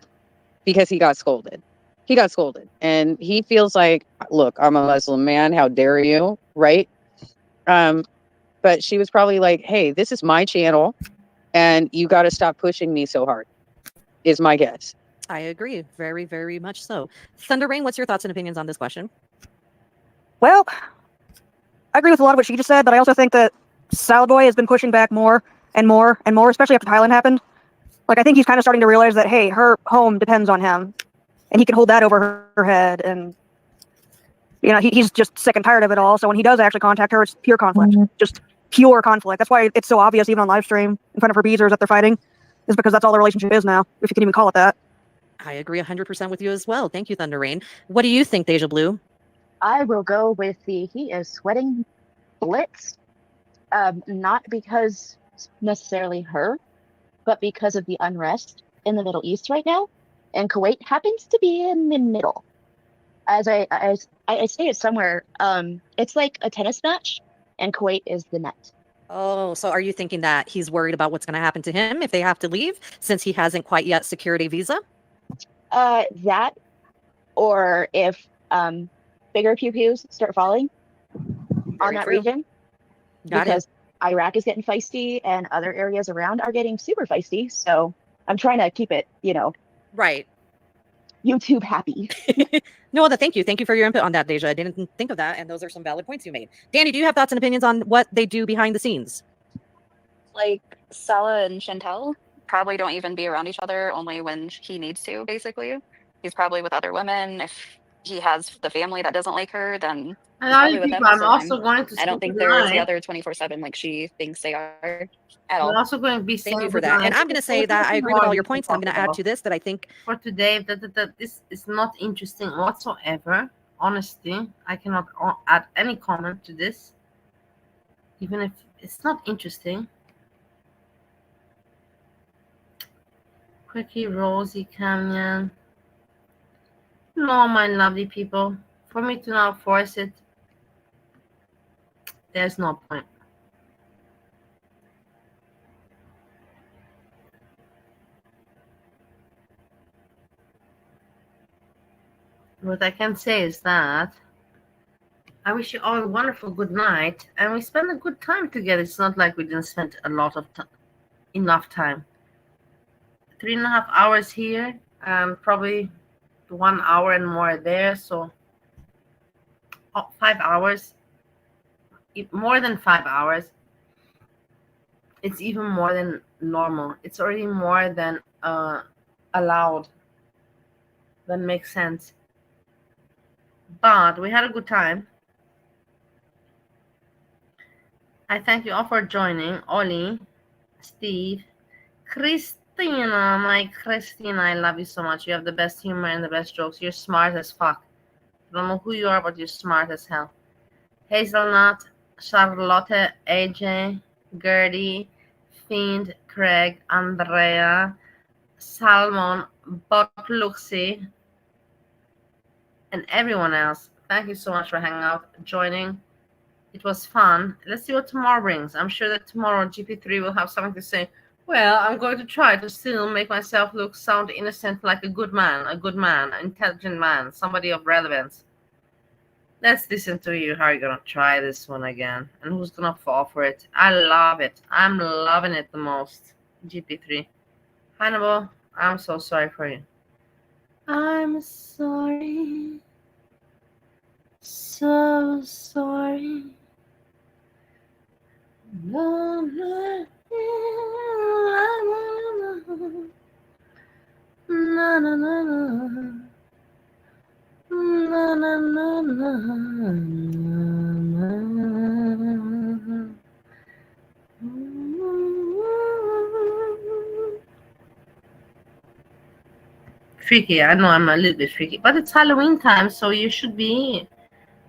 because he got scolded. He got scolded, and he feels like, look, I'm a Muslim man. How dare you? Right. But she was probably like, hey, this is my channel and you got to stop pushing me so hard, is my guess. I agree. Very, very much so. Thunder Rain, what's your thoughts and opinions on this question? Well, I agree with a lot of what she just said, but I also think that Salad Boy has been pushing back more and more and more, especially after Thailand happened. Like, I think he's kind of starting to realize that, hey, her home depends on him, and he can hold that over her head, and, you know, he's just sick and tired of it all. So when he does actually contact her, it's pure conflict, just pure conflict. That's why it's so obvious, even on live stream in front of her beezers, that they're fighting, is because that's all the relationship is now, if you can even call it that. I agree 100% with you as well. Thank you, Thunder Rain. What do you think, Deja Blue? I will go with he is sweating blitz, not because necessarily her, but because of the unrest in the Middle East right now. And Kuwait happens to be in the middle. As I say it somewhere, it's like a tennis match, and Kuwait is the net. Oh, so are you thinking that he's worried about what's going to happen to him if they have to leave, since he hasn't quite yet secured a visa? That, or if bigger pew-pews start falling on that region, because Iraq is getting feisty and other areas around are getting super feisty. So I'm trying to keep it, you know, right, YouTube happy. No, thank you. Thank you for your input on that, Deja. I didn't think of that, and those are some valid points you made. Danny, do you have thoughts and opinions on what they do behind the scenes? Like, Sala and Chantel probably don't even be around each other, only when he needs to, basically. He's probably with other women. If he has the family that doesn't like her, then he's probably with them most of the time. I don't think they're together 24/7 like she thinks they are at all. We're also going to be Thank you for that. And I'm going to say that I agree with all your points. I'm going to add to this that I think for today that this is not interesting whatsoever. Honestly, I cannot add any comment to this, even if it's not interesting. Quickie, Rosie, Canyon. No, my lovely people. For me to now force it, there's no point. What I can say is that I wish you all a wonderful good night, and we spend a good time together. It's not like we didn't spend a lot of enough time. 3.5 hours here, and probably 1 hour and more there. So 5 hours, more than 5 hours. It's even more than normal. It's already more than allowed that makes sense. But we had a good time. I thank you all for joining. Ollie, Steve, Christina, my Christina, I love you so much. You have the best humor and the best jokes. You're smart as fuck. I don't know who you are, but you're smart as hell. Hazelnut, Charlotte, AJ, Gertie, Fiend, Craig, Andrea, Salmon, Luxie, and everyone else. Thank you so much for hanging out, joining. It was fun. Let's see what tomorrow brings. I'm sure that tomorrow GP3 will have something to say. Well, I'm going to try to still make myself sound innocent, like a good man, an intelligent man, somebody of relevance. Let's listen to you. How are you going to try this one again? And who's going to fall for it? I love it. I'm loving it the most. GP3. Hannibal, I'm so sorry for you. I'm sorry. So sorry. No, no, no, no, no. Na, na, na, na, na. Freaky, I know I'm a little bit freaky, but it's Halloween time, so you should be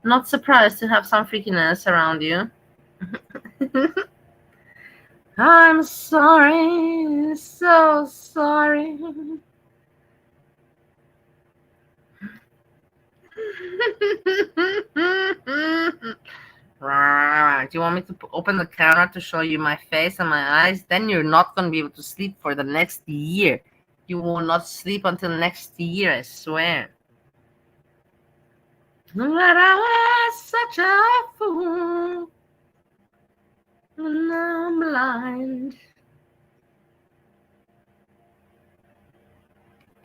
not surprised to have some freakiness around you. I'm sorry, so sorry. Do you want me to open the camera to show you my face and my eyes? Then you're not going to be able to sleep for the next year. You will not sleep until next year, I swear. But I was such a fool. Now I'm blind.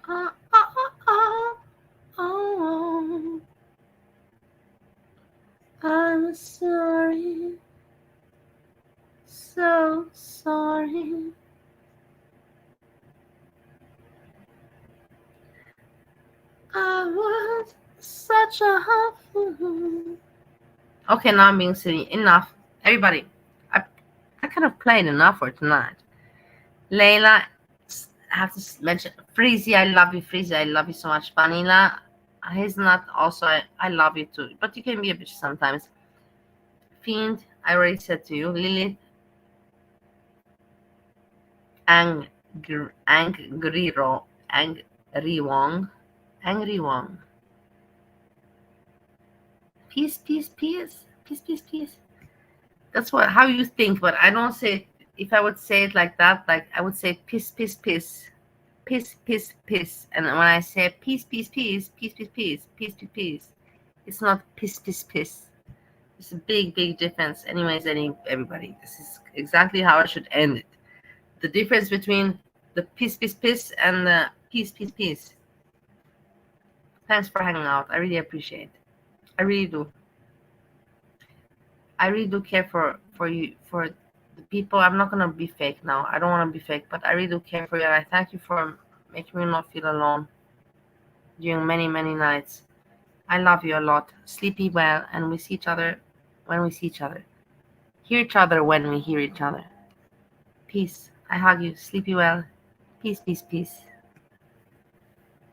Oh, oh, oh, oh. I'm sorry. So sorry. I was such a fool. Okay, now I'm being silly. Enough. Everybody, I kind of played enough for tonight. Layla, I have to mention Freezy. I love you, Freezy. I love you so much. Vanilla, he's not also. I love you too, but you can be a bitch sometimes. Fiend, I already said to you. Lilith, Angry Wong. Peace, peace, peace. Peace, peace, peace. That's how you think, but I don't say it. If I would say it like that, like I would say peace, peace, peace. Peace, peace, peace. And when I say peace, peace, peace, peace, peace, peace, peace, peace, peace, it's not peace, peace, peace. It's a big, big difference. Anyways, everybody, this is exactly how I should end it. The difference between the peace, peace, peace and the peace, peace, peace. Thanks for hanging out. I really appreciate it. I really do. I really do care for you, for the people. I'm not going to be fake now. I don't want to be fake, but I really do care for you. And I thank you for making me not feel alone during many, many nights. I love you a lot. Sleepy well, and we see each other when we see each other. Hear each other when we hear each other. Peace. I hug you. Sleepy well. Peace, peace, peace.